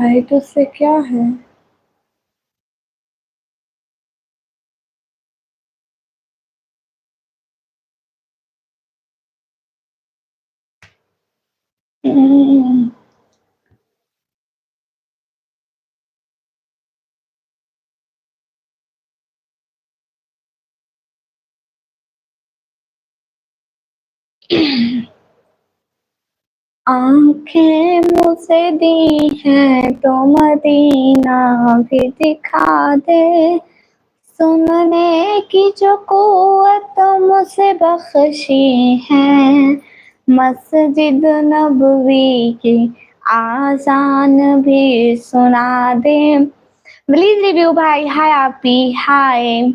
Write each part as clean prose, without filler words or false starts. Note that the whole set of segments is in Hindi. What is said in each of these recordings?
भाई तो उससे क्या है? हम्म, आंखें मुझे दी है तो मदीना भी दिखा दे, सुनने की जो कुव्वत मुझे बख्शी है, मस्जिद नबवी की आजान भी सुना दे। प्लीज रिव्यू भाई। हाय आपी, हाय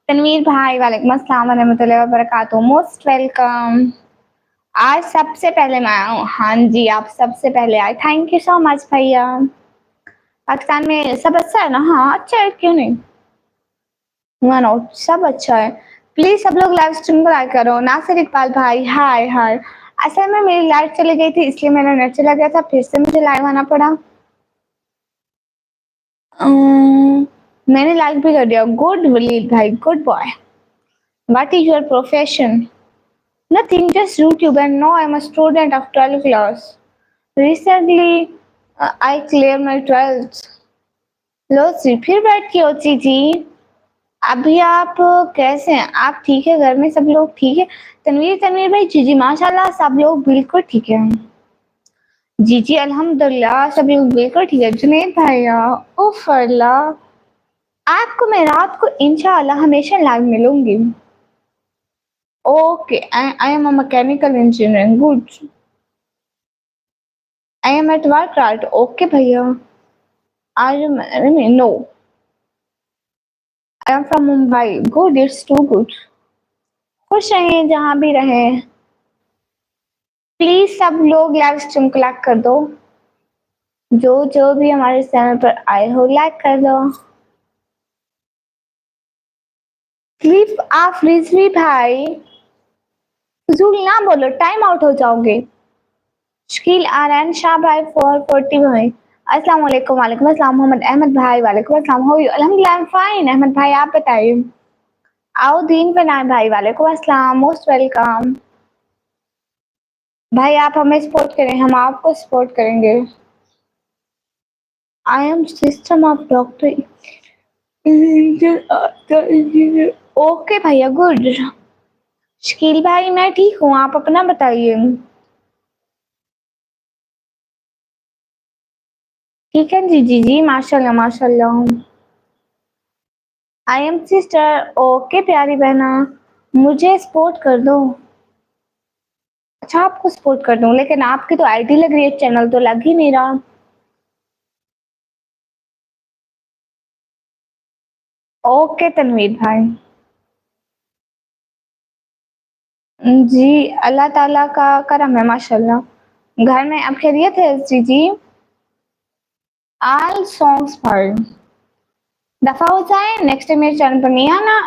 तनवीर भाई, वालेकुम अस्सलाम वरहमतुल्लाहि वबरकातुहू, मोस्ट वेलकम। आज सबसे पहले मैं आया हूँ। हाँ जी, आप सबसे पहले आए, थैंक यू सो मच भैया। पाकिस्तान में सब अच्छा है ना? हाँ अच्छा है, क्यों नहीं। नो नो, सब अच्छा है। प्लीज सब लोग लाइव स्ट्रीम को लाइक करो। नासिर इकबाल भाई, हाय हाय। असल में मेरी लाइट चली गई थी, इसलिए मेरा नेट चला गया था, फिर से मुझे लाइव आना पड़ा। मैंने लाइक भी कर दिया। गुड वलीद भाई, good boy. What is your profession? Nothing, just YouTube and no I am a student of 12th class. Recently I clear my 12th। लो जी, फिर बैठ के हो जी। अभी आप कैसे हैं? आप ठीक है? घर में सब लोग ठीक है? तनवीर तनवीर भाई, जी जी माशाल्लाह, सब लोग बिल्कुल ठीक है। जी जी अल्हम्दुलिल्लाह, सब लोग बिल्कुल ठीक है। जुनेद भैया, उफ अल्लाह, आपको मैं रात को इंशाल्लाह हमेशा लाइव मिलूंगी। Okay, I am a mechanical engineer, good. I am at work right, okay भैया। I am no, I am from Mumbai, good, it's too good. खुश रहें जहाँ भी रहें। प्लीज सब लोग लाइव स्ट्रीम को लाइक कर दो। जो जो भी हमारे चैनल पर आए हो, लाइक कर दो। क्लिप आप रिजवी भाई, फजूल ना बोलो, टाइम आउट हो जाओगे। शकील आरएन शाह भाई 440 भाई, अस्सलाम वालेकुम। वालेकुम अस्सलाम। मोहम्मद अहमद भाई, वालेकुम अस्सलाम। How are you? अल्हम्दुलिल्लाह, आई एम फाइन। अहमद भाई आप बताइए। आओ दीन बनाए भाई, वालेकुम अस्सलाम, मोस्ट वेलकम। भाई आप हमें सपोर्ट करें, हम आपको सपोर्ट करेंगे। I am system of doctor engineer, okay भैया, गुड। शकील भाई मैं ठीक हूँ, आप अपना बताइए। ठीक है जी जी जी, माशाल्लाह माशाल्लाह। आई एम सिस्टर, ओके प्यारी बहना, मुझे सपोर्ट कर दो। अच्छा आपको सपोर्ट कर दूं, लेकिन आपकी तो आईडी लग रही है, चैनल तो लग ही नहीं रहा। ओके तनवीर भाई। जी, अल्लाह ताला का करम है माशाल्लाह। घर में अब खैरियत है जी जी। ऑल सॉन्ग्स पर दफा हो जाए, नेक्स्ट टाइम मेरे चैनल पर नहीं आना,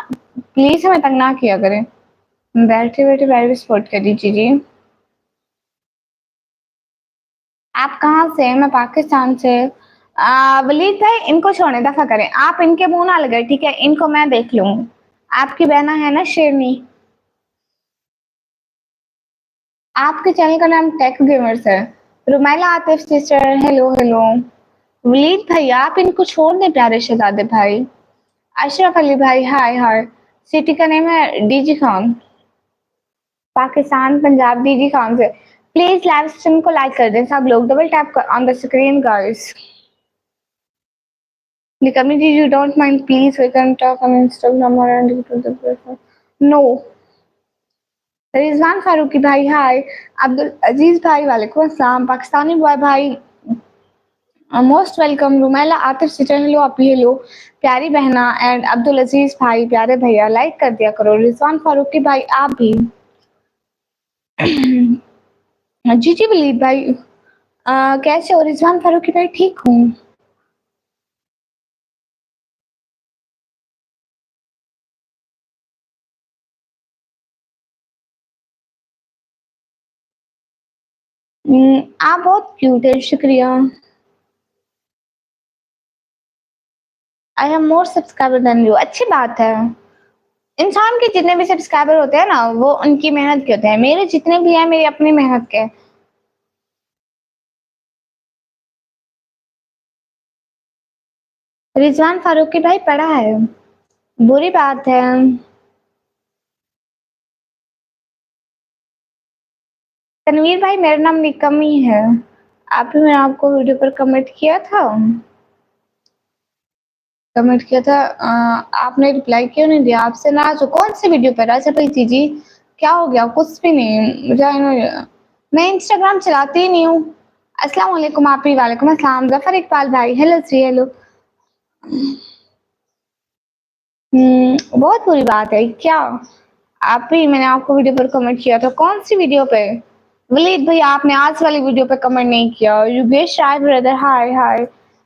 प्लीज हमें तंग ना किया करें। बैठे बैठे बैठ भी सपोर्ट कर दीजिए जी। आप कहाँ से हैं? मैं पाकिस्तान से। वलीद भाई इनको छोड़े, दफा करें, आप इनके मुंह ना लगे, ठीक है? इनको मैं देख लूँ। आपकी बहना है ना शेरनी। आपके चैनल का नाम टेक गेमर्स है। Rumaila Atif sister, hello hello. Walid भाई आप इनको छोड़ दे, प्यारे शहजादे भाई। अशरफ अली भाई, हाय हाय। सिटी का नेम है डीजी खान। पाकिस्तान पंजाब, डीजी खान से। प्लीज लाइव स्ट्रीम को लाइक कर दें सब लोग, double tap on the screen guys. Nikami ji, you don't mind, please, we can talk on Instagram or on YouTube the platform. No. Rizwan Farooqui भाई, हाय। अब्दुल अजीज भाई, वालेकुम अस्सलाम। पाकिस्तानी बॉय भाई, most welcome. Rumaila Atif sister, hello आप, हेलो प्यारी बहना। एंड अब्दुल अजीज भाई, प्यारे भैया, लाइक कर दिया करो। रिजवान फारूकी भाई आप भी। जी जी वलीद भाई, कैसे हो? रिजवान फारूकी भाई ठीक हूँ। आप बहुत क्यूट है, शुक्रिया। I have more subscriber than you. अच्छी बात है। इंसान के जितने भी सब्सक्राइबर होते हैं ना, वो उनकी मेहनत के होते हैं। मेरे जितने भी हैं, मेरी अपनी मेहनत के। रिजवान फारूकी भाई पढ़ा है। बुरी बात है। तनवीर भाई, मेरा नाम निकम ही है। आप ही, मैंने आपको वीडियो पर कमेंट किया था। कमेंट किया था, आपने रिप्लाई क्यों नहीं दिया? आपसे नाराज हो? कौन सी वीडियो पर? अच्छा भाई जी, क्या हो गया? कुछ भी नहीं, मुझे मैं इंस्टाग्राम चलाती ही नहीं हूँ। अस्सलाम वालेकुम। आप ही वालेकुम अस्सलाम। जफर इकबाल भाई, हेलो जी, हेलो। बहुत बुरी बात है क्या? आप ही, मैंने आपको वीडियो पर कमेंट किया था। कौन सी वीडियो पे? वलीद भाई, आपने आज वाली वीडियो पे कमेंट नहीं किया। युगेश राय ब्रदर, हाय हाय।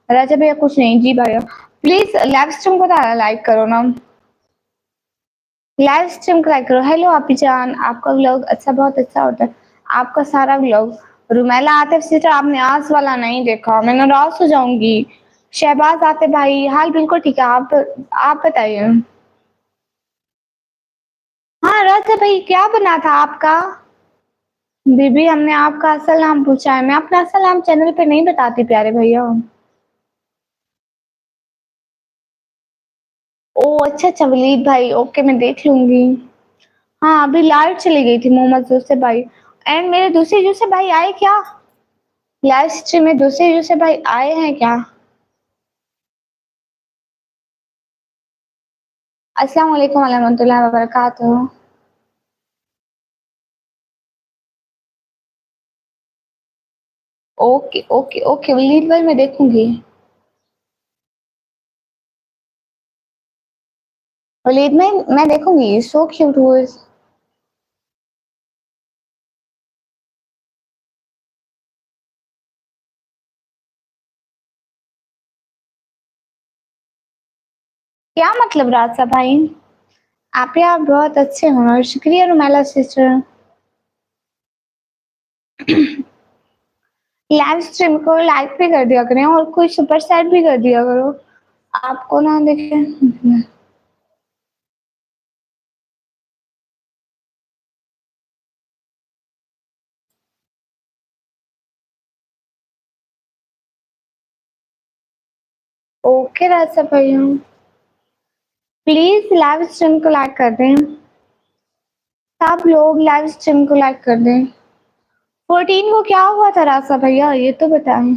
राजा भैया, कुछ नहीं जी भैया। प्लीज लाइव स्ट्रीम को लाइक करो ना। लाइव स्ट्रीम को लाइक करो। हेलो आपी जान, आपका व्लॉग अच्छा, बहुत अच्छा होता है आपका सारा व्लॉग। रुमेला आतिफ सिस्टर, आपने आज वाला नहीं देखा, मैं नाराज हो जाऊंगी। शहबाज आते भाई, हाल बिल्कुल ठीक है। आप बताइए। हाँ राजा भाई, क्या बना था आपका? बीबी, हमने आपका असल नाम पूछा है। मैं अपना असल नाम चैनल पे नहीं बताती प्यारे भैया। ओ अच्छा अच्छा, वलीद भाई, ओके, मैं देख लूंगी। हाँ, अभी लाइव चली गई थी मोहम्मद यूसुफ भाई। एंड मेरे दूसरे यूसुफ भाई आए क्या? लाइव स्ट्रीम में दूसरे यूसुफ भाई आए हैं क्या? अस्सलाम वालेकुम रहमतुल्लाहि व बरकातुहू। ओके ओके ओके, वलीद भाई मैं देखूंगी। वलीद में मैं देखूंगी। सो क्यूट हुआ। क्या मतलब राजा भाई? आप बहुत अच्छे हो और शुक्रिया रुमेला सिस्टर। लाइव स्ट्रीम को लाइक भी कर दिया करें और कोई सुपर चैट भी कर दिया करो। आपको ना देखे। ओके राजा भाई, प्लीज लाइव स्ट्रीम को लाइक कर दें। सब लोग लाइव स्ट्रीम को लाइक कर दें। 14 को क्या हुआ था राजा भैया, ये तो बताएं।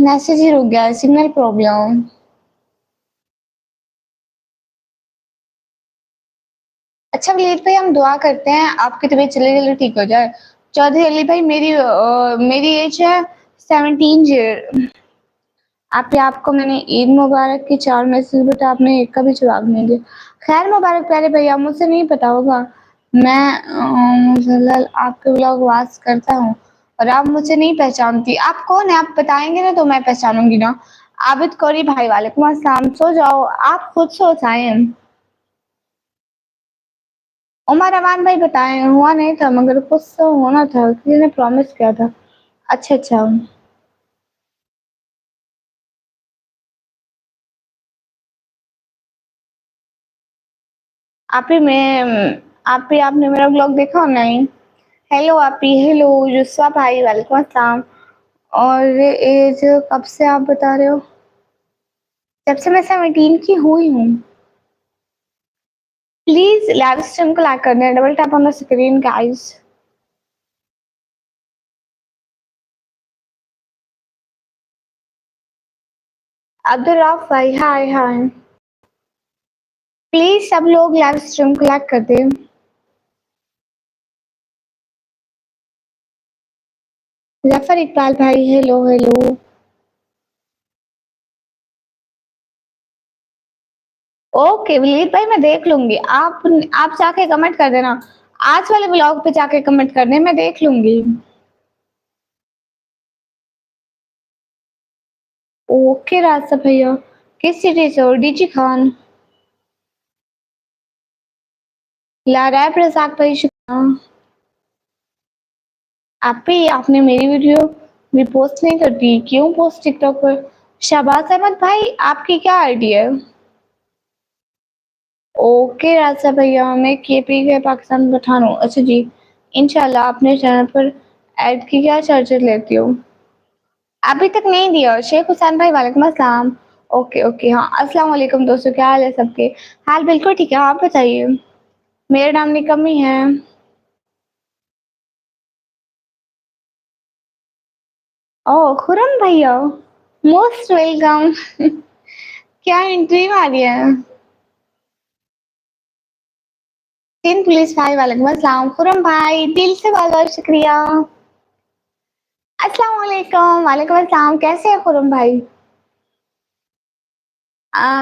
मैसेज ही रुक गया, सिग्नल प्रॉब्लम। अच्छा वलीद भाई, हम दुआ करते हैं आपकी तबीयत जल्दी जल्दी ठीक हो जाए। चौधरी अली भाई, मेरी एज है 17 ईयर। आपको मैंने ईद मुबारक की 4 मैसेज, बट आपने एक का भी जवाब नहीं दिया। खैर मुबारक प्यारे भैया, मुझे नहीं पता होगा। मैं मुसलसल आपके ब्लॉग वाच करता हूँ और आप मुझे नहीं पहचानती। आप कौन है? आप बताएंगे ना तो मैं पहचानूंगी ना। आबिद कौरी भाई, वालेकुम अस्सलाम। सो जाओ, आप खुद सो जाएं। उमर अमान भाई, बताएं। हुआ नहीं था, मगर कुछ तो होना था, किसी ने प्रॉमिस किया था। अच्छा अच्छा। आप ही मैं आप ही आपने मेरा ब्लॉग देखा हो नहीं? हेलो आप ही, हेलो युस्वा भाई, वालेकुम अस्सलाम। और एज कब से आप बता रहे हो? जब से मैं 17 की हुई हूँ। प्लीज लाइव स्ट्रीम को लाइक कर दें। Double tap on the screen guys. Abdul Rauf भाई, हाय हाय। प्लीज सब लोग लाइव स्ट्रीम को लाइक कर दें। जफर इकबाल भाई, हेलो हेलो। ओके विलीत भाई, मैं देख लूंगी। आप जाके कमेंट कर देना। आज वाले ब्लॉग पे जाके कमेंट कर दें, मैं देख लूंगी। ओके रास्ता भैया, किस सिटी से हो? डीजी खान। ला रहा है प्रसाद भाई, शुक्रिया। आप भी आपने मेरी वीडियो रिपोस्ट नहीं करती, क्यों पोस्ट टिकटॉक पर? शहबाज अहमद भाई, आपकी क्या आईडी है? ओके राजा भैया, मैं केपी के पाकिस्तान में पठान हूँ। अच्छा जी, इंशाल्लाह अपने चैनल पर ऐड की क्या चार्जेस लेती हो? अभी तक नहीं दिया। शेख हुसैन भाई वालेकुम अस्सलाम। ओके ओके, हाँ अस्सलाम वालेकुम दोस्तों, क्या हाल है सबके? हाल बिल्कुल ठीक है, आप बताइए। मेरा नाम निकम्मी है। ओह खुरम भैया, मोस्ट वेलकम। क्या एंट्री मारी है? तीन पुलिस भाई वालेकुम अस्सलाम। खुरम भाई दिल से बहुत बहुत शुक्रिया। अस्सलाम वालेकुम। वालेकुम अस्सलाम, कैसे हैं खुरम भाई?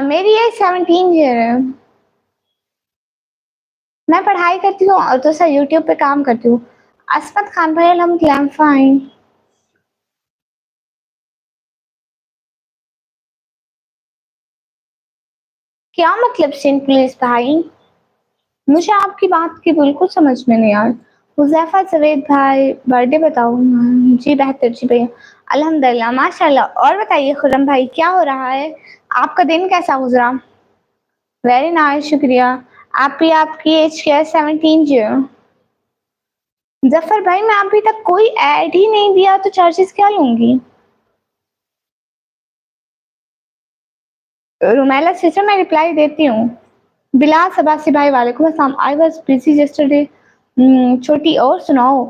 मेरी एज 17 ईयर है। मैं पढ़ाई करती हूँ और दूसरा यूट्यूब पे काम करती हूँ। असमत खान भाई अल्हम्दुलिल्लाह फाइन। क्या मतलब सिंध पुलिस भाई? मुझे आपकी बात की बिल्कुल समझ में नहीं आई। हुज़ैफा जवेद भाई बर्थडे बताओ। जी बेहतर जी भैया, अल्हम्दुलिल्लाह माशाल्लाह। और बताइए खुरम भाई, क्या हो रहा है? आपका दिन कैसा गुजरा? वेरी नाइस, शुक्रिया। आप भी, आपकी एज क्या है? 17 जी। जफर भाई, मैं अभी तक कोई ऐड ही नहीं दिया तो चार्जेस क्या लूंगी? रुमैला सिस्टर, मैं रिप्लाई देती हूँ। बिलाल सबासी भाई वालेकुम अस्सलाम। I was busy yesterday. छोटी, और सुनाओ?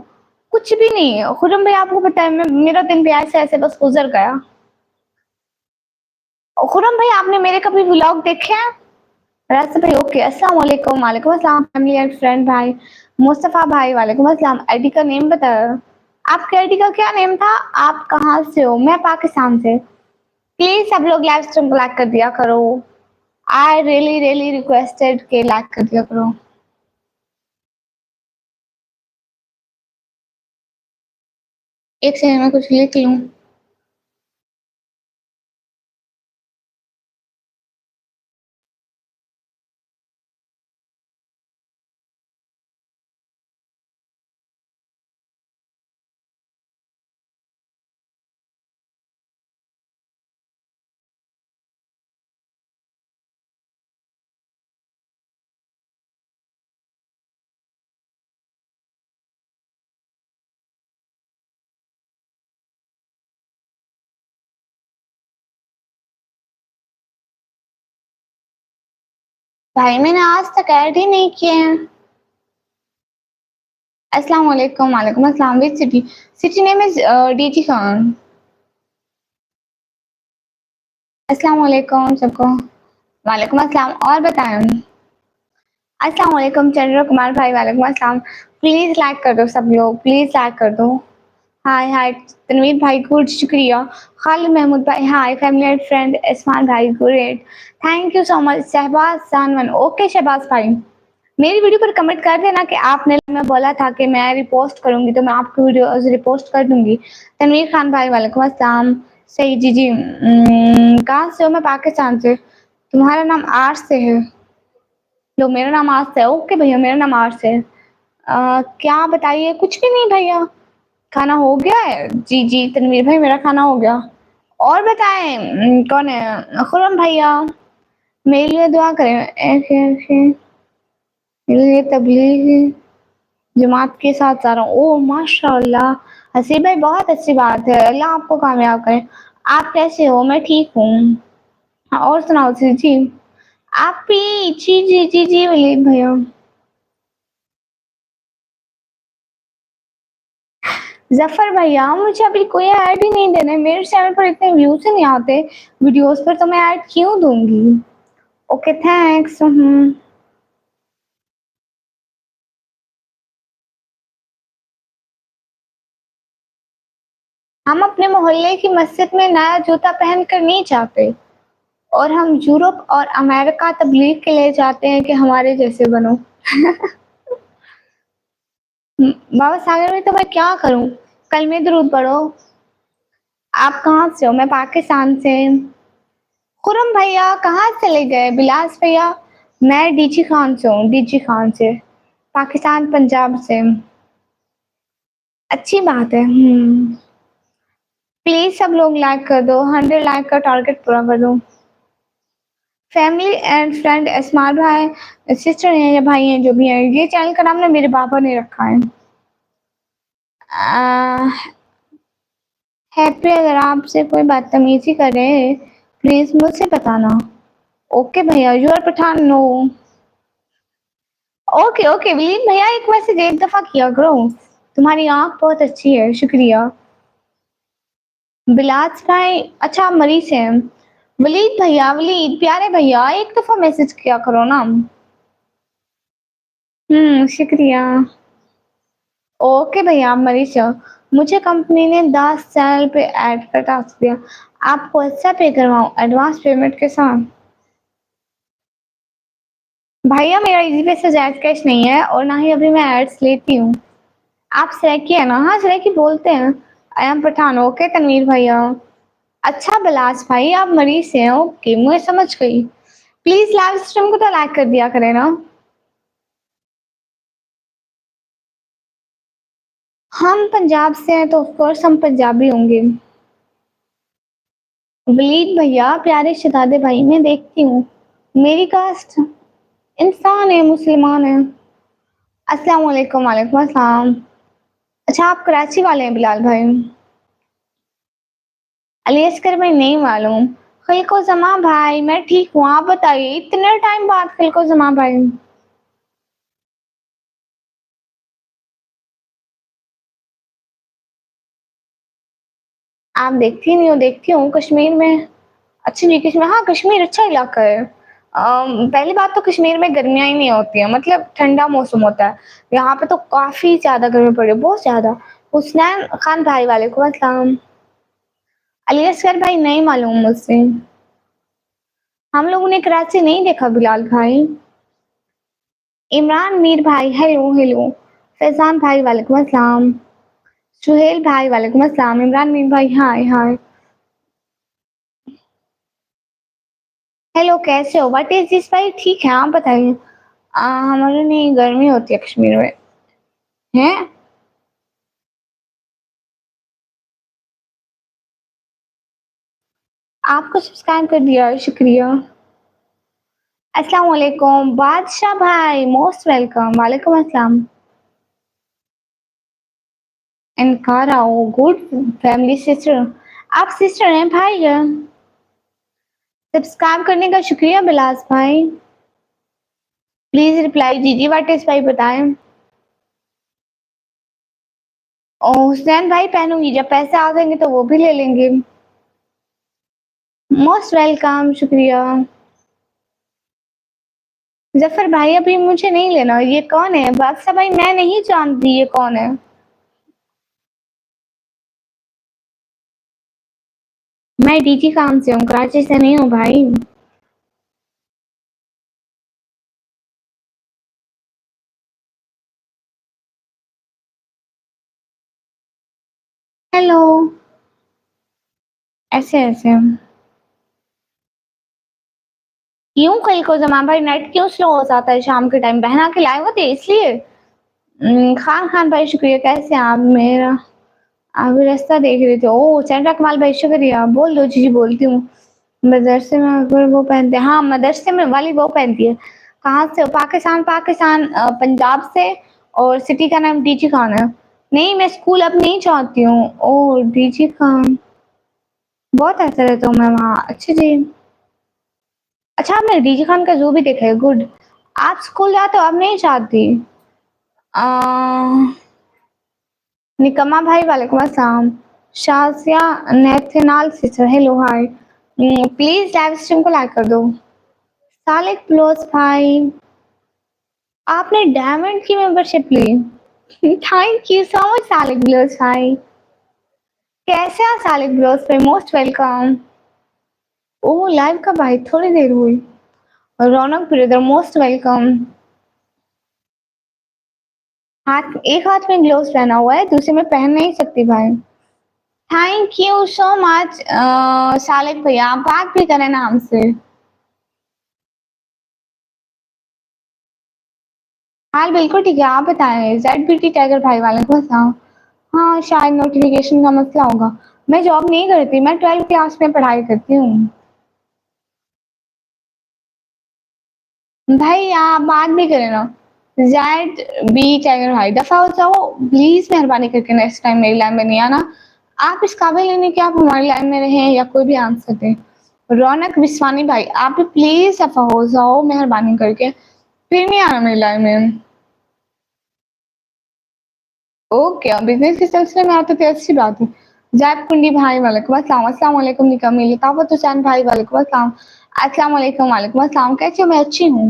कुछ भी नहीं खुरम भाई, आपको पता है मैं, मेरा दिन भी ऐसे ऐसे बस गुजर गया। और खुरम भाई, आपने मेरे कभी व्लॉग देखे हैं? रास्ते भाई ओके, अस्सलाम वालेकुम। वालेकुम अस्सलाम फैमिली एंड फ्रेंड भाई। मुस्तफ़ा भाई वालेकुम अस्सलाम। आईडी का नेम बताओ। आपके आईडी का क्या नेम था? आप कहाँ से हो? मैं पाकिस्तान से। प्लीज सब लोग लाइव स्ट्रीम को लाइक कर दिया करो। आई रियली रियली रिक्वेस्टेड के लाइक कर दिया करो। एक सेकंड में कुछ लिख लूं। भाई मैंने आज तक ऐड ही नहीं किए हैं। अस्सलाम वालेकुम। वालेकुम अस्सलाम। Which city? City name is DG Khan. अस्सलाम वालेकुम सबको। वालेकुम अस्सलाम, और बताएं। अस्सलाम वालेकुम चंद्र कुमार भाई वालेकुम अस्सलाम। प्लीज लाइक कर दो सब लोग, प्लीज लाइक कर दो। हाय हाय तनवीर भाई, गुड शुक्रिया। खालिद महमूद भाई hi. Family and friend Isman भाई great, thank you so much. Shahbaz जानवन, ओके शहबाज भाई, मेरी वीडियो पर कमेंट कर देना कि आपने, मैं बोला था कि मैं रिपोस्ट करूंगी तो मैं आपकी वीडियो रिपोस्ट कर दूंगी। तनवीर खान भाई वालेकुम अस्सलाम। सही जी जी। कहाँ से हो? मैं पाकिस्तान से। तुम्हारा नाम आर्स से है? लो, मेरा नाम आर्स है। ओके भैया, मेरा नाम आर्स है। क्या बताइए? कुछ भी नहीं भैया। खाना हो गया है? जी जी तनवीर भाई, मेरा खाना हो गया। और बताएं, कौन है? खुरम भैया, मेरे लिए दुआ करें। मेरे लिए तबलीग जमात के साथ जा रहा हूँ। ओह माशाल्लाह। हसीब भाई, बहुत अच्छी बात है, अल्लाह आपको कामयाब करे। आप कैसे हो? मैं ठीक हूँ। हाँ, और सुनाओ जी जी। आप भी जी जी जी जी वलीद भैया। जफर भैया, मुझे अभी कोई ऐड ही नहीं देना है, मेरे चैनल पर इतने व्यूज ही नहीं आते वीडियोस पर, तो मैं ऐड क्यों दूंगी? Okay thanks. हम अपने मोहल्ले की मस्जिद में नया जूता पहन कर नहीं जाते, और हम यूरोप और अमेरिका तबलीग के लिए जाते हैं कि हमारे जैसे बनो। बाबा सागर में तो मैं क्या करूं? कल में दरूद पढ़ो। आप कहाँ से हो? मैं पाकिस्तान से। खुरम भैया कहाँ चले गए? बिलास भैया, मैं डीजी खान से हूँ, डीजी खान से, पाकिस्तान पंजाब से। अच्छी बात है। प्लीज सब लोग लाइक कर दो, 100 लाइक का टारगेट पूरा कर दो। फैमिली एंड फ्रेंड स्मार्ट भाई सिस्टर हैं या भाई हैं जो भी हैं, ये चैनल का नाम ना मेरे पापा ने रखा है। हैप्पी अगर आपसे कोई बदतमीजी करे प्लीज मुझसे बताना। ओके भैया, you are Pathan no. Okay okay विलीन भैया, एक मैसेज एक दफा किया करो। तुम्हारी आंख बहुत अच्छी है, शुक्रिया। बिलास भाई, अच्छा आप मरीज से हैं। वलीद भैया, वलीद प्यारे भैया, एक दफा मैसेज किया करो ना। शुक्रिया। ओके भैया, आप मरीज हो। मुझे कंपनी ने 10 चैनल पे ऐड का टास्क दिया। आपको अच्छा पे करवाऊं एडवांस पेमेंट के साथ? भैया मेरा इजी पे से जायज कैश नहीं है और ना ही अभी मैं एड्स लेती हूँ। आप सरेकी है ना? हाँ सरेकी बोलते हैं। I am Pathan. Okay Tanveer भैया। अच्छा बिलास भाई, आप मरीज से हैं, ओके मुझे समझ गई। प्लीज लाइव स्ट्रीम को तो लाइक कर दिया करें ना। हम पंजाब से हैं तो ऑफ कोर्स हम पंजाबी होंगे। वलीद भैया प्यारे शहजादे भाई, मैं देखती हूँ। मेरी कास्ट इंसान है, मुसलमान है। अस्सलाम वालेकुम। वालेकुम अस्सलाम। अच्छा आप कराची वाले हैं बिलाल भाई? अली असगर भाई नहीं मालूम। खिलको जमा भाई मैं ठीक हूँ, आप बताइए इतने टाइम बाद खिलको जमा भाई। आप देखती नहीं हो? देखती हूँ कश्मीर में। अच्छा जी, कश्मीर, हाँ कश्मीर अच्छा इलाका है। पहली बात तो कश्मीर में गर्मियाँ ही नहीं होती है, मतलब ठंडा मौसम होता है। यहाँ पे तो काफी ज्यादा गर्मी पड़ी है, बहुत ज्यादा। हुसनैन खान भाई वालेकुम अस्सलाम। अली असगर भाई नहीं मालूम मुझसे। हम लोगों ने कराची नहीं देखा बिलाल भाई। इमरान मीर भाई हेलो हेलो। फैजान भाई वालेकुम अस्सलाम। सुहेल भाई वालेकुम अस्सलाम। इमरान मीर भाई हाय हाय। हेलो कैसे हो? व्हाट इज दिस भाई? ठीक है आप बताइए। हमारे नहीं गर्मी होती है कश्मीर में। है? आपको सब्सक्राइब कर दिया, शुक्रिया। अस्सलाम वालेकुम बादशाह भाई, मोस्ट वेलकम। वालेकुम अस्सलाम। इनकार आओ गुड फैमिली सिस्टर। आप सिस्टर हैं भाई है? सब्सक्राइब करने का शुक्रिया बिलास भाई। प्लीज रिप्लाई दीजिए, व्हाट इज भाई बताएं। और हुसैन भाई पहनूंगी, जब पैसे आ जाएंगे तो वो भी ले लेंगे। मोस्ट वेलकम, शुक्रिया। जफर भाई अभी मुझे नहीं लेना। ये कौन है? बादशाह भाई मैं नहीं जानती ये कौन है। मैं डीजी काम से हूँ, कराची से नहीं हूँ भाई। हेलो। ऐसे ऐसे क्यों कल को जमा भाई नेट क्यों स्लो हो जाता है शाम के टाइम? बहना के लाए होते इसलिए। खान खान भाई शुक्रिया, कैसे हैं आप? मेरा आप रास्ता देख रहे थे? ओ चंद्रा कमाल भाई शुक्रिया। बोल दो जी, बोलती हूँ। मदरसे में अगर वो पहनते हैं, हाँ मदरसे में वाली वो पहनती है। कहाँ से हो? पाकिस्तान। पाकिस्तान पंजाब से। और सिटी का नाम डीजी खान है। नहीं मैं स्कूल अब नहीं चाहती हूँ। ओ डीजी खान, बहुत ऐसा रहता हूँ मैं वहाँ। अच्छा जी। अच्छा आपने डीजी खान का जू भी देखा है? गुड। आप स्कूल जाते हो? अब नहीं चाहती? आ, निकम्मा भाई वालेकुम अस्सलाम। शाजिया नेथनाल sister hello hi. Please live stream को लाइक कर दो। सालिक ब्लोस भाई, आपने डायमंड की मेंबरशिप ली। Thank you so much Salik ब्लोस भाई। कैसे हैं सालिक ब्लोस भाई? Most welcome. ओ लाइव कब आई? थोड़ी देर हुई। Raunak brother most welcome. हाथ, एक हाथ में ग्लोव्स पहना हुआ है, दूसरे में पहन नहीं सकती भाई। Thank you so much Salik भैया, आप बात भी करें ना हमसे। हाल बिल्कुल ठीक है, आप बताएं। जेड बी टी टाइगर भाई वालेकुम अस्सलाम। हाँ, शायद नोटिफ़िकेशन का मसला होगा। मैं जॉब नहीं करती, मैं 12th क्लास में पढ़ाई करती हूँ। भाई आप बात भी करें ना। ज़ैड बी टाइगर भाई दफ़ा हो जाओ प्लीज़, मेहरबानी करके नेक्स्ट टाइम मेरी लाइन में नहीं आना। आप इस काबिल ही नहीं कि आप हमारी लाइन में रहें या कोई भी आंसर दें। रौनक विस्वानी भाई आप भी प्लीज़ दफ़ा हो जाओ मेहरबानी करके, फिर नहीं आना मेरी लाइन में। ओके, बिज़नेस के सिलसिले में आते थे, अच्छी बात है। ज़ैद कुंडी भाई वालेकुम अस्सलाम, अस्सलाम वालेकुम निकम्मी, लिताफ़त हुसैन भाई वालेकुम अस्सलाम, अस्सलाम वालेकुम, वालेकुम अस्सलाम, कैसे हो? मैं अच्छी हूँ।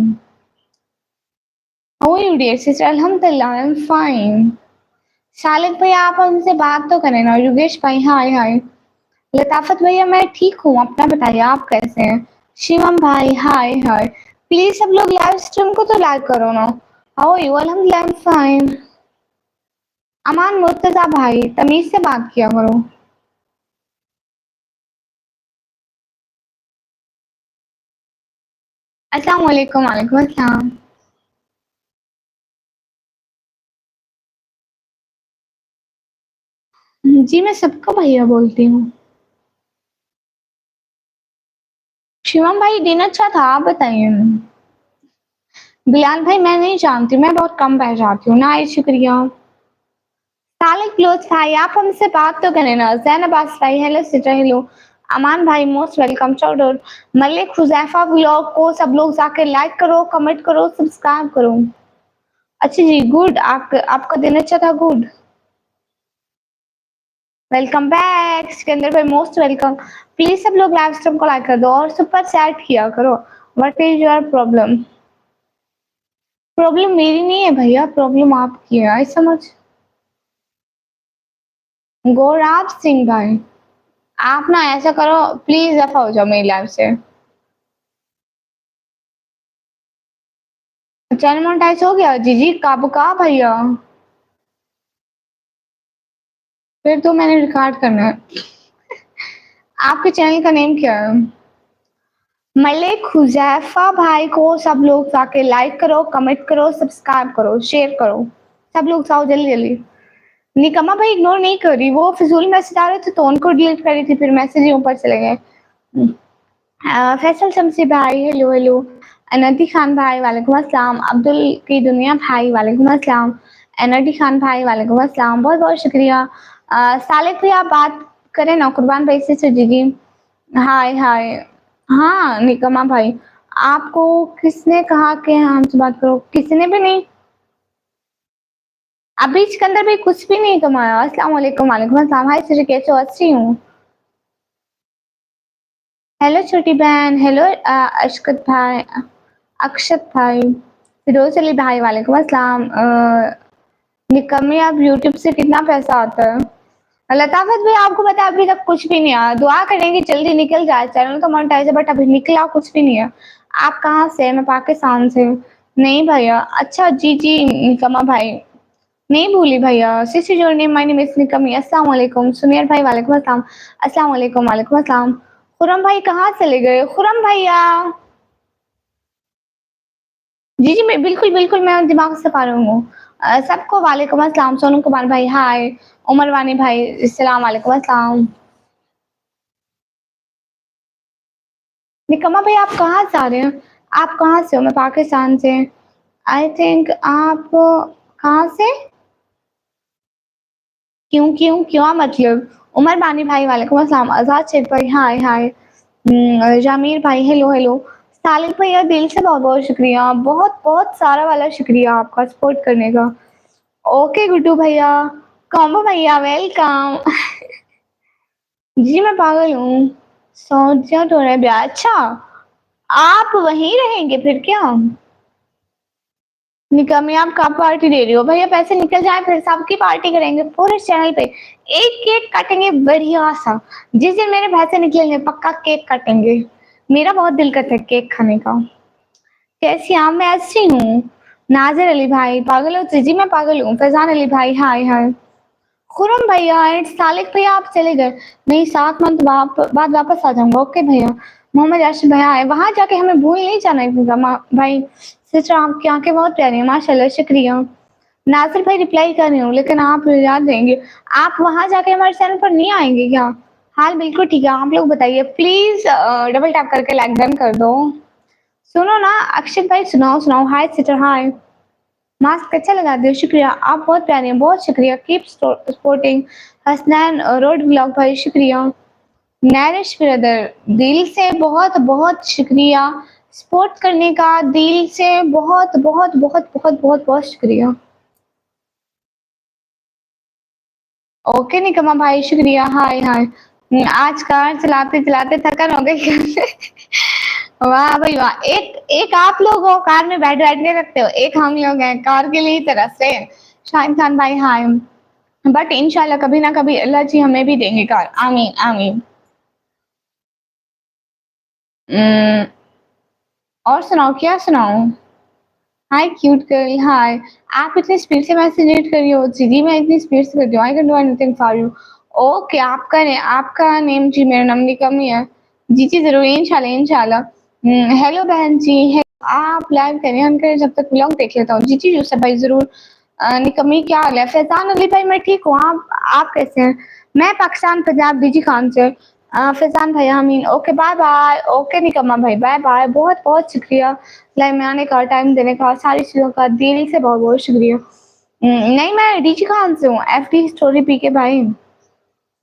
How are you dear sister? अल्हम्दुलिल्लाह आई एम फाइन। शालिक भैया आप हमसे बात तो करें ना। योगेश भाई हाय हाय। लताफत भैया मैं ठीक हूँ, अपना बताइए आप कैसे हैं? शिवम भाई हाय हाय। प्लीज सब लोग लाइव स्ट्रीम को तो लाइक करो ना। How are you? अल्हम्दुलिल्लाह I am fine. Aman Murtaza भाई तमीज से बात किया करो। अस्सलाम वालेकुम, वालेकुम अस्सलाम। जी मैं सबको भैया बोलती हूँ। शिवम भाई दिन अच्छा था, आप बताइए। बिलाल भाई मैं नहीं जानती, मैं बहुत कम बह जाती हूँ ना, शुक्रिया। सालिक क्लोज भाई आप हमसे बात तो करें ना। जैनब आस भाई हेलो सिस्टर हेलो। अमान भाई मोस्ट वेलकम चौडर। मलिक हुजैफा व्लॉग को सब लोग जाके लाइक करो, कमेंट करो, सब्सक्राइब करो। अच्छा जी गुड, आप आपका दिन अच्छा था, गुड। वेलकम बैक सिकंदर भाई मोस्ट वेलकम। प्लीज सब लोग लाइव स्ट्रीम को लाइक कर दो और सुपर चैट किया करो। What is your problem? Problem मेरी नहीं है भैया, प्रॉब्लम आपकी है, आई समझ। गौराब सिंह भाई आप ना ऐसा करो, प्लीज दफा हो जाओ मेरी लाइफ से। चैनल मोनेटाइज हो गया जी जी, कब का भैया? फिर तो मैंने रिकॉर्ड करना है। आपके चैनल का नेम क्या है? मलिक हुजैफा भाई को सब लोग जाके लाइक करो, कमेंट करो, सब्सक्राइब करो, शेयर करो। सब लोग जाओ जल्दी जल्दी। निकम्मा भाई इग्नोर नहीं कर रही, वो फिजूल मैसेज आ रहे थे तो उनको डिलीट कर रही थी, फिर मैसेज ही ऊपर चले गए। फैसल शमसी भाई हेलो हेलो। अनदी खान भाई वालेकुम अस्सलाम। अब्दुल की दुनिया भाई वालेकुम अस्सलाम। एनडी खान भाई वालेकुम अस्सलाम, बहुत बहुत शुक्रिया। सालिक भाई आप बात करें ना, कुर्बान भाई से जी। हाय हाय। हाँ निकम्मा भाई आपको किसने कहा कि हमसे बात करो? किसी ने भी नहीं। अभी सिकंदर भाई कुछ भी नहीं कमाया। अस्सलाम वालेकुम, वालेकुम अस्सलाम। हाय सिस्टर कैसे हो? अच्छी हूँ। हेलो छोटी बहन, हेलो अशकत भाई, अक्षत भाई, फिरोज अली भाई वालेकुम अस्सलाम। निकम्मी आप यूट्यूब से कितना पैसा आता है? लताफत भाई आपको पता है अभी तक कुछ भी नहीं आया, दुआ करेंगे जल्दी निकल जाए, चैनल तो मोनेटाइज है बट अभी निकला कुछ भी नहीं है। आप कहाँ से? मैं पाकिस्तान से। नहीं भैया, अच्छा जी जी निकम्मा भाई, नहीं भूली भैया। Sister your name my name is निकम्मी। अस्सलाम वालेकुम सुमेर भाई वालेकुम अस्सलाम। अस्सलाम वालेकुम, वालेकुम अस्सलाम। खुरम भाई कहाँ चले गए? खुरम भैया जी जी मैं बिल्कुल बिल्कुल मैं दिमाग से पा रही हूँ। सबको वालेकुम अस्सलाम। सोनू कुमार भाई हाय। उमर वानी भाई अस्सलाम वालेकुम अस्सलाम। निकम्मा भाई आप कहाँ जा रहे हैं? आप कहाँ से हो? मैं पाकिस्तान से। आई थिंक आप कहाँ से? क्यों क्यों क्या मतलब? उमर बानी भाई वालेकुम अस्सलाम। आजाद शेख भाई हाय हाय। जामिर भाई हेलो हेलो। सालिक भैया दिल से बहुत बहुत शुक्रिया, बहुत बहुत सारा वाला शुक्रिया आपका सपोर्ट करने का। ओके गुड्डू भैया, कॉम्बो भैया वेलकम। जी मैं पागल हूँ। सोचा तो रहे ब्याह, अच्छा आप वहीं रहेंगे फिर क्या? निकम्मी आप कब पार्टी दे रही हो? भैया पैसे निकल जाए फिर सबकी पार्टी करेंगे पूरे चैनल पे। एक केक काटेंगे बढ़िया सा। जिस दिन मेरे पैसे निकलेंगे पक्का केक काटेंगे। मेरा बहुत दिल करता है केक खाने का। कैसी आप? मैं अच्छी हूँ। नाजिर अली भाई पागल हो? जी मैं पागल हूँ। फैजान अली भाई हाय हाय। खुरम भैया एंड सालिक भैया आप चले गए। नहीं 7 मंथ बाद वापस आ जाऊंगा। ओके भैया। मोहम्मद याशिर भैया आए, वहां जाके हमें भूल नहीं जाना है भाई। सिस्टर आपकी आंखें बहुत प्यारी है माशाल्लाह, शुक्रिया। नासिर भाई रिप्लाई कर रही हूँ, लेकिन आप याद देंगे। आप वहाँ जाके हमारे चैनल पर नहीं आएँगे क्या? हाल बिल्कुल ठीक है, आप लोग बताइए प्लीज़ डबल टैप करके लाइक डन कर दो। सुनो ना अक्षित भाई सुनाओ। हाय सिस्टर हाय। मास्क अच्छा लगाते हो, शुक्रिया। आप बहुत प्यारे हैं, बहुत शुक्रिया। Keep supporting. Hasnain road blog भाई शुक्रिया। नैरिश ब्रदर दिल से बहुत शुक्रिया। सपोर्ट करने का दिल से बहुत शुक्रिया। ओके निकम्मा भाई शुक्रिया। हाय हाय। आज कार चलाते चलाते थकन हो गई। वाह भाई वाह। एक आप लोग हो कार में बैठ बैठ के रखते हो, एक हम लोग हैं कार के लिए तरह से। शाहिद खान भाई हाय। बट इंशाल्लाह कभी ना कभी अल्लाह जी हमें भी देंगे कार, आमीन आमीन। उम्म, और सुनाओ क्या सुनाऊं? हाय क्यूट गर्ल हाय। आप इतनी स्पीड से मैसेज रीड कर रही हो जी, मैं इतनी स्पीड से करती हूँ। I can do anything for you. Okay आपका नेम जी मेरा नाम निकम ही है। जी जरूर इंशाल्लाह। हेलो बहन जी आप लाइव करें हम करें जब तक ब्लॉग देख लेता हूँ। जी यूसुफ भाई जरूर। निकम्मी क्या हाल है? फैजान अली भाई मैं ठीक हूँ, आप कैसे हैं? मैं पाकिस्तान पंजाब डीजी खान से। फैजान भाई आमीन। Okay bye bye. ओके निकम्मा भाई बाय बाय। बहुत शुक्रिया लाइव में आने का, टाइम देने का, सारी चीज़ों का दिल से बहुत शुक्रिया। नहीं मैं डीजी खान से हूँ, एफडी स्टोरी पी के भाई।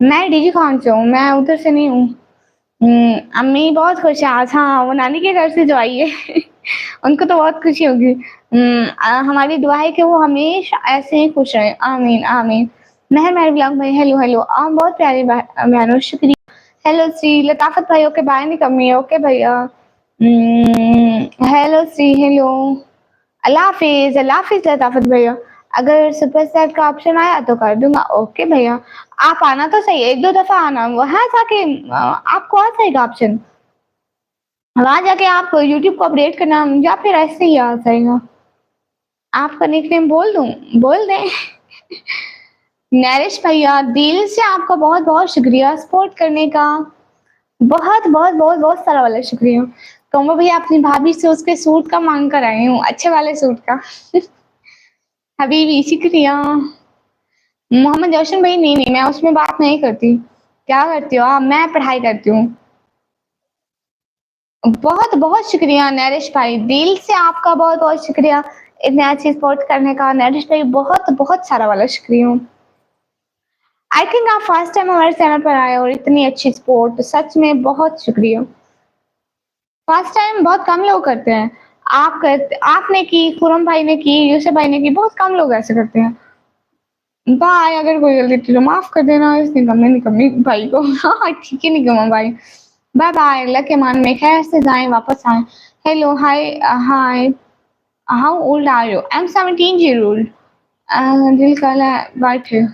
मैं डीजी खान से हूँ, मैं उधर से नहीं हूँ। अम्मी बहुत खुश है आज। हाँ वो नानी के घर से जो आई है। उनको तो बहुत खुशी होगी। हमारी दुआ है कि वो हमेशा ऐसे ही खुश रहे, आमीन आमीन। मेहर ब्लॉग भाई हेलो। आप बहुत प्यारी बहनों शुक्रिया। हेलो श्री लताफत भाई ओके बाय नहीं कमी ओके भैया। Hello Shri hello. अल्लाह हाफिज लताफत भैया। अगर सुपर चैट का ऑप्शन आया तो कर दूंगा। ओके भैया आप आना तो सही, एक दो दफा आना वहां जाके आपको आ जाएगा ऑप्शन। वहां जाके आप यूट्यूब को अपडेट करना या फिर ऐसे ही आ जाएगा। आपका निकनेम बोल दूं? बोल दें। नरेश भैया दिल से आपका बहुत शुक्रिया सपोर्ट करने का। बहुत सारा वाला शुक्रिया। कमो भैया अपनी भाभी से उसके सूट का मांग कर आई हूँ, अच्छे वाले सूट का। हबीबी शुक्रिया। मोहम्मद रोशन भाई नहीं मैं उसमें बात नहीं करती। क्या करती हो आप? मैं पढ़ाई करती हूँ। बहुत शुक्रिया नरेश भाई, दिल से आपका बहुत शुक्रिया इतने अच्छी सपोर्ट करने का। नरेश भाई बहुत सारा वाला शुक्रिया। आई थिंक आप फर्स्ट टाइम हमारे चैनल पर आए और इतनी अच्छी सपोर्ट, सच में बहुत शुक्रिया। फर्स्ट टाइम बहुत कम लोग करते हैं। आपने की, खुरम भाई ने की, यूसुफ भाई ने की, बहुत कम लोग ऐसे करते हैं। बाय। अगर कोई गलती थी तो माफ कर देना इस निकम्मे भाई को। हाँ ठीक है निकम्मा भाई। Bye bye. अल्लाह के मान में खैर से जाएं वापस आए। Hello hi hi. How old are you? I am 17 year old. दिल काला वाइट है।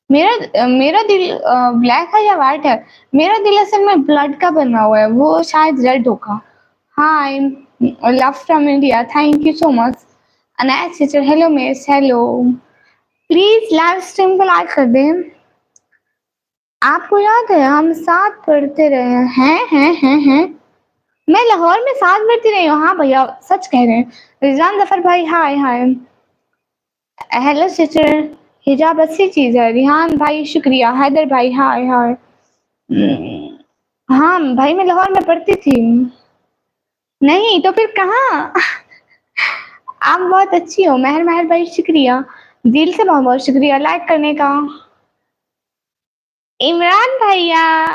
मेरा दिल ब्लैक है या वाइट है? मेरा दिल असल में ब्लड का बना हुआ है, वो शायद रेड होगा। Hi love from India, thank you so much. Anaj sister hello miss hello. Please live stream को लाइक कर दें। आपको याद है हम साथ पढ़ते रहे हैं। मैं लाहौर में साथ पढ़ती रही हूँ। हाँ भैया सच कह रहे हैं। रिजवान जफर भाई हाय हाय। Hello sister. हिजाब अच्छी चीज है। रिहान भाई शुक्रिया। हैदर भाई हाय हाय। हाँ भाई मैं लाहौर में पढ़ती थी। नहीं तो फिर कहाँ? आप बहुत अच्छी हो। मेहर भाई शुक्रिया, दिल से बहुत शुक्रिया लाइक करने का। इमरान भैया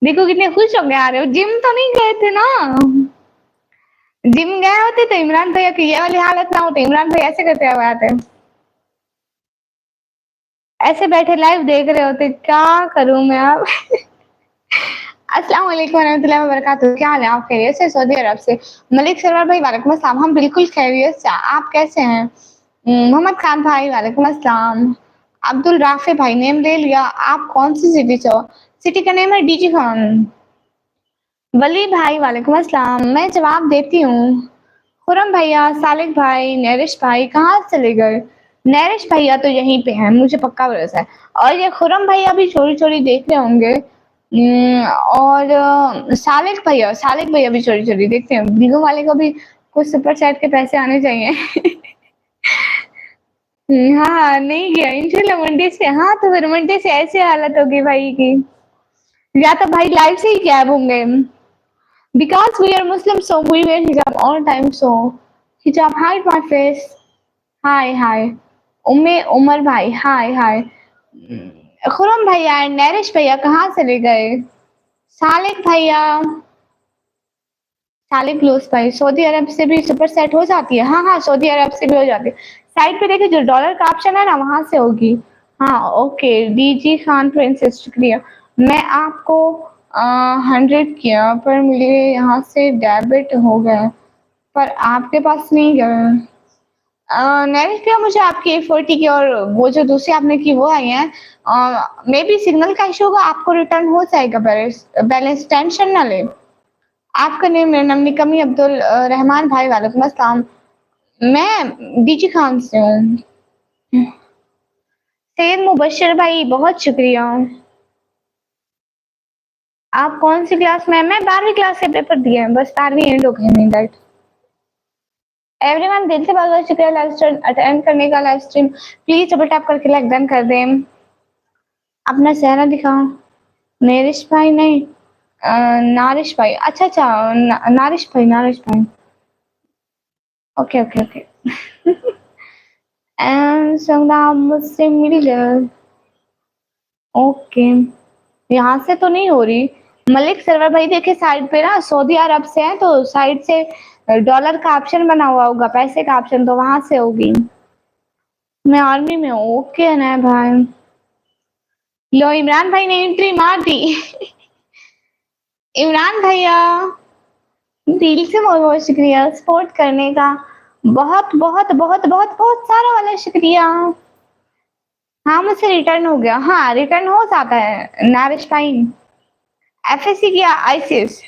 देखो कितने खुश हो गए आ रहे हो। जिम तो नहीं गए थे ना? जिम गए होते तो इमरान भैया की ये वाली हालत ना होती। इमरान भैया ऐसे करते हुए आते, ऐसे बैठे लाइव देख रहे होते। क्या करूं मैं अब? अस्सलाम वालेकुम रहमतुल्लाहि व बरकातहू। क्या हाल है? आप खैरियत से? सऊदी अरब से मलिक सरवर भाई वालेकुम अस्सलाम। हम बिल्कुल खैरियत से, आप कैसे हैं? मोहम्मद खान भाई वालेकुम अस्सलाम। अब्दुल राफे भाई नेम ले लिया। आप कौन सी सिटी से हो? सिटी का नेम है डीजी खान। वली भाई वालेकुम अस्सलाम। मैं जवाब देती हूँ। खुरम भैया, सालिक भाई, नरिश भाई कहाँ चले गए? नरिश भैया तो यहीं पे हैं, मुझे पक्का भरोसा है। और ये खुरम भैया भी चोरी देख रहे होंगे। और सालिक भैया भी चोरी देखते हैं। बीगो वाले को भी कुछ सुपर चैट के पैसे आने चाहिए। हाँ, नहीं गया इंशाल्लाह मंडे से। हाँ, तो फिर मंडे से ऐसी हालत होगी भाई की, या तो भाई लाइव से ही गायब होंगे। Because we are Muslim, so we wear hijab all time. So hijab hide my face. Hi, hi. उम्मे उमर भाई, हाय हाय। खुरम भैया एंड नैरिश भैया कहाँ चले गए? सालिक भैया, सालिक क्लोज भाई, सऊदी अरब से भी सुपर सेट हो जाती है? हाँ हाँ, सऊदी अरब से भी हो जाती है। साइड पे देखिए जो डॉलर का ऑप्शन है ना, वहां से होगी। हाँ ओके, डीजी खान प्रिंसेस शुक्रिया। मैं आपको 100 किया पर मुझे यहाँ से डेबिट हो गया, पर आपके पास नहीं गया। नैरिश भैया मुझे आपकी 40 की और वो जो दूसरी आपने की वो आई है, मे बी सिग्नल का इशू होगा, आपको रिटर्न हो जाएगा बैलेंस। बैलेंस टेंशन ना ले। आपका नेम, मेरा नाम निकमी अब्दुल रहमान भाई, वालेकुम अस्सलाम। मैं डीजी खान से हूँ। सैयद मुबशर भाई बहुत शुक्रिया। आप कौन सी क्लास में हैं? मैं 12वीं क्लास से पेपर दिए हैं, बस 12वीं एंड हो गई मेरी राइट। एवरीवन दिल से बहुत बहुत शुक्रिया लाइव स्ट्रीम अटेंड करने का। Live stream please double tap करके लाइक डन कर दें। अपना चेहरा दिखाओ। नेरिश भाई नहीं, नारिश भाई, अच्छा अच्छा, नारिश भाई, नारिश भाई, ओके ओके ओके। एंड संग्राम मुझसे मिल गए। ओके, यहाँ से तो नहीं हो रही। मलिक सरवर भाई देखिए साइड पे ना सऊदी अरब से है, तो साइड से डॉलर का ऑप्शन बना हुआ होगा, पैसे का ऑप्शन, तो वहां से होगी। मैं आर्मी में हूँ। ओके ना भाई। लो इमरान भाई ने एंट्री मार दी। इमरान भैया दिल से बहुत बहुत शुक्रिया सपोर्ट करने का। बहुत बहुत बहुत बहुत बहुत सारा वाला शुक्रिया। हाँ मुझसे रिटर्न हो गया। हाँ रिटर्न हो जाता है नारिश भाई। एफएससी किया आईसीएस।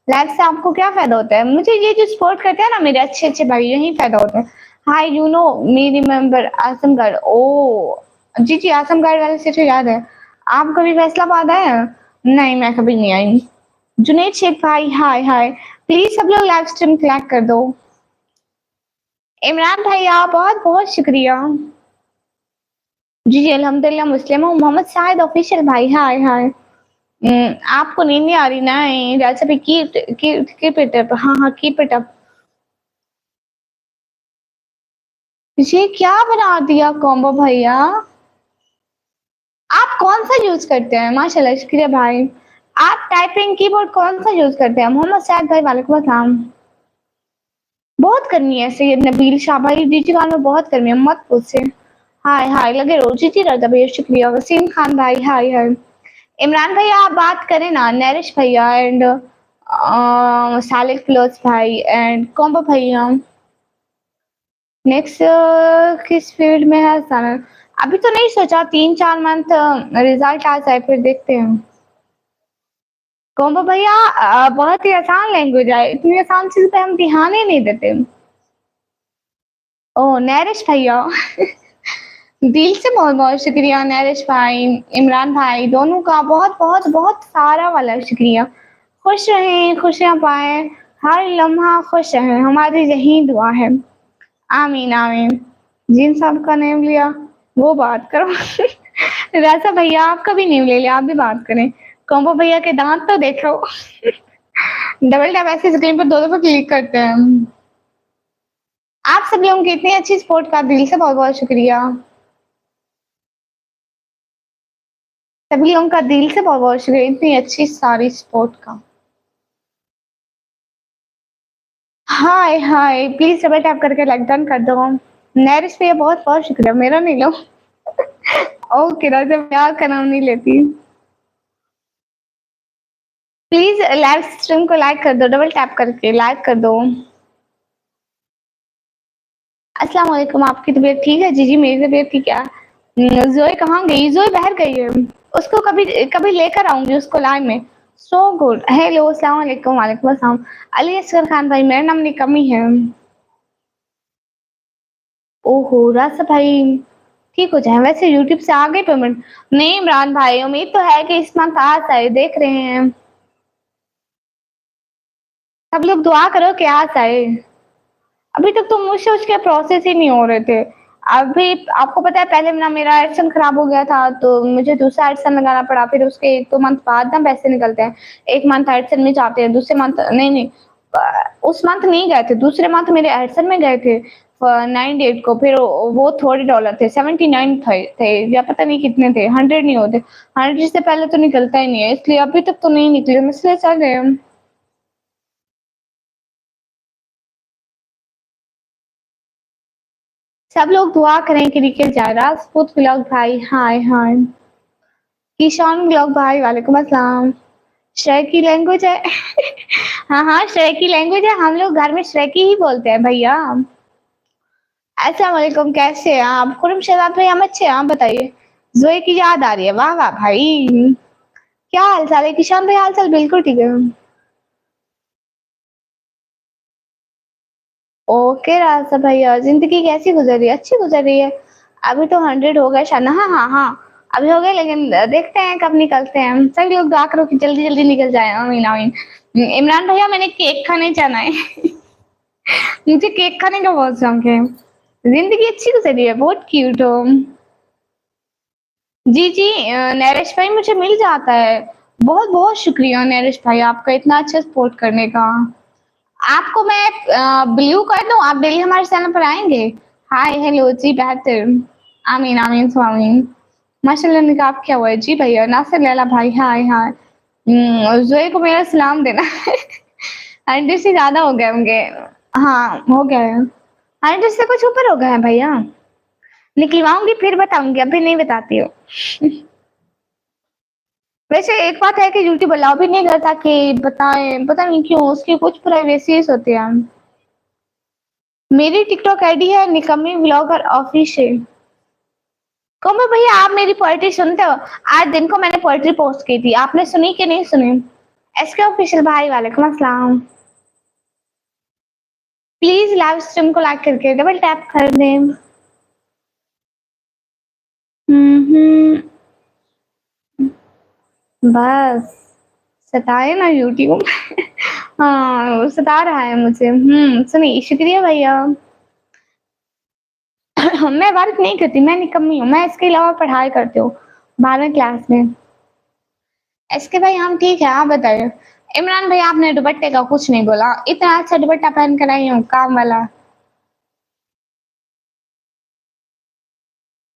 लाइफ से आपको क्या फायदा होता है? मुझे ये जो सपोर्ट करते हैं ना मेरे अच्छे अच्छे भाई, यही फायदा होता है। Hi you know me remember Azamgarh. ओ जी जी, आजमगढ़ वाले से तो याद है। आप कभी फैसलाबाद आए हैं? नहीं मैं कभी नहीं आई। जुनेद शेख भाई हाय हाय। प्लीज सब लोग लाइव स्ट्रीम क्लैक कर दो। इमरान भैया बहुत बहुत शुक्रिया। जी जी अल्हम्दुलिल्लाह मुस्लिम हूँ। मोहम्मद शाहिद ऑफिशियल भाई हाय हाय। आपको नींद नहीं आ रही ना? Recipe keep it up. हाँ हाँ कीप इट अप। ये क्या बना दिया कॉम्बो भैया? आप कौन सा यूज करते हैं? माशाल्लाह शुक्रिया भाई। आप टाइपिंग कीबोर्ड कौन सा यूज करते हैं? मोहम्मद शाहिद भाई वालेकुम अस्सलाम। बहुत गर्मी है सैयद नबील शाह भाई, डीजी खान में बहुत गर्मी है, मत पूछे। हाय हाय लगे रहो। जीती रहा भैया शुक्रिया। वसीम खान भाई हाय हाय। इमरान भैया आप बात करें ना, नरिश भैया एंड सालिक क्लोथ भाई एंड कॉम्बो भैया। नेक्स्ट किस फील्ड में है सना? अभी तो नहीं सोचा, 3-4 मंथ रिजल्ट आ जाए फिर देखते हैं। कॉम्बो भैया बहुत ही आसान लैंग्वेज है, इतनी आसान चीज पे हम ध्यान ही नहीं देते। ओ नैरिश भैया। दिल से बहुत बहुत शुक्रिया नैरिश भाई, इमरान भाई दोनों का बहुत बहुत बहुत सारा वाला शुक्रिया। खुश रहें, खुशियाँ पाएं, हर लम्हा खुश रहें, हमारी यही दुआ है। आमीन आमीन। जिन साहब का नेम लिया वो बात करो। राजा भैया आपका भी नेम ले लिया, आप भी बात करें। कॉम्बो भैया के दांत तो देखो। डबल टैप ऐसे स्क्रीन पर दो दफा क्लिक करते हैं। आप सब लोगों की इतनी अच्छी सपोर्ट का दिल से बहुत बहुत शुक्रिया। सभी लोगों का दिल से बहुत बहुत शुक्रिया इतनी अच्छी सारी सपोर्ट का। हाय हाय प्लीज डबल टैप करके लाइक डन कर दो। नैरिश भैया बहुत बहुत शुक्रिया, मेरा नहीं लो। ओके राजा भैया का नाम नहीं लेती। प्लीज लाइव स्ट्रीम को लाइक कर दो, डबल टैप करके लाइक कर दो। अस्सलाम वालेकुम, आपकी तबीयत ठीक है? जी जी मेरी तबीयत ठीक है। जोए कहाँ गई? जोए बाहर गई है। उसको कभी कभी लेकर आऊंगी उसको लाइव में। So good. हेलो अस्सलाम वालेकुम। वालेकुम अस्सलाम। अली असगर खान भाई, मेरा नाम निकमी है। ओहो रास्ता भाई, ठीक हो जाए। वैसे यूट्यूब से आ गई पेमेंट? नहीं इमरान भाई, उम्मीद तो है कि इस मंथ आ जाए, देख रहे हैं। सब लोग दुआ करो कि आ जाए। अभी तक तो मुझसे उसके प्रोसेस ही नहीं हो रहे थे। अभी आपको पता है पहले ना मेरा एडसन खराब हो गया था तो मुझे दूसरा एडसन लगाना पड़ा, फिर उसके 1-2 मंथ बाद ना पैसे निकलते हैं। 1 मंथ एडसन में जाते हैं, दूसरे मंथ नहीं, उस मंथ नहीं गए थे, दूसरे मंथ मेरे एडसन में गए थे 9 डेट को, फिर वो थोड़े डॉलर थे, 79 थे या पता नहीं कितने थे, 100 नहीं होते। 100 से पहले तो निकलता ही नहीं है, इसलिए अभी तक तो नहीं निकले, इसलिए चल रहे हैं। सब लोग दुआ करें कि निकल जाए। राजपूत व्लॉग भाई हाय हाय। ईशान व्लॉग भाई वालेकुम अस्सलाम। श्रेय की लैंग्वेज है। हाँ हाँ, श्रेय की लैंग्वेज है, हम लोग घर में श्रेय की ही बोलते हैं भैया। अस्सलाम वालेकुम, कैसे हैं आप? खुरम शहजाद भाई, हम अच्छे हैं, आप बताइए। जोए की याद आ रही है, वाह वाह भाई। क्या हाल चाल है किशान भाई? हाल चाल बिल्कुल ठीक है। ओके रास्ता भैया, जिंदगी कैसी गुजर रही है? अच्छी गुजर रही है। अभी तो 100 हो गए शायद, हाँ हाँ हाँ, अभी हो गए, लेकिन देखते हैं कब निकलते हैं। सभी लोग दुआ करो कि जल्दी जल्दी निकल जाए, आमीन आमीन। इमरान भैया, मैंने केक खाने जाना है। मुझे केक खाने का बहुत शौक है। जिंदगी अच्छी गुजर रही है, बहुत क्यूट हो। जी जी, नरेश भाई मुझे मिल जाता है। बहुत बहुत शुक्रिया नरेश भाई, आपका इतना अच्छा सपोर्ट करने का। आपको मैं ब्लू कर दूं, आप डेली हमारे चैनल पर आएंगे? हाय हेलो जी, बेहतर। आमीन आमीन स्वामीन। माशाल्लाह, निकाब क्या हुआ है जी भैया? नासिर लैला भाई हाय हाय। जोए को मेरा सलाम देना। 100 से ज्यादा हो गए होंगे। हाँ हो गया है, 100 से कुछ ऊपर हो गया है भैया। निकलवाऊंगी फिर बताऊंगी, अभी नहीं बताती हूँ। वैसे एक बात है कि यूट्यूब अलाउ भी नहीं करता कि बताएं, पता नहीं क्यों, उसकी कुछ प्राइवेसीज होती हैं। मेरी टिकटॉक आईडी है निकम्मी व्लॉगर ऑफिशियल। कमल भैया, आप मेरी पोएट्री सुनते हो? आज दिन को मैंने पोएट्री पोस्ट की थी, आपने सुनी कि नहीं सुनी? एसके ऑफिशियल भाई वालेकुम अस्सलाम। प्लीज लाइव स्ट्रीम को लाइक करके डबल टैप कर दें। हम्म, बस सताए ना यूट्यूब। हाँ सता रहा है मुझे। सुनिए, शुक्रिया भैया। मैं वर्क नहीं करती, मैं निकम्मी हूँ, मैं इसके अलावा पढ़ाई करती हूँ 12वीं क्लास में। एसके भाई हम ठीक है, आप बताइए। इमरान भाई, आपने दुपट्टे का कुछ नहीं बोला, इतना अच्छा दुपट्टा पहन कर आई हूँ काम वाला।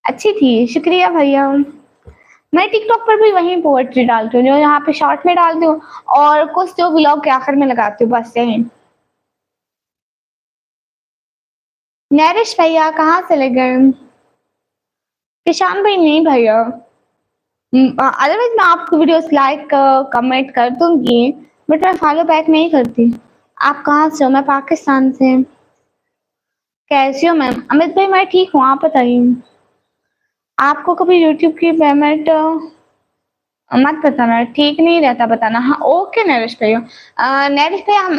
अच्छी थी, शुक्रिया भैया। मैं टिकटॉक पर भी वही पोएट्री डालती हूँ जो यहाँ पे शॉर्ट में डालती हूँ, और कुछ जो व्लॉग के आखिर में लगाती हूँ, बस यही। नैरिश भैया कहाँ चले गए? किशान भाई नहीं भैया। अदरवाइज मैं आपको वीडियोस लाइक कमेंट कर दूंगी, बट मैं फॉलो बैक नहीं करती। आप कहाँ से हो? मैं पाकिस्तान से। कैसी हो मैम? अमित भाई मैं ठीक हूँ, आप बताइए। आपको कभी यूट्यूब की पेमेंट मत बताना, ठीक नहीं रहता बताना। हाँ ओके नरेश भैया। नरेश भैया हम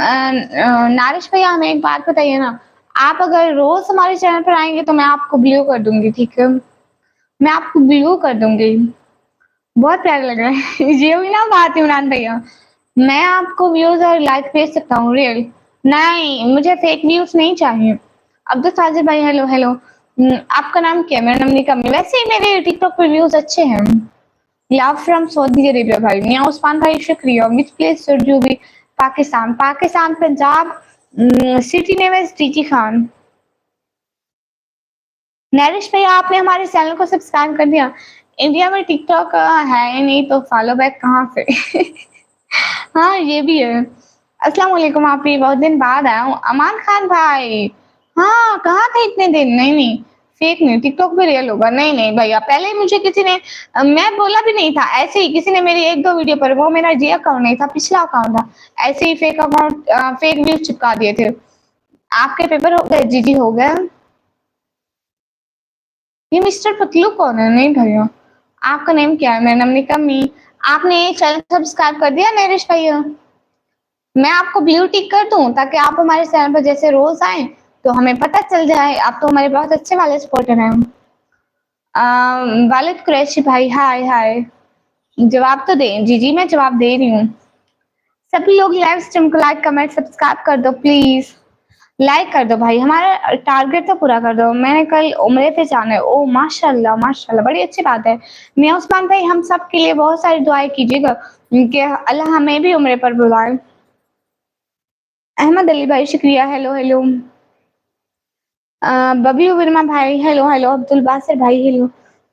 नारिश भैया, हमें एक बात बताइए ना। आप अगर रोज हमारे चैनल पर आएंगे तो मैं आपको ब्लू कर दूंगी, ठीक है? मैं आपको ब्लू कर दूंगी। बहुत प्यारा लग रहा है। ये हुई ना बात इमरान भैया। मैं आपको व्यूज और लाइक भेज सकता हूँ रियल। नहीं, मुझे फेक व्यूज नहीं चाहिए। अब्दुल साजिद भाई हेलो हेलो। आपका नाम क्या है? मेरा नाम निकम्मी। वैसे ही मेरे टिकटॉक पर व्यूज अच्छे हैं। लव फ्रॉम सऊदी अरेबिया भाई, मियां उस्मान भाई शुक्रिया। Which place should you be? Pakistan, Pakistan Punjab. City name is टीची खान। नरिश भैया, आपने हमारे चैनल को सब्सक्राइब कर दिया? इंडिया में टिकटॉक है ही नहीं तो फॉलो बैक कहाँ से? हाँ ये भी है। अस्सलाम वालेकुम, आप भी बहुत दिन बाद आया हूँ। अमान खान भाई, हाँ कहाँ थे इतने दिन? नहीं नहीं, फेक नहीं, टिकटॉक पे रियल होगा। नहीं नहीं भैया, पहले ही मुझे किसी ने मैं बोला भी नहीं था, ऐसे ही किसी ने मेरी 1-2 वीडियो पर, वो मेरा जी अकाउंट नहीं था, पिछला अकाउंट था, ऐसे ही फेक अकाउंट फेक न्यूज चिपका दिए थे। आपके पेपर हो गए? जी जी हो गए। ये मिस्टर पतलू कौन है? नहीं भैया। आपका नेम क्या है? मेरा नाम निकम्मी। आपने चैनल सब्सक्राइब कर दिया नरेश भैया? मैं आपको ब्लू टिक कर दूं ताकि आप हमारे चैनल पर जैसे रोज आए तो हमें पता चल जाए। आप तो हमारे बहुत अच्छे वाले सपोर्टर हैं। वालिद कुरैशी भाई हाय हाय। जवाब तो दें। जी जी मैं जवाब दे रही हूँ। सभी लोग लाइव स्ट्रीम को लाइक कमेंट सब्सक्राइब कर दो प्लीज। लाइक कर दो भाई, हमारा टारगेट तो पूरा कर दो। मैंने कल उम्रे पे जाना है। ओह माशाल्लाह माशाल्लाह, बड़ी अच्छी बात है। मियाँ उस्मान भाई हम सब के लिए बहुत सारी दुआएं कीजिएगा कि अल्लाह हमें भी उम्रे पर बुलाए। अहमद अली भाई शुक्रिया, हेलो हेलो। बबी वर्मा भाई हेलो हेलो। अब्दुल बासिर भाई हेलो।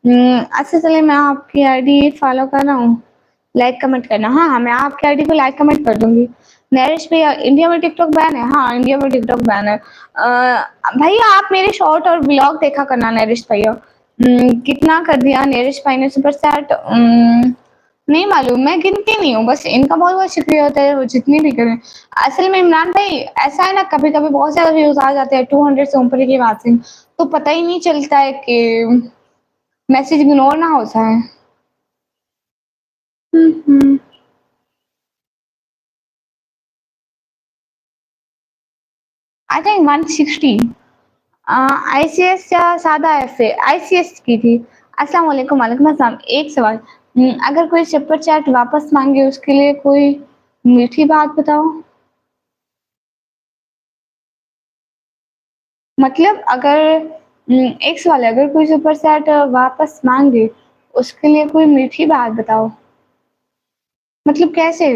अच्छा चलिए, मैं आपकी आईडी फॉलो कर रहा हूँ। लाइक कमेंट करना। हाँ हाँ, मैं आपकी आईडी को लाइक कमेंट कर दूंगी। नरेश भैया, इंडिया में टिकटॉक बैन है? हाँ, इंडिया में टिकटॉक बैन है। भैया आप मेरे शॉर्ट और ब्लॉग देखा करना नरेश भैया। कितना कर दिया नरेश भाई ने सुपर चैट? नहीं मालूम, मैं गिनती नहीं हूँ, बस इनका बहुत बहुत शुक्रिया होता है वो जितनी भी करें। असल में इमरान भाई ऐसा है ना, कभी कभी बहुत ज्यादा व्यूज आ जाते हैं 200 से ऊपर की बात है, तो पता ही नहीं चलता है कि मैसेज इग्नोर ना हो जाए। हम्म। I think 160। आईसीएस या सादा एफ ए? आईसीएस की थी। अस्सलाम वालेकुम। वालेकुम अस्सलाम। एक सवाल, अगर कोई सुपर चैट वापस मांगे उसके लिए कोई मीठी बात बताओ। मतलब अगर एक सवाल है, अगर कोई सुपर चैट वापस मांगे उसके लिए कोई मीठी बात बताओ। मतलब कैसे?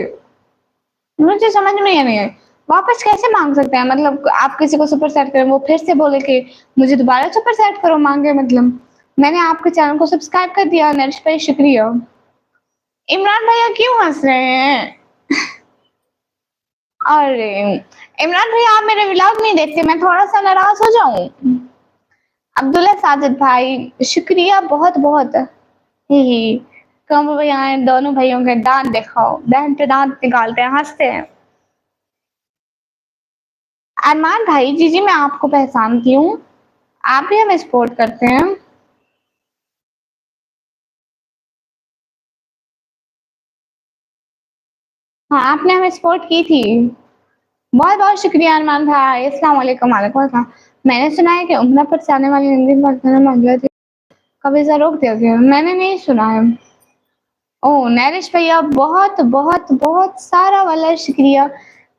मुझे समझ में नहीं है। वापस कैसे मांग सकते हैं? मतलब आप किसी को सुपर चैट करें, वो फिर से बोले कि मुझे दोबारा सुपर चैट करो, मांगे मतलब। मैंने आपके चैनल को सब्सक्राइब कर दिया नरेश भाई, शुक्रिया। इमरान भैया क्यों हंस रहे हैं? अरे इमरान भैया, आप मेरे व्लॉग नहीं देखते, मैं थोड़ा सा नाराज हो जाऊं? अब्दुल्ला साजिद भाई शुक्रिया बहुत बहुत। ही कम भैया आए, दोनों भाइयों के दांत दिखाओ, दांत पे दांत निकालते हैं, हंसते हैं। अरमान भाई, जी जी मैं आपको पहचानती हूँ, आप भी हमें सपोर्ट करते हैं। हाँ, आपने हमें सपोर्ट की थी। बहुत बहुत शुक्रिया अरमान भाई। अस्सलाम वालेकुम। वालेकुम अस्सलाम। मैंने सुना है कि उम्रा पर जाने वाली हिंदी मंगला थी, का वीजा रोक दिया गया। मैंने नहीं सुना है। ओह नरिश भैया, बहुत बहुत बहुत सारा वाला शुक्रिया।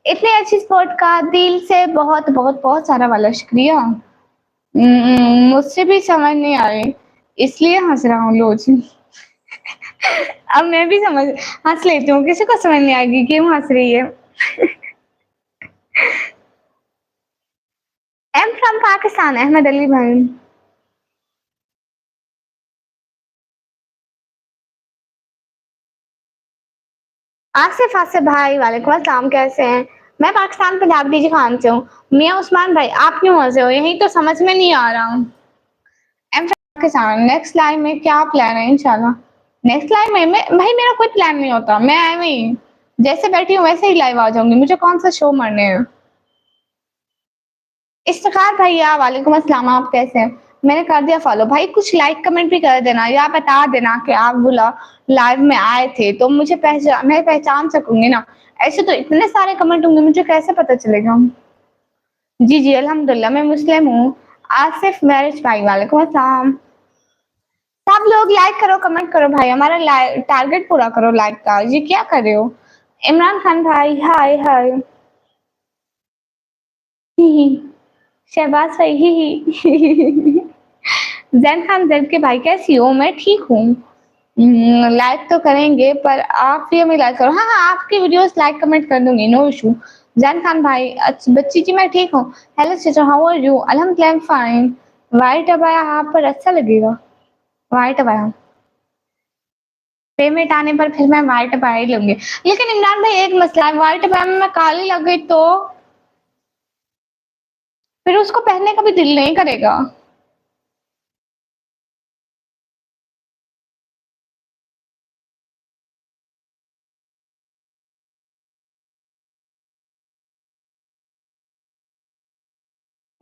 इतनी अच्छी सपोर्ट का दिल से बहुत बहुत बहुत सारा वाला शुक्रिया। मुझसे भी समझ नहीं आ रही, इसलिए हंस रहा हूँ लोज। अब मैं भी समझ हंस लेती हूँ, किसी को समझ नहीं आएगी क्यों हंस रही है। एम फ्रॉम पाकिस्तान, अहमद अली भाई। आसिफ आसिफ भाई, वालेकुम अस्सलाम, कैसे हैं? मैं पाकिस्तान पंजाब डीजी खान से हूँ। मियाँ उस्मान भाई, आप क्यों हंसे हो? यही तो समझ में नहीं आ रहा। Am from Pakistan, next life में क्या प्लान है? इंशाल्लाह नेक्स्ट लाइफ में भाई मेरा कोई प्लान नहीं होता, मैं एवं ही जैसे बैठी हूँ वैसे ही लाइव आ जाऊंगी, मुझे कौन सा शो मरने हैं। इफ्तिखार भैया, वालेकुम अस्सलाम, आप कैसे हैं? मैंने कर दिया फॉलो भाई, कुछ लाइक कमेंट भी कर देना या बता देना कि आप बुला लाइव में आए थे, तो मुझे मैं पहचान सकूंगी ना। ऐसे तो इतने सारे कमेंट होंगे, मुझे कैसे पता चलेगा? जी जी अल्हम्दुलिल्लाह, मैं मुस्लिम हूँ। आसिफ मैरिज भाई, वालेकुम अस्सलाम। सब लोग लाइक करो कमेंट करो भाई, हमारा टारगेट पूरा करो लाइक का। ये क्या कर रहे हो? इमरान खान भाई, हाय हाय। ही ही। शहबाज भाई, ही। जैन खान जैन के भाई, कैसी हो? मैं ठीक हूँ। लाइक तो करेंगे पर आप भी हमें लाइक करो। हाँ हाँ, आपकी वीडियोस लाइक कमेंट कर दूंगी, नो इशू। जैन खान भाई, अच्छा बच्ची जी मैं ठीक हूँ। Hello sister, how are you? अल्हम्दुलिल्लाह फाइन। वाइट अबाया आप पर अच्छा लगेगा। वाइट अबाया पेमेंट आने पर फिर मैं वाइट अबाया ही लूंगी। लेकिन इमरान भाई एक मसला है, वाइट अबाया में मैं काली लग गई तो फिर उसको पहनने का भी दिल नहीं करेगा।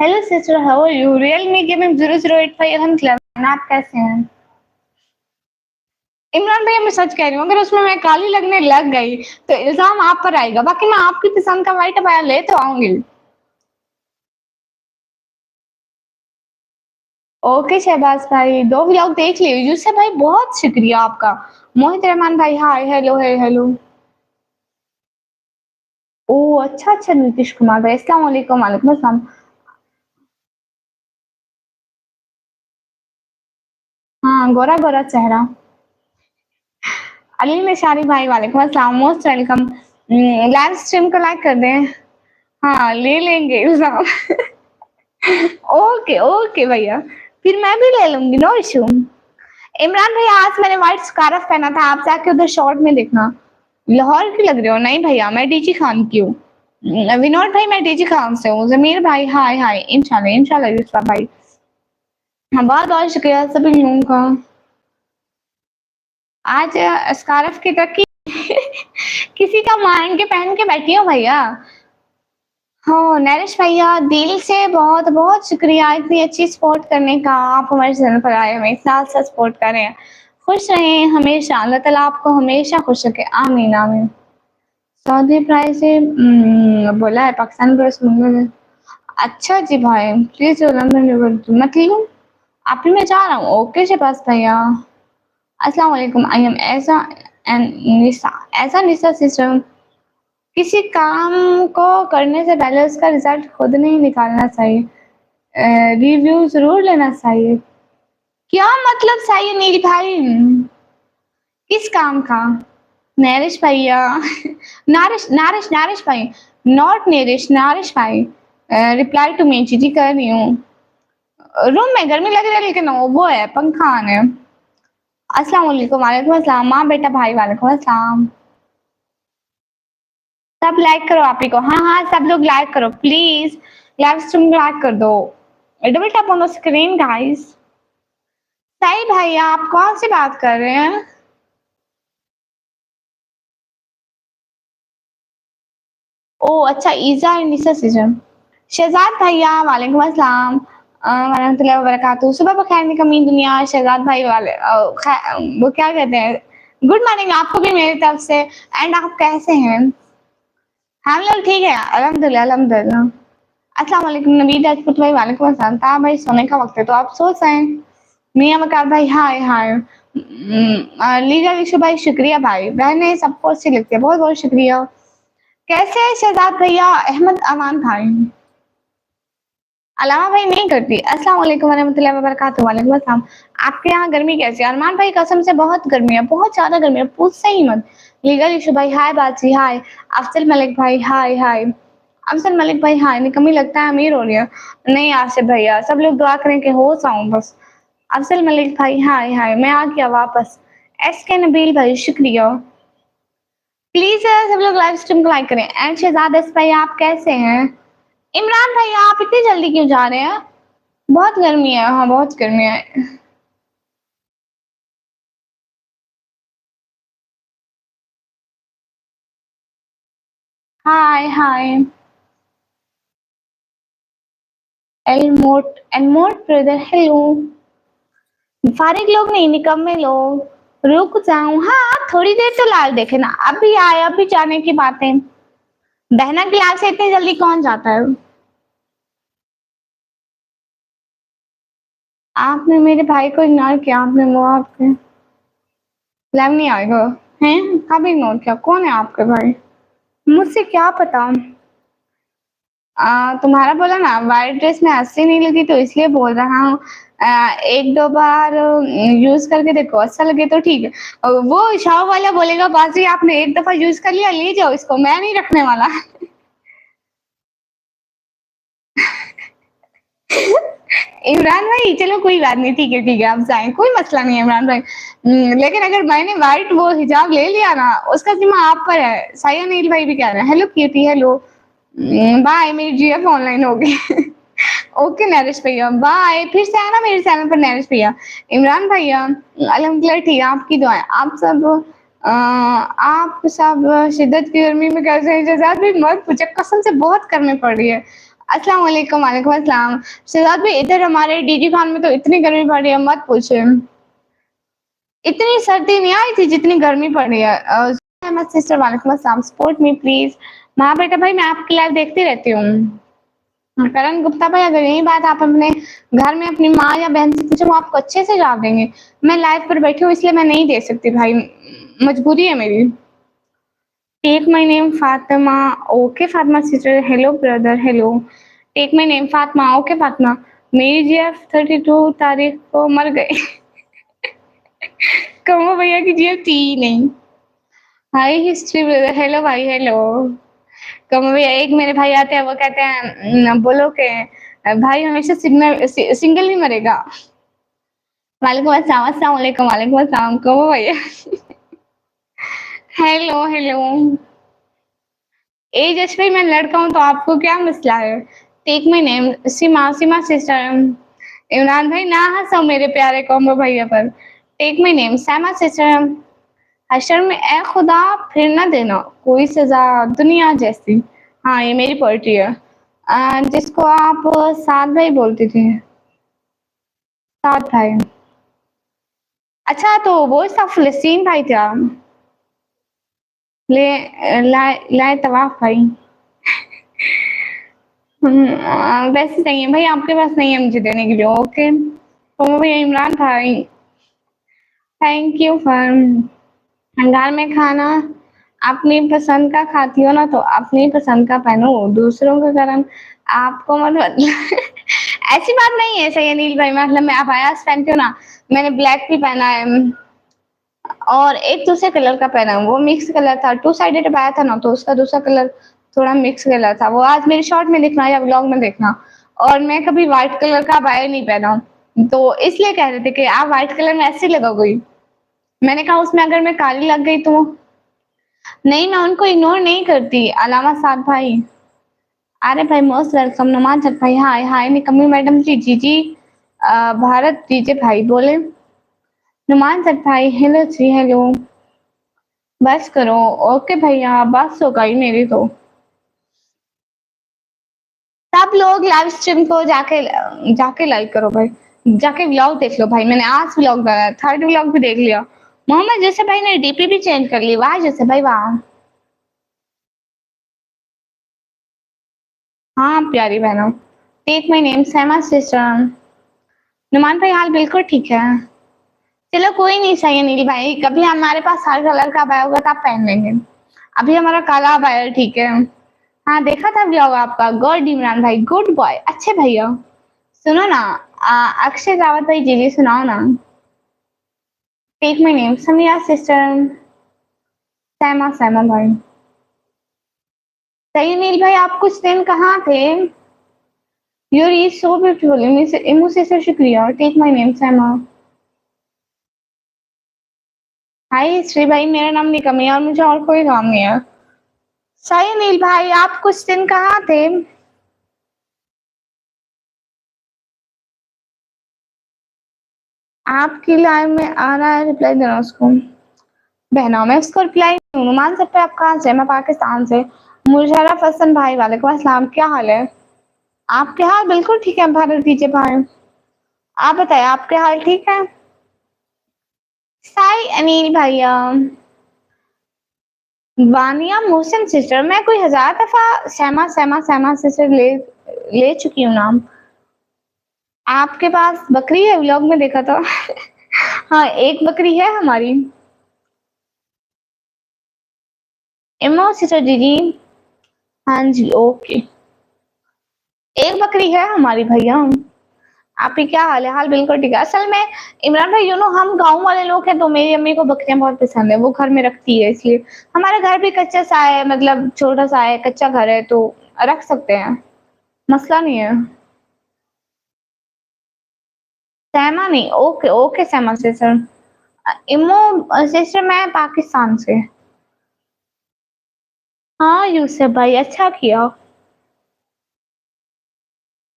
Hello sister, how are you? Realme gaming 0085, अल्हम्दुलिल्लाह, आप कैसे हैं? इमरान भैया मैं सच कह रही हूँ, अगर उसमें मैं काली लगने लग गई तो इल्जाम आप पर आएगा। बाकी मैं आपकी पसंद का व्हाइट अबाया ले तो आऊंगी। ओके शहबाज भाई, दो व्लॉग देख लिए यूसुफ भाई, बहुत शुक्रिया आपका। मोहित रहमान भाई, हाय हेलो है हेलो। ओह! अच्छा, अच्छा नीतीश कुमार भाई, अस्सलाम वालेकुम, वालेकुम अस्सलाम। हाँ, गोरा-गोरा चेहरा। अली निशारी भाई वालेकुम अस्सलाम, मोस्ट वेलकम। लाइव स्ट्रीम को लाइक कर दें। हाँ, ले लेंगे इल्ज़ाम। ओके, ओके भैया, फिर मैं भी ले लूँगी, नो इश्यू। इमरान भैया आज मैंने व्हाइट स्कार्फ पहना था, आप जाके उधर शॉर्ट में देखना। लाहौर की लग रहे हो? नहीं भैया, मैं डीजी खान की हूँ। विनोद भाई मैं डीजी खान से हूँ। ज़मीर भाई हाय, हाय। इंशाल्लाह, इंशाल्लाह यूसुफ भाई। हाँ, बहुत-बहुत शुक्रिया सभी लोगों का। आज स्कार्फ की तरक्की किसी का मांग के पहन के बैठी हूँ भैया। हाँ, नरेश भैया दिल से बहुत-बहुत शुक्रिया इतनी अच्छी सपोर्ट करने का। आप हमारे चैनल पर आए, हमें इतना अच्छा सपोर्ट कर रहे हैं। खुश रहें हमेशा, अल्लाह ताला आपको हमेशा खुश रखे। आमीन, आमीन। सऊदी प्राइस से बोला है पाकिस्तान प्लस मंगल। अच्छा जी भाई, प्लीज़ मत लूँ। अभी मैं जा रहा हूँ। ओके शहबाज भैया। अस्सलाम वालेकुम। आई एम ऐसा एंड निसा। ऐसा निसा सिस्टम किसी काम को करने से पहले उसका रिजल्ट खुद नहीं निकालना चाहिए। रिव्यू ज़रूर लेना चाहिए। क्या मतलब चाहिए नील भाई? किस काम का? नरिश भैया नारिश नारिश नारिश भाई, नॉट नेरिश, नारिश भाई। रिप्लाई टू मी जी कर रही हूँ। रूम में गर्मी लग रही है लेकिन वो है पंखा ऑन है। अस्सलाम वालेकुम, वालेकुम अस्सलाम। माँ बेटा भाई वालेकुम अस्सलाम। सब लाइक करो आप ही को। हाँ, हाँ, सब लोग लाइक करो प्लीज़। लाइव स्ट्रीम लाइक कर दो। Double tap on the screen guys. सही भैया आप कौन सी बात कर रहे हैं? ओह! अच्छा ईज़ा एंड निशा सीज़न। शहज़ाद भैया वालेकुम अस्सलाम वरहमतुल्लाहि वबरकातुहू। सुबह बख़ैर निकम्मी दुनिया शहज़ाद भाई वाले वो क्या कहते हैं? गुड मॉर्निंग आपको भी मेरी तरफ से एंड आप कैसे हैं? हम लोग ठीक है अल्हम्दुलिल्लाह, अल्हम्दुलिल्लाह। अस्सलाम वालेकुम नवीद राजपूत भाई वालेकुम अस्सलाम। कहा भाई सोने का वक़्त है तो आप सो जाएँ। मियाँ मकार भाई हाय, हाय। लीजा विशु भाई शुक्रिया भाई। बहनें सबको अच्छी लगती है, बहुत-बहुत शुक्रिया। कैसे हैं शहज़ाद भैया? अहमद अमान भाई। अलावा भाई नहीं करती। अस्सलाम वालेकुम वरहमतुल्लाहि वबरकातुहू। वालेकुम अस्सलाम। आपके यहाँ गर्मी कैसी है? अरमान भाई कसम से बहुत गर्मी है, बहुत ज़्यादा गर्मी है, पूछो ही मत। लीगल इशू भाई हाय बाजी हाय। अफजल मलिक भाई हाय, हाय। अफजल मलिक भाई हाय। निकम्मी लगता है अमीर हो रही है। नहीं आसिफ भैया, सब लोग दुआ करें कि हो जाऊँ बस। अफजल मलिक भाई हाय, हाय। मैं आ गया वापस। एसके नबील भाई शुक्रिया। प्लीज़ सब लोग लाइव स्ट्रीम को लाइक करें। एंड शहज़ाद एस भाई आप कैसे हैं? इमरान भाई आप इतनी जल्दी क्यों जा रहे हैं? बहुत गर्मी है, हाँ, बहुत गर्मी है। हाय, हाय। एलमोट ब्रदर हेलो। फारिग लोग नहीं, निकम्मे लोग। रुक जाऊँ? हाँ, थोड़ी देर तो लाइव देखे ना। अभी आए, अभी जाने की बातें। बहना की लाइव से इतनी जल्दी कौन जाता है? आपने मेरे भाई को इग्नोर किया, आपने वो आपके लाइव नहीं आएगा। हैं? कब इग्नोर किया? कौन है आपके भाई? मुझसे क्या पता? तुम्हारा बोला ना व्हाइट ड्रेस में अच्छी नहीं लगी तो इसलिए बोल रहा हूँ। 1-2 बार यूज़ करके देखो, अच्छा लगे तो ठीक है। वो शाव वाला बोलेगा बाजी आपने एक दफ़ा यूज़ कर लिया, ले जाओ इसको, मैं नहीं रखने वाला। इमरान भाई चलो कोई बात नहीं, ठीक है, आप जाएँ, कोई मसला नहीं है इमरान भाई। लेकिन अगर मैंने व्हाइट वो हिजाब ले लिया ना, उसका ज़िम्मा आप पर है। साया नील भाई भी कह रहे हैं, हेलो क्यूटी, हेलो। बाय मेरी जीएफ ऑनलाइन हो गई। ओके नरेश भैया बाय। फिर से आना मेरे चैनल पर नरेश भैया। इमरान भैया अल्हम्दुलिल्लाह ठीक है, आपकी दुआएँ। आप सब शिद्दत की गर्मी में कैसे हैं? शहज़ाद भाई मत पूछिए, कसम से बहुत गर्मी पड़ रही है। अस्सलाम वालेकुम, वालेकुम अस्सलाम। शहज़ाद भाई इधर हमारे डीजी खान में तो इतनी गर्मी पड़ रही है, मत पूछिए। इतनी सर्दी नहीं आई थी जितनी गर्मी पड़ रही है। अहमद सिस्टर वालेकुम अस्सलाम, सपोर्ट मी प्लीज़। हाँ बेटा भाई मैं आपकी लाइव देखती रहती हूँ। करण गुप्ता भाई अगर यही बात आप अपने घर में अपनी माँ या बहन से पूछो वो आपको अच्छे से जवाब देंगे। मैं लाइव पर बैठी हूँ इसलिए मैं नहीं दे सकती भाई, मजबूरी है मेरी। Take my name Fatima. Okay, Fatima sister. Hello brother. Hello. Take my name Fatima. Okay, Fatima. मेरी जीएफ 32 तारीख को मर गई। कहो भैया की जीएफ थी ही नहीं। हाय हिस्ट्री ब्रदर। हेलो भाई। हेलो। कहो भैया एक मेरे भाई आते हैं वो कहते हैं बोलो के भाई हमेशा सिंगल ही मरेगा। वालेकुम अस्सलाम। अस्सलाम वालेकुम। वालेकुम अस्सलाम। कहो भैया। Hello hello. ए जश भाई मैं लड़का हूँ तो आपको क्या मसला है? Take my name Seema. Seema sister. Imran भाई ना हंसो मेरे प्यारे कॉम्बो भैया पर। Take my name Saima sister. हशर में ए खुदा फिर ना देना कोई सजा दुनिया जैसी। हाँ ये मेरी पोइट्री है। जिसको आप सात भाई बोलते थे। सात भाई। अच्छा तो वो सब फिलिस्तीन भाई था। ले लाए तवाफ भाई। वैसे नहीं है भाई आपके पास नहीं है मुझे देने के लिए। ओके तो भैया इमरान भाई थैंक यू फॉर घर में खाना अपनी पसंद का खाती हो ना तो अपनी पसंद का पहनो दूसरों का गरम आपको मतलब ऐसी बात नहीं है सही अनिल भाई मतलब मैं अबायास पहनती हूँ ना। मैंने ब्लैक भी पहना है और एक दूसरे कलर का पहना है वो मिक्स कलर था टू साइडेड अबाया था ना तो उसका दूसरा कलर थोड़ा मिक्स कलर था वो आज मेरी शॉर्ट में देखना या व्लॉग में देखना। और मैं कभी व्हाइट कलर का अबाया नहीं पहना हूँ तो इसलिए कह रहे थे कि आप व्हाइट कलर में ऐसे लगोगी। मैंने कहा उसमें अगर मैं काली लग गई तो नहीं मैं उनको इग्नोर नहीं करती। अलावा साथ भाई अरे भाई मोस्ट वेलकम नुमान सर भाई। हाय हाय निकम्मी मैडम जी जी जी भारत दीजिए भाई बोले नुमान सर भाई। हेलो जी हेलो। बस करो। ओके भैया बस हो गई मेरी तो। सब लोग लाइव स्ट्रीम को जाके जाके लाइक करो भाई। जाके व्लॉग देख लो भाई। मैंने आज व्लॉग बनाया थर्ड व्लॉग भी देख लिया। मोहम्मद जैसे भाई ने डीपी भी चेंज कर ली। वाह जैसे भाई वाह। हाँ प्यारी बहनों। Take my name Saima sister. Numan भाई हाल बिल्कुल ठीक है। चलो कोई नहीं सही अनिल भाई कभी हमारे पास हर कलर का अबाया होगा तो आप पहन लेंगे। अभी हमारा काला अबाया है, ठीक है। हाँ देखा था व्लॉग आपका। गुड इमरान भाई गुड बॉय अच्छे भैया। सुनो ना अक्षय रावत भाई जी जी सुनाओ ना। Take my name Samiya sister. Saima Saima भाई। सही अनिल भाई आप कुछ दिन कहाँ थे? यूर इज सो ब्यूटीफुल इमू से शुक्रिया। टेक माई नेम सैमा। हाय श्री भाई मेरा नाम निकम है और मुझे और कोई काम नहीं है। सही अनिल भाई आप कुछ दिन कहाँ थे? आपकी लाइव में आ रहा है रिप्लाई देना उसको। बहना मैं उसको रिप्लाई नुमान सर पे आप कहाँ से? मैं पाकिस्तान से। मुशर्रफ हसन भाई वालेकुम अस्सलाम क्या हाल है? आपके हाल बिल्कुल ठीक है भारत दीजिए भाई। आप बताइए आपके हाल ठीक है? साई अनिल भैया। वानिया मोहसिन सिस्टर मैं कोई हजार दफा सैमा सैमा सैमा सिस्टर ले चुकी हूँ नाम। आपके पास बकरी है व्लॉग में देखा था। हाँ एक बकरी है हमारी। इमो सिस्टर जी जी। हाँ जी ओके। एक बकरी है हमारी भैया। आपकी क्या हाल है? हाल बिल्कुल ठीक है। असल में इमरान भाई यू नो हम गांव वाले लोग हैं तो मेरी अम्मी को बकरियां बहुत पसंद है वो घर में रखती है इसलिए। हमारा घर भी कच्चा सा है मतलब छोटा सा है कच्चा घर है तो रख सकते हैं। मसला नहीं है। सहमा नहीं ओके ओके सहमा सिस्टर। इमो सिस्टर मैं पाकिस्तान से। हाँ यूसुफ भाई अच्छा किया।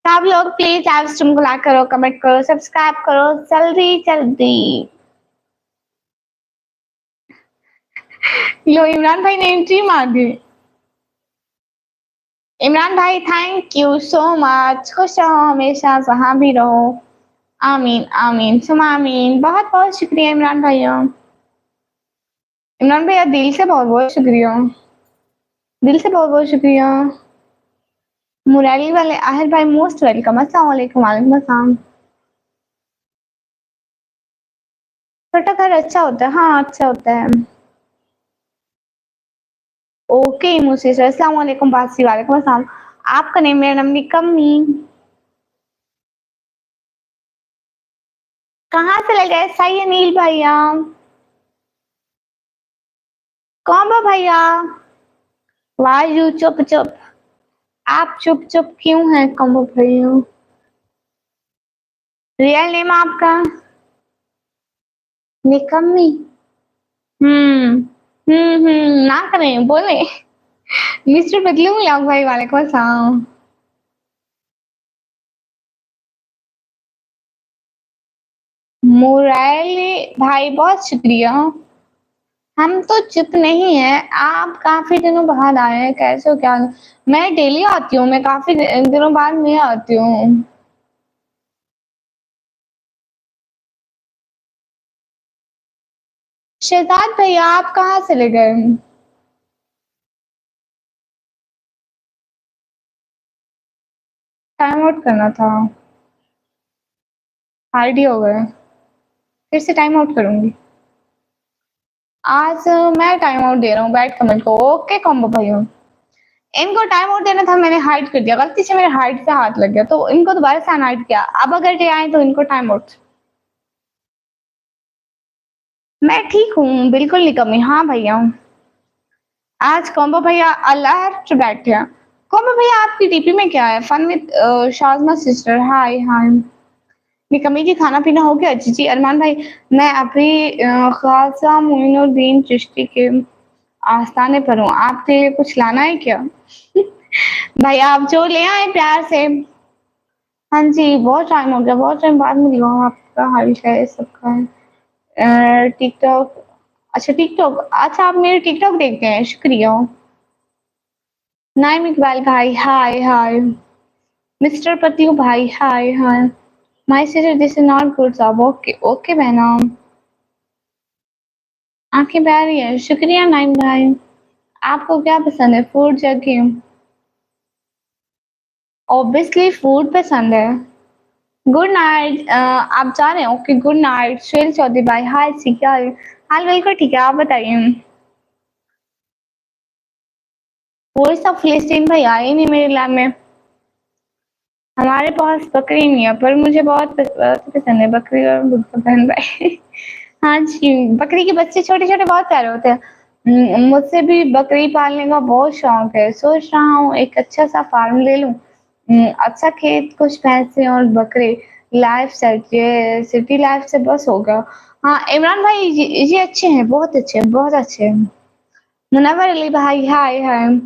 सब लोग प्लीज लाइव स्ट्रीम को लाइक करो कमेंट करो सब्सक्राइब करो जल्दी जल्दी। लो इमरान भाई ने एंट्री मार दी। इमरान भाई थैंक यू सो मच खुश रहो हमेशा जहां भी रहो। आमीन आमीन सुमा आमीन बहुत बहुत शुक्रिया इमरान भैया। इमरान भैया दिल से बहुत बहुत शुक्रिया। दिल से बहुत बहुत शुक्रिया। मुरैली वाले आहिर भाई मोस्ट वेलकम। अस्सलाम वालेकुम। वालेकुम अस्सलाम। छोटा घर अच्छा होता है हाँ अच्छा होता है। ओके मुझसे अस्सलाम वालेकुम बासी वालेकुम अस्सलाम। आपका नेम मेरा नाम निकम्मी। कहाँ से लग गए सही अनिल भैया? कौन बा भैया? वायु चुप चुप। आप चुप चुप क्यों हैं कम्बो भैया? रियल नेम आपका? निकम्मी। हम्म ना करें बोले। मिस्टर बदलू लाग भाई वालेकुम अस्सलाम। मुराइले भाई बहुत शुक्रिया। हम तो चुप नहीं है। आप काफी दिनों बाद आए हैं, कैसे हो क्या? मैं डेली आती हूँ, मैं काफी दिनों बाद मैं आती हूँ। शहजाद भैया आप कहाँ चले गए? टाइम आउट करना था। हाइड ही हो गए। फिर से टाइम आउट करूंगी। आज मैं टाइम आउट दे रहा हूँ बैड कमेंट को। ओके कॉम्बो भाइयों, इनको टाइम आउट देना था, मैंने हाइड कर दिया, गलती से मेरे हाइड पे हाथ लग गया तो इनको दोबारा से अनहाइड किया। अब अगर ये आए तो इनको टाइम आउट। मैं ठीक हूँ बिल्कुल निकम्मी। हाँ भैया, आज कॉम्बो भैया अलर्ट बैठे हैं। कॉम्बो भैया आपकी डीपी में क्या है? Fun with Shazma sister. Hi hi. निकम्मी जी खाना पीना हो गया? जी जी अरमान भाई, मैं अभी खालसा मोइनुद्दीन चिश्ती के आस्थाने पर हूँ। आपके लिए कुछ लाना है क्या? भाई आप जो ले आए प्यार से। हाँ जी, बहुत टाइम हो गया, बहुत टाइम बाद मिली हूँ। आपका हाल क्या है सबका? टिकटॉक। अच्छा टिकटॉक, अच्छा आप मेरे टिकटॉक देखते हैं, शुक्रिया। नाइम इकबाल भाई हाय हाय। मिस्टर पतियू भाई hi hi. My sister this is not good साहब। ओके ओके बहना। आंखें प्यारी है, शुक्रिया नाइम भाई। आपको क्या पसंद है, फूड या गेम? ऑब्वियसली फूड पसंद है। Good night. आप जा रहे हैं? Okay good night. Suhail Chaudhary भाई हाय सी, क्या है हाल? बिल्कुल ठीक है, आप बताइए। वो सब फिलिस्तीन भाई आए नहीं मेरे लैब में। हमारे पास बकरी नहीं है, पर मुझे बहुत पसंद है बकरी और बहन भाई। हाँ जी, बकरी के बच्चे छोटे छोटे बहुत प्यारे होते हैं। मुझसे भी बकरी पालने का बहुत शौक है। सोच रहा हूँ एक अच्छा सा फार्म ले लूँ। अच्छा खेत, कुछ भैंसे और बकरे। लाइफ सेट, ये सिटी लाइफ से बस होगा। हाँ इमरान भाई ये अच्छे हैं, बहुत अच्छे हैं, बहुत अच्छे हैं। मुनव्वर अली भाई हाय हाय।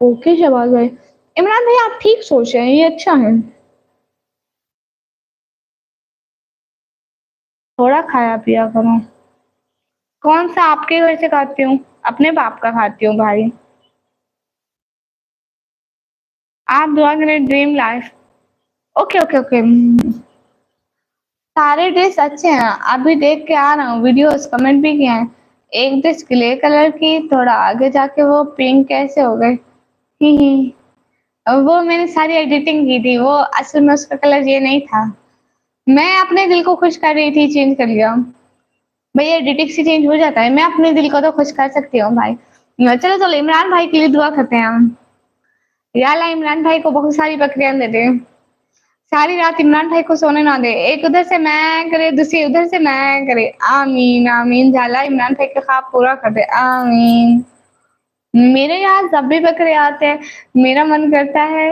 ओके शबाज भाई। इमरान भाई आप ठीक सोच रहे हैं, ये अच्छा है। थोड़ा खाया पिया करो। कौन सा आपके घर से खाती हूँ? अपने बाप का खाती हूँ भाई। आप दुआ करें dream life. Okay okay okay. सारे ड्रेस अच्छे हैं, अभी देख के आ रहा हूँ, वीडियोस कमेंट भी किए हैं। एक ड्रेस ग्रे कलर की, थोड़ा आगे जाके वो पिंक कैसे हो गए। ही ही। वो मैंने सारी एडिटिंग की थी, वो असल में उसका कलर ये नहीं था। मैं अपने दिल को खुश कर रही थी, चेंज कर लिया। भैया एडिटिंग से चेंज हो जाता है, मैं अपने दिल को तो खुश कर सकती हूँ भाई। चलो चलो इमरान भाई के लिए दुआ करते हैं हम। या अल्लाह इमरान भाई को बहुत सारी बकरियां दे दे, सारी रात इमरान भाई को सोने ना दे। एक उधर से मैं करे, दूसरी उधर से मैं करे। आमीन आमीन। जाला इमरान भाई का ख्वाब पूरा कर दे, आमीन। मेरे यहाँ जब भी बकरे आते हैं, मेरा मन करता है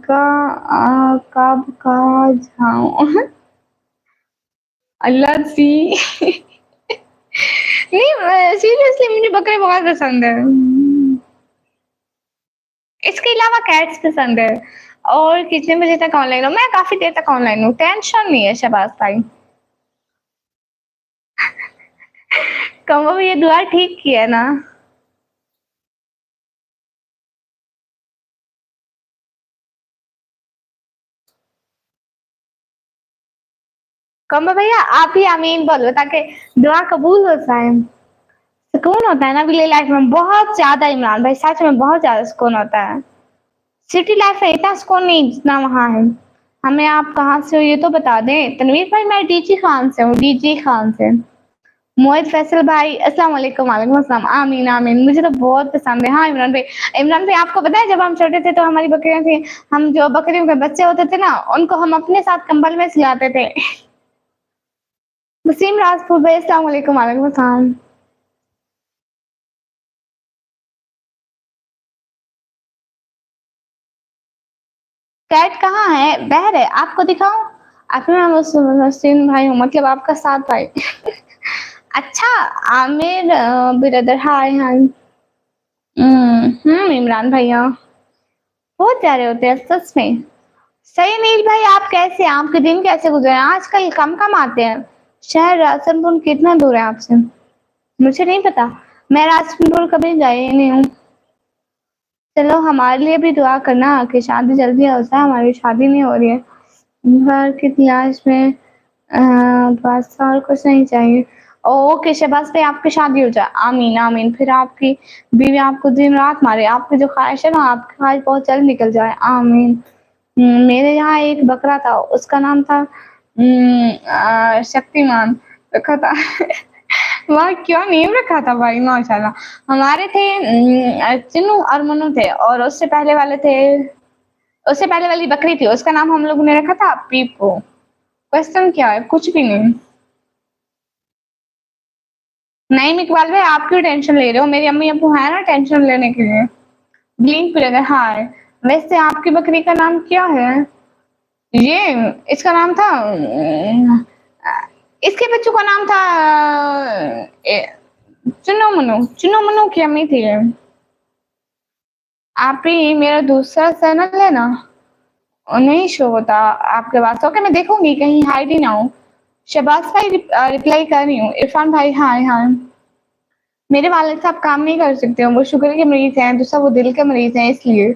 कब का जाऊं। अल्लाह सी। नहीं सीरियसली मुझे बकरे बहुत पसंद है। इसके अलावा कैट्स पसंद है। और कितने बजे तक ऑनलाइन हूँ? मैं काफी देर तक ऑनलाइन हूँ, टेंशन नहीं है शहबाज भाई। कहो भी ये दुआ ठीक की है ना? कहो भैया आप ही आमीन बोलो ताकि दुआ कबूल हो जाए। सुकून होता है ना विले लाइफ में बहुत ज्यादा इमरान भाई, सच में बहुत ज्यादा सुकून होता है। सिटी लाइफ में इतना सुकून नहीं जितना वहां है। हमें आप कहाँ से हो ये तो बता दें। तनवीर भाई मैं डीजी खान से हूँ, डीजी खान से। मोहित फैसल भाई अस्सलाम वालेकुम। वालेकुम अस्सलाम। आमीन आमीन। मुझे तो बहुत पसंद है। हाँ इमरान भाई, इमरान भाई आपको पता है जब हम छोटे थे तो हमारी बकरियां थी, हम जो बकरियों के बच्चे होते थे ना उनको हम अपने साथ कंबल में सिलाते थे। वसीम राजपूत भाई अस्सलाम वालेकुम। वालेकुम अस्सलाम। कैट कहाँ है? बहर है, आपको दिखाऊं? आपके नाम वसीम भाई हूँ, मतलब आपका साथ भाई। अच्छा। आमिर ब्रदर हाय हाय। इमरान भैया बहुत प्यारे होते हैं सच में। सही नील भाई आप कैसे हैं? आपके दिन कैसे गुजरे हैं? आजकल कम कम आते हैं। शहर राजनपुर कितना दूर है आपसे? मुझे नहीं पता, मैं राजनपुर कभी गई नहीं हूँ। चलो हमारे लिए भी दुआ करना कि शादी जल्दी हो जाए, हमारी शादी नहीं हो रही है। घर की तलाश में बस और कुछ नहीं चाहिए। ओके शहबाज भाई आपकी शादी हो जाए, आमीन आमीन। फिर आपकी बीवी आपको दिन रात मारे, आपकी जो ख्वाहिश है ना आपकी ख्वाहिश बहुत जल्द निकल जाए, आमीन। मेरे यहाँ एक बकरा था, उसका नाम था शक्तिमान रखा था। वाह क्या नेम रखा था भाई, माशाल्लाह। हमारे थे चिन्नू और मन्नू थे, और उससे पहले वाली बकरी थी, उसका नाम हम लोगों ने रखा था पीपू। क्वेश्चन क्या है? कुछ भी नहीं। नहीं इकबाल भाई आप क्यों टेंशन ले रहे हो? मेरी अम्मी अब्बू है ना टेंशन लेने के लिए। ब्लिंक ब्रदर हाय। वैसे आपकी बकरी का नाम क्या है? ये इसका नाम था इसके बच्चों का नाम था चुन्नू मुन्नू। चुन्नू मुन्नू की अम्मी थी। आप ही मेरा दूसरा चैनल है ना, नहीं शो होता आपके पास। ओके मैं देखूंगी कहीं हाइड ही ना हो। शहबाज भाई रिप्लाई कर रही हूँ। इरफान भाई हाय हाय। मेरे वालिद साहब काम नहीं कर सकते हो, वो शुगर के मरीज हैं, दूसरा वो दिल के मरीज हैं, इसलिए।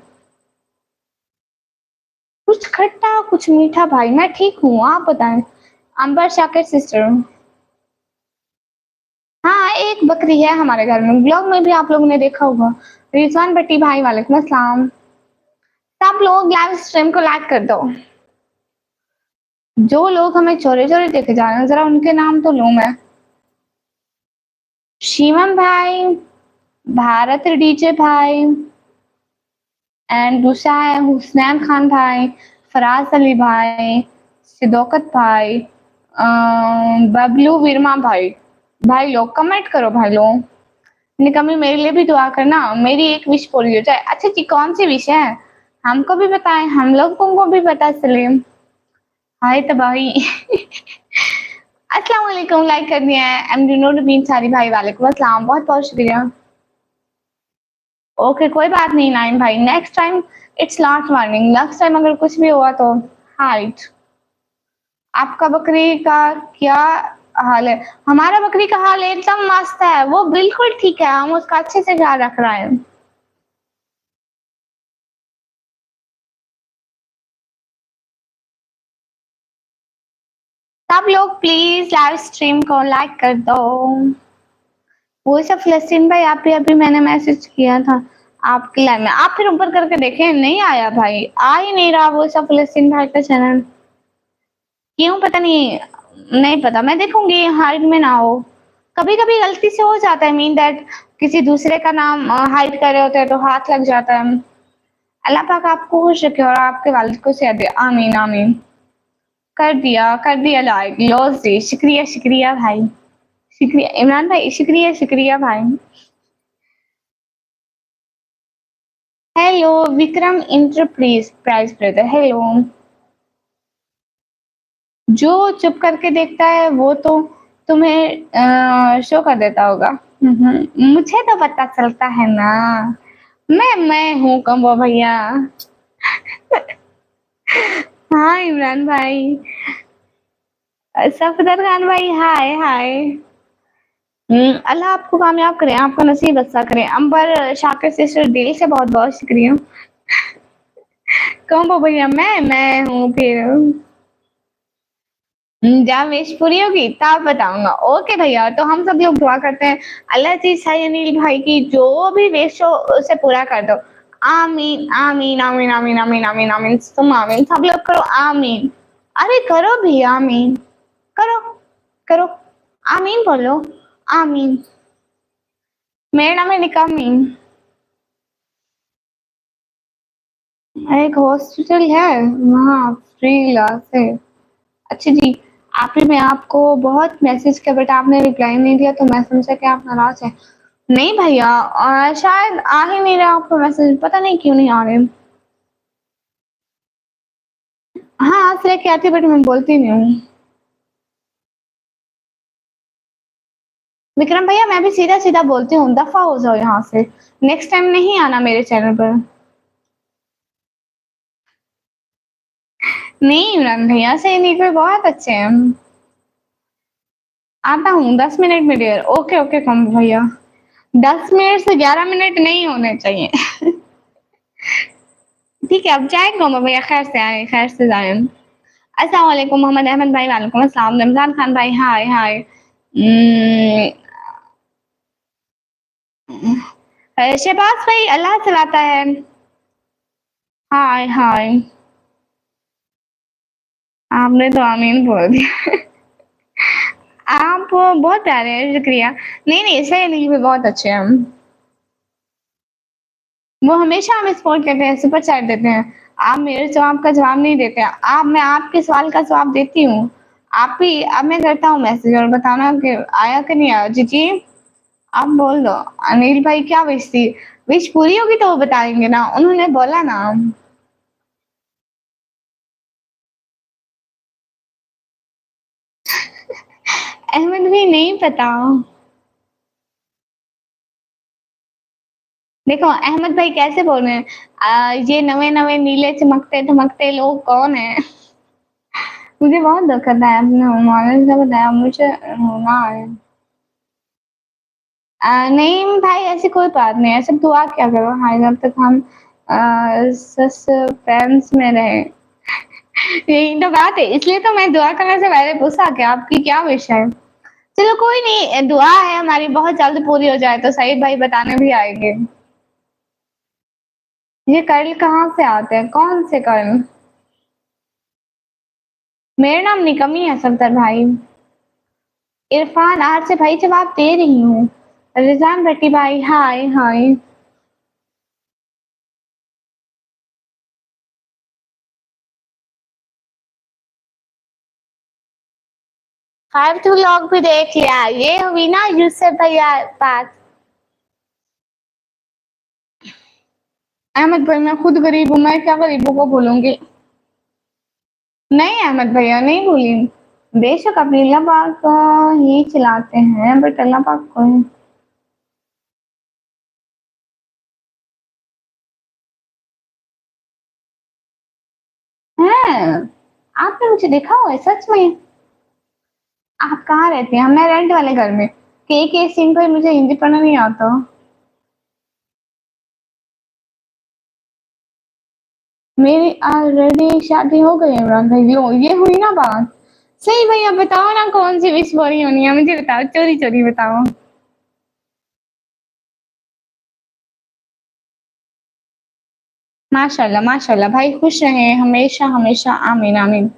कुछ खट्टा कुछ मीठा भाई, मैं ठीक हूँ आप बताएं। अंबर शाकिर सिस्टर। हाँ एक बकरी है हमारे घर में, ब्लॉग में भी आप लोगों ने देखा होगा। रिजवान भट्टी भाई वालेकुम अस्सलाम। सब लोग लाइव स्ट्रीम को लाइक कर दो। जो लोग हमें चोरी चोरी देखे जा रहे हैं जरा उनके नाम तो लूं मैं। शिवम भाई, भारत डीजे भाई, एंड दूसरा है हुसनैन खान भाई, फराज अली भाई, सिदौकत भाई, बबलू विरमा भाई। भाई लोग कमेंट करो भाई लोग। निकम्मी मेरे लिए भी दुआ करना, मेरी एक विश पूरी हो जाए। अच्छा जी कौन सी विश है? हमको भी बताएं, हम लोगों को भी पता चले। हाय तबाही। अस्सलाम वालेकुम, लाइक कर दिया है। एम डू नोट बीन सारी भाई वालेकुम अस्सलाम, बहुत बहुत शुक्रिया। ओके कोई बात नहीं नाइम भाई, next time it's last warning, next time अगर कुछ भी हुआ तो हाइट। आपका बकरी का क्या हाल है? हमारा बकरी का हाल एकदम मस्त है, वो बिल्कुल ठीक है, हम उसका अच्छे से ख्याल रख रहे हैं। सब लोग प्लीज लाइव स्ट्रीम को लाइक कर दो। वो सब फलस्तीन भाई आप ही अभी मैंने मैसेज किया था आपके लाइन में, आप फिर ऊपर करके देखें, नहीं आया भाई, आ ही नहीं रहा वो सब फलस्तीन भाई का चैनल। क्यों पता नहीं, नहीं पता, मैं देखूंगी हाइड में ना हो। कभी कभी गलती से हो जाता है, मीन दैट किसी दूसरे का नाम हाइड कर रहे होते हैं तो हाथ लग जाता है। अल्लाह पाक आपको खुश रखे और आपके वालिद को सेहत दे, आमीन आमीन। कर दिया लाइक लो जी, शुक्रिया शुक्रिया भाई, शुक्रिया इमरान भाई, शुक्रिया शुक्रिया भाई। Hello Vikram enterprise prize brother, hello. जो चुप करके देखता है वो तो तुम्हें शो कर देता होगा। मुझे तो पता चलता है ना, मैं हूँ कम्बो भैया। हाँ इमरान भाई। सफदर खान भाई हाय हाय। अल्लाह आपको कामयाब करे, आपका नसीब अच्छा करे। अंबर शाकिर सिस्टर दिल से बहुत बहुत शुक्रिया। कम्बो भैया मैं हूँ फिर। जब विश पूरी होगी तब बताऊंगा। ओके भैया, तो हम सब लोग दुआ करते हैं अल्लाह जी साई अनिल भाई की जो भी विश हो उसे पूरा कर दो। आमीन आमीन आमीन आमीन आमीन आमीन आमीन, तुम आमीन, सब लोग करो आमीन। अरे करो भी आमीन, करो करो, आमीन बोलो, आमीन। मेरा नाम है निकामीन। एक हॉस्पिटल है, वहाँ फ्री इलाज है। अच्छा जी, आखिर में आपको बहुत मैसेज किया बट आपने रिप्लाई नहीं दिया तो मैं समझा कि आप नाराज हैं। नहीं भैया, शायद आ ही नहीं रहा आपको मैसेज, पता नहीं क्यों नहीं आ रहे। हाँ, आज लेके आती बट मैं बोलती नहीं हूँ। विक्रम भैया मैं भी सीधा सीधा बोलती हूँ, दफा हो जाओ यहाँ से, नेक्स्ट टाइम नहीं आना मेरे चैनल पर। नहीं इमरान भैया, सही नहीं, कोई बहुत अच्छे हैं। आता हूँ 10 मिनट में डियर। ओके ओके कम भैया, 10 मिनट से 11 मिनट नहीं होने चाहिए। ठीक है, अब जाए कम भैया, खैर से आए खैर से जाए। अस्सलाम वालेकुम मोहम्मद अहमद भाई, वालेकुम अस्सलाम। रमजान खान भाई, हाय हाय। शहबाज भाई, अल्लाह चलाता है। हाय हाय। आपने तो आमीन बोल दिया। आप बहुत प्यारे हैं, शुक्रिया। नहीं नहीं, सही नहीं, भी बहुत अच्छे हैं हम। वो हमेशा हमें सपोर्ट करते हैं, सुपर चैट देते हैं। आप मेरे जवाब का जवाब नहीं देते हैं। आप मैं आपके सवाल का जवाब देती हूँ। आप भी, अब मैं करता हूँ मैसेज और बताना कि आया कि नहीं आया। जी जी, आप बोल दो। अनिल भाई क्या विश थी? विश पूरी होगी तो वो बताएंगे ना, उन्होंने बोला ना। अहमद भी नहीं पता। देखो अहमद भाई कैसे बोल रहे हैं, ये नवे नवे नीले चमकते धमकते लोग कौन है? मुझे बहुत दुख होता है, अपने मानस का बताया मुझे होना है। नहीं भाई, ऐसी कोई बात नहीं है, सब दुआ क्या करो, हाँ जब तक हम सस्पेंस में रहे। यही तो बात है, इसलिए तो मैं दुआ करने से पहले पूछा कि आपकी क्या विश है। चलो कोई नहीं, दुआ है हमारी बहुत जल्द पूरी हो जाए तो सईद भाई बताने भी आएंगे। ये कर्ल कहाँ से आते हैं, कौन से कर्ल? मेरा नाम निकमी है सफदर भाई। इरफान आर से भाई जवाब दे रही हूँ। रिजान भट्टी भाई, हाय हाय। 5 टू लॉग भी देख लिया, ये हुई ना यूसुफ भैया बात। अहमद भाई मैं खुद गरीब हूँ, मैं क्या गरीबों को भूलूंगी? नहीं अहमद भैया नहीं भूली। बेशक अपनी अल्लाह पाक ही चलाते हैं बट अल्लाह पाक को है। आपने मुझे देखा हुआ है सच में? आप कहाँ रहते हैं? मैं रेंट वाले घर में। के सिंह भाई, मुझे हिंदी पढ़ना नहीं आता। मेरी ऑलरेडी शादी हो गई है इमरान भाई। ये हुई ना बात। सही भैया बताओ ना कौन सी विश पूरी होनी है, मुझे बताओ, चोरी चोरी बताओ। माशाल्लाह माशाल्लाह भाई, खुश रहें हमेशा हमेशा, आमीन आमीन।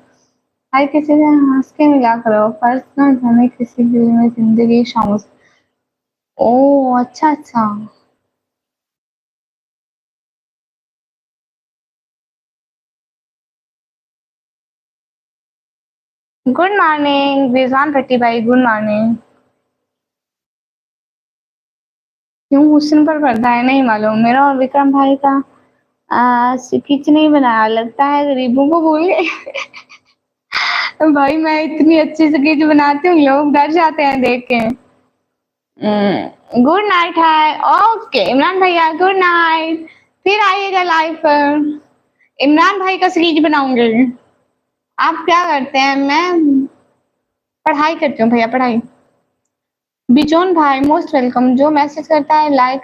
भाई किसी से हंस के मिला करो, फर्ज ना हमें किसी दिल में जिंदगी शामिल। ओ अच्छा अच्छा। गुड मॉर्निंग रिजवान भट्टी भाई, गुड मॉर्निंग। क्यों हुस्न पर पर्दा है, नहीं मालूम। मेरा और विक्रम भाई का स्केच नहीं बनाया, लगता है गरीबों को भूल गए। भाई मैं इतनी अच्छी स्केच बनाती हूँ, लोग डर जाते हैं देख के। गुड नाइट है। ओके इमरान भैया, गुड नाइट। फिर आइएगा लाइव पर, इमरान भाई का स्केच बनाऊंगे। आप क्या करते हैं? मैं पढ़ाई करती हूँ भैया, पढ़ाई। बिजोन भाई मोस्ट वेलकम। जो मैसेज करता है लाइक,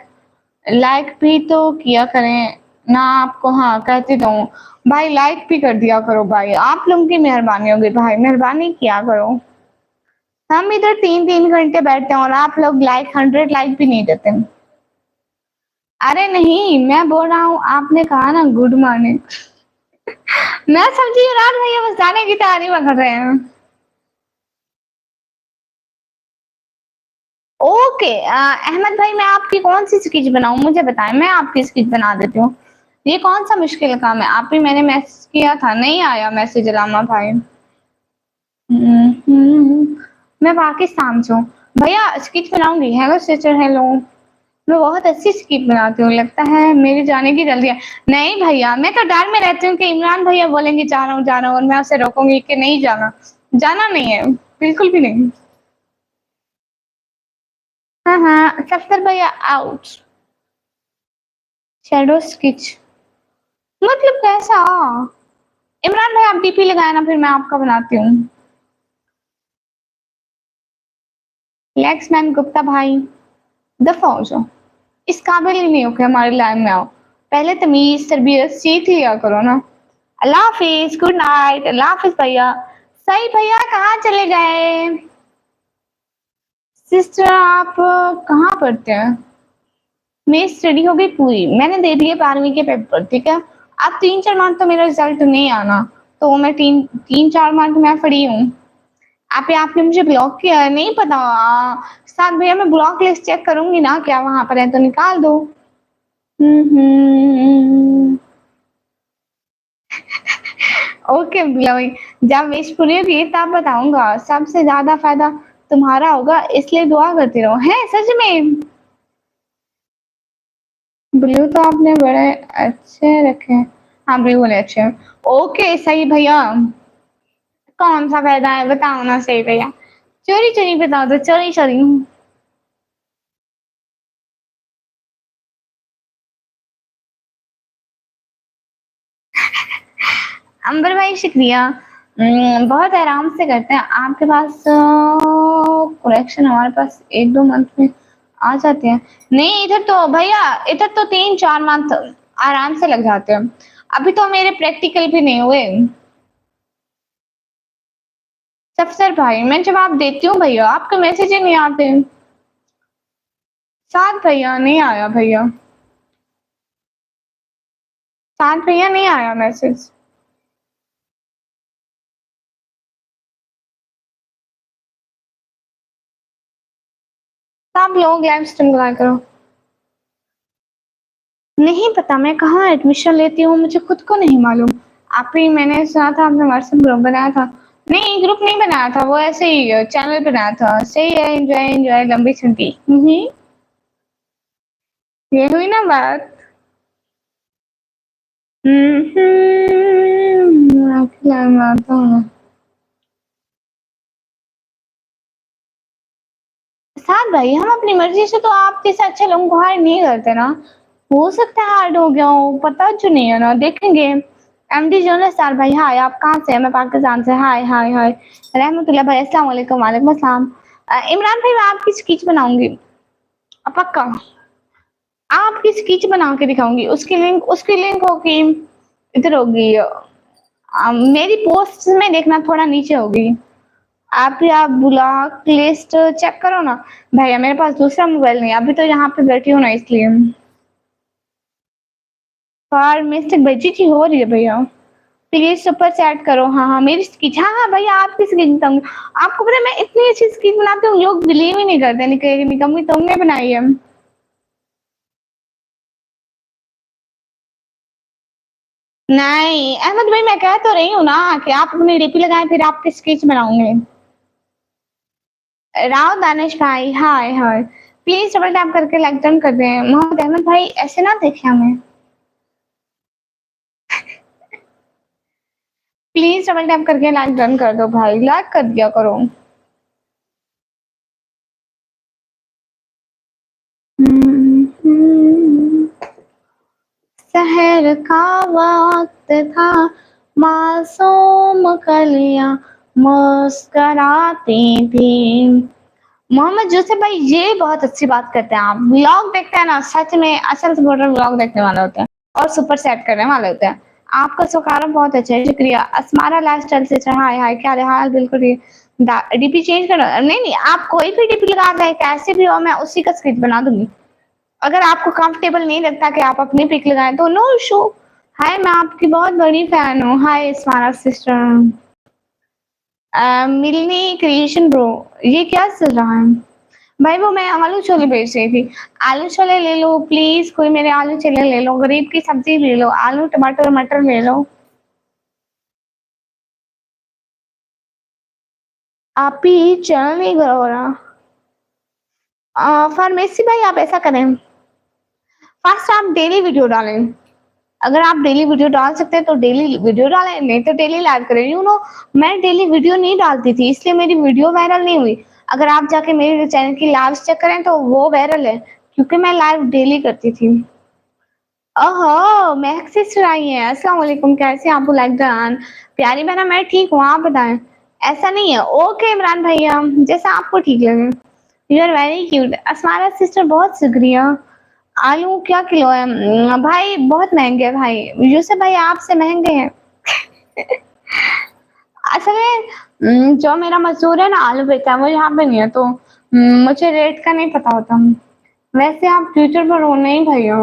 लाइक भी तो किया करें ना आपको। हाँ कहती तो हूँ भाई, लाइक भी कर दिया करो भाई, आप लोगों की मेहरबानी होगी भाई, मेहरबानी किया करो। हम इधर 3-3 घंटे बैठते हैं और आप लोग लाइक 100 लाइक भी नहीं देते। अरे नहीं, मैं बोल रहा हूँ आपने कहा ना गुड मॉर्निंग। मैं समझी रात भैया बस जाने की तैयारी में कर रहे हैं। ओके अहमद भाई, मैं आपकी कौन सी स्केच बनाऊं मुझे बताएं, मैं आपकी स्केच बना देती हूँ। ये कौन सा मुश्किल काम है, आप ही मैंने मैसेज किया था, नहीं आया मैसेज रामा भाई। मैं पाकिस्तान से हूँ। भैया स्केच बनाऊंगी, हेलो सिस्टर हेलो। मैं बहुत अच्छी स्केच बनाती हूँ, लगता है मेरे जाने की जल्दी है। नहीं भैया, मैं तो डर में रहती हूँ कि इमरान भैया बोलेंगे जा रहा हूँ और मैं उसे रोकूंगी कि नहीं जाना। जाना नहीं है, बिल्कुल भी नहीं। हाँ हाँ सफ्तर भैया आउट। शैडो स्केच मतलब कैसा? इमरान भाई आप डीपी लगाए ना, फिर मैं आपका बनाती हूँ। मैन गुप्ता भाई दफा हो जाओ, इस काबिल ही नहीं हो कि हमारे लाइन में आओ। पहले तमीज तरबियत सीख लिया करो ना। अल्लाह हाफिज, गुड नाइट, अल्लाह हाफिज भैया। सही भैया कहाँ चले गए? सिस्टर आप कहाँ पढ़ते हैं? मेरी स्टडी हो गई पूरी, मैंने दे दिए 12वीं के पेपर, ठीक है। अब 3-4 मंथ तो मेरा रिजल्ट नहीं आना, तो मैं 3-4 मंथ मैं फ्री हूँ। आपने मुझे ब्लॉक किया है, नहीं पता। साथ भैया मैं ब्लॉक लिस्ट चेक करूंगी ना, क्या वहां पर है तो निकाल दो। हम्म। ओके भैया भाई, जब विश पूरी होगी तब बताऊंगा, सबसे ज्यादा फायदा तुम्हारा होगा, इसलिए दुआ करती रहो। है सच में? ब्लू तो आपने बड़े अच्छे रखे हैं। हाँ ब्लू वाले अच्छे हैं। ओके सही भैया, कौन सा फायदा है बताओ ना सही भैया। चोरी चोरी बता दो, चोरी चोरी। अंबर भाई शुक्रिया। बहुत आराम से करते हैं, आपके पास कलेक्शन हमारे पास 1-2 मंथ में आ जाते हैं। नहीं इधर तो भैया, इधर तो 3-4 मंथ आराम से लग जाते हैं। अभी तो मेरे प्रैक्टिकल भी नहीं हुए। सफसर भाई मैं जवाब देती हूँ भैया, आपके मैसेज ही नहीं आते। साथ भैया नहीं आया भैया, साथ भैया नहीं आया मैसेज। सब लोग लाइव स्ट्रीम लगा करो। नहीं पता मैं कहाँ एडमिशन लेती हूँ, मुझे खुद को नहीं मालूम। आप ही मैंने सुना था आपने व्हाट्सएप ग्रुप बनाया था। नहीं ग्रुप नहीं बनाया था, वो ऐसे ही चैनल बनाया था। सही है, एंजॉय एंजॉय लंबी छुट्टी। ये हुई ना बात। आपकी लाइन में आता हूँ मैं। साथ भाई हम अपनी मर्जी से तो आप जैसे अच्छे लोगों को हायर नहीं करते ना। हो सकता है हार्ड हो गया हो, पता जो नहीं है ना, देखेंगे। एमडी जोनस सर भाई हाय, आप कहाँ से हैं? मैं पाकिस्तान से। हाय हाय हाय रहमतुल्लाह भाई, अस्सलाम वालेकुम। वालेकुम अस्सलाम। इमरान भाई मैं आपकी स्पीच बनाऊंगी, पक्का। आपकी स्पीच बना के दिखाऊंगी, उसकी लिंक होगी इधर होगी। मेरी पोस्ट में देखना थोड़ा नीचे होगी। आप ब्लॉक लिस्ट चेक करो ना। भैया मेरे पास दूसरा मोबाइल नहीं है, अभी तो यहाँ पे बैठी हूँ ना इसलिए। पर मिस्टेक बेइज्जती हो रही है भैया, प्लीज सुपर चैट करो। हाँ हाँ मेरी स्केच, हाँ हाँ भैया आपकी स्केच बताऊंगी। आपको पता है मैं इतनी अच्छी स्केच बनाती हूँ, लोग बिलीव ही नहीं करते, निकम्मी तुमने बनाई है। नहीं अहमद भाई मैं कह तो रही हूँ ना कि आप अपनी डीपी लगाए फिर आपकी स्केच बनाऊंगे। राव दानिश भाई hi hi, please double tap करके लाइक डन कर दें। मोहम्मद अहमद भाई ऐसे ना देखे हमें, प्लीज डबल टैप करके लाइक डन कर दो भाई, लाइक कर दिया करो। शहर का वक्त था, मासूम कलियां मुस्कराती थी। मोहम्मद यूसुफ भाई ये बहुत अच्छी बात करते हैं, आप व्लॉग देखते हैं ना, सच में असल सपोर्टर व्लॉग देखने वाले होते हैं और सुपर सेट करने वाले होते हैं। आपका सुखाना बहुत अच्छा है, शुक्रिया। अस्मारा लाइफ स्टाइल से हाय हाय, क्या हाल? बिल्कुल डीपी चेंज करो। नहीं नहीं आप कोई भी डीपी लगा दें, कैसे भी हो मैं उसी का स्क्रिप्ट बना दूंगी। अगर आपको कंफर्टेबल नहीं लगता कि आप अपनी पिक लगाएं तो नो इशू। हाय, मैं आपकी बहुत बड़ी फैन हूँ। हाय स्मारा सिस्टर। मिलनी क्रिएशन ब्रो, ये क्या चल रहा है? भाई वो मैं आलू छोले बेच रही थी। आलू छोले ले लो प्लीज, कोई मेरे आलू छोले ले लो, गरीब की सब्जी ले लो, आलू टमाटर मटर ले लो। आप ही चैनल नहीं ग्रो हो रहा। फार्मेसी भाई आप ऐसा करें, फर्स्ट आप डेली वीडियो डालें। अगर आप डेली वीडियो डाल सकते हैं तो डेली वीडियो डालें, नहीं तो डेली लाइव करें। मैं डेली वीडियो नहीं डालती थी इसलिए मेरी वीडियो वायरल नहीं हुई। अगर आप जाके मेरे चैनल की लाइव चेक करें तो वो वायरल है, क्योंकि मैं लाइव डेली करती थी। ओहो, महक सिस्टर आई है। अस्सलाम वालेकुम, कैसे हैं आप बुलाइदान? प्यारी बहना मैं ठीक हूँ, आप बताएं। ऐसा नहीं है, ओके इमरान भैया, जैसा आपको ठीक लगे। You are very cute. Asmara sister बहुत शुक्रिया। आलू क्या किलो है? भाई बहुत महंगे है भाई। यूसुफ भाई आपसे महंगे हैं। असल में जो मेरा मजदूर है ना आलू बेचता है, वो यहाँ पे नहीं है, तो मुझे रेट का नहीं पता होता। वैसे आप ट्विटर पर हो नहीं भैया?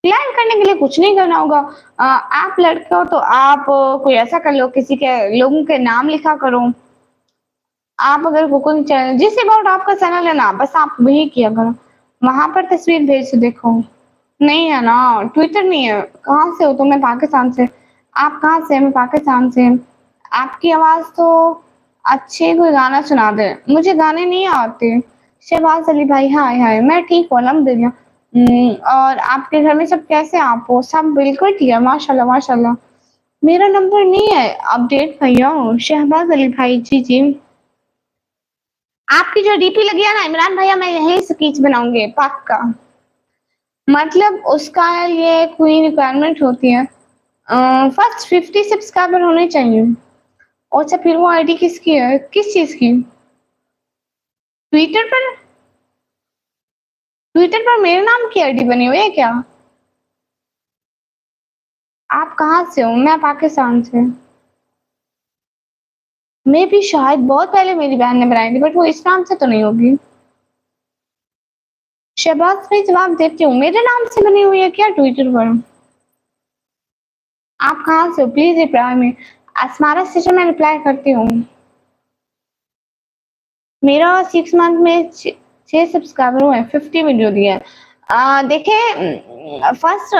प्लान करने के लिए कुछ नहीं करना होगा। आप लड़के हो तो आप कोई ऐसा कर लो, किसी के लोगों के नाम लिखा करो। आप अगर कुकिंग चैनल जिस अबाउट आपका चैनल है ना, बस आप वही किया करो, वहां पर तस्वीर भेज के देखो। नहीं है ना, ट्विटर नहीं है। कहाँ से हो तुम? मैं पाकिस्तान से। आप कहाँ से? मैं पाकिस्तान से। आपकी आवाज तो अच्छी, कोई गाना सुना दे। मुझे गाने नहीं आते। शहबाज अली भाई, हाय हाय, मैं ठीक हूँ अल्हम्दुलिल्लाह। और आपके घर में सब कैसे? आप हो सब बिल्कुल ठीक है, माशाल्लाह माशाल्लाह। मेरा नंबर नहीं है अपडेट भैया। शहबाज अली भाई, जी जी। आपकी जो डीपी लगी है ना इमरान भैया, मैं यही स्केच बनाऊंगी पक्का। मतलब उसका ये कोई रिक्वायरमेंट होती है, फर्स्ट 50 सब्सक्राइबर होने चाहिए। अच्छा, फिर वो आईडी किसकी है, किस चीज की? ट्विटर पर? ट्विटर पर मेरे नाम की आईडी बनी हुई है क्या? आप कहाँ से हो? मैं पाकिस्तान से। मैं भी शायद बहुत पहले मेरी बहन ने बनाई थी, बट वो इस नाम से तो नहीं होगी। शहबाज भाई जवाब देती हूँ, मेरे नाम से बनी हुई है क्या ट्विटर पर? आप कहाँ से हो? प्लीज रिप्लाई में। अस्मारा सिस्टर, मैं रिप्लाई करती हूँ। मेरा 6 मंथ में 6 सब्सक्राइबर हुए, 50 वीडियो दिए हैं। देखिए फर्स्ट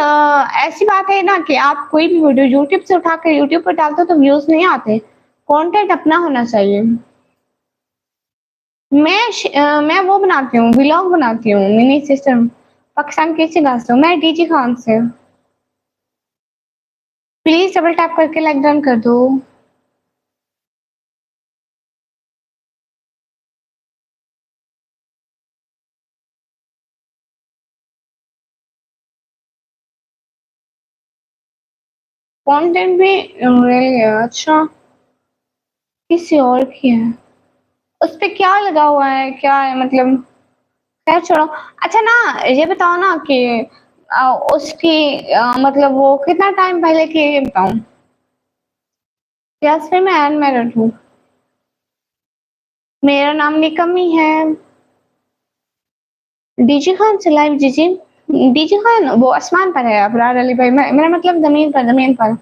ऐसी बात है ना कि आप कोई भी वीडियो यूट्यूब से उठा कर यूट्यूब पर डालते हो तो व्यूज नहीं आते। कंटेंट अपना होना चाहिए। मैं वो बनाती हूँ, व्लॉग बनाती हूँ, मिनी सिस्टम। पाकिस्तान की जगह से हूँ मैं, डीजी खान से। प्लीज डबल टैप करके लाइक डन कर दो। कंटेंट भी रह गया, अच्छा किसी और की है। उस पे क्या लगा हुआ है, क्या है मतलब? खैर छोड़ो। अच्छा ना, ये बताओ ना कि उसकी मतलब वो कितना टाइम पहले की है, ये बताओ। यस, फिर मैं अनमैरिड हूँ। मेरा नाम निकम ही है। डीजी खान से लाइव, जी जी। डीजी खान वो आसमान पर है, अबरार अली भाई। मेरा मतलब जमीन पर, जमीन पर।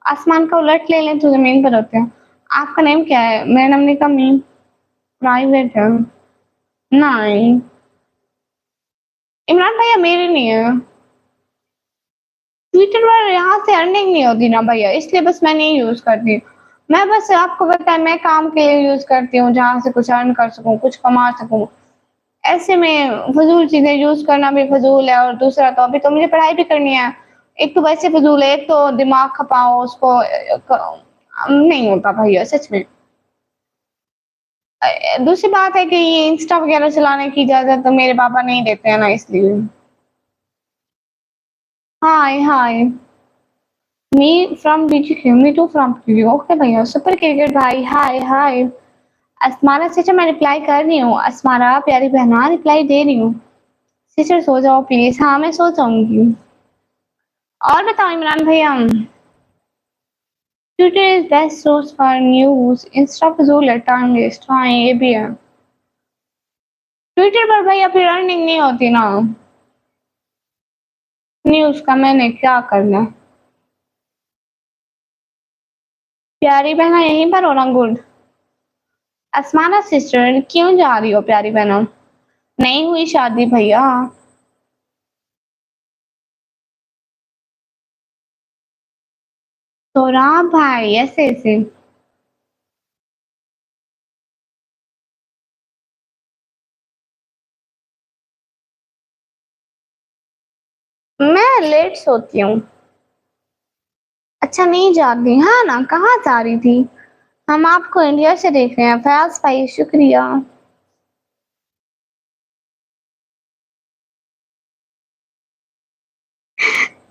आसमान का उलट ले लें तो जमीन पर होते हैं। आपका नेम क्या है? मेरा नाम निकम ही प्राइवेट है। नहीं, इमरान भैया मेरे नहीं है। ट्विटर पर यहाँ से अर्निंग नहीं होती ना भैया, इसलिए बस मैं नहीं यूज करती। मैं बस आपको पता है, मैं काम के लिए यूज करती हूँ, जहाँ से कुछ अर्न कर सकूँ, कुछ कमा सकूँ। ऐसे में फजूल चीजें यूज करना भी फजूल है, और दूसरा तो अभी तो मुझे पढ़ाई भी करनी है। एक तो वैसे फजूल है, एक तो दिमाग खपाओ उसको नहीं होता भैया सच में। दूसरी बात है कि ये इंस्टा वगैरह चलाने की इजाजत तो मेरे पापा नहीं देते हैं ना, इसलिए। Hi hi, me from BG, me too from BG. Okay भैया, सुपर क्रिकेट भाई, हाय हाय। अस्मारा सिस्टर, मैं रिप्लाई कर रही हूँ। अस्मारा प्यारी बहना, रिप्लाई दे रही हूँ। सिस्टर सो जाओ प्लीज। हाँ मैं सो जाऊंगी। और बताओ इमरान भैया। Twitter is best source for news, Insta फजूल है, टाइम वेस्ट। हाँ ये भी है। ट्विटर पर भैया फिर अर्निंग नहीं होती ना, न्यूज का मैंने क्या करना। प्यारी बहना यहीं पर होना गुड। असमाना सिस्टर क्यों जा रही हो प्यारी बहना? नहीं हुई शादी भैया। तो राम भाई ऐसे ऐसे। मैं लेट सोती हूँ। अच्छा नहीं जाती, हाँ ना, कहाँ जा रही थी? हम आपको इंडिया से देख रहे हैं फयाज भाई, शुक्रिया।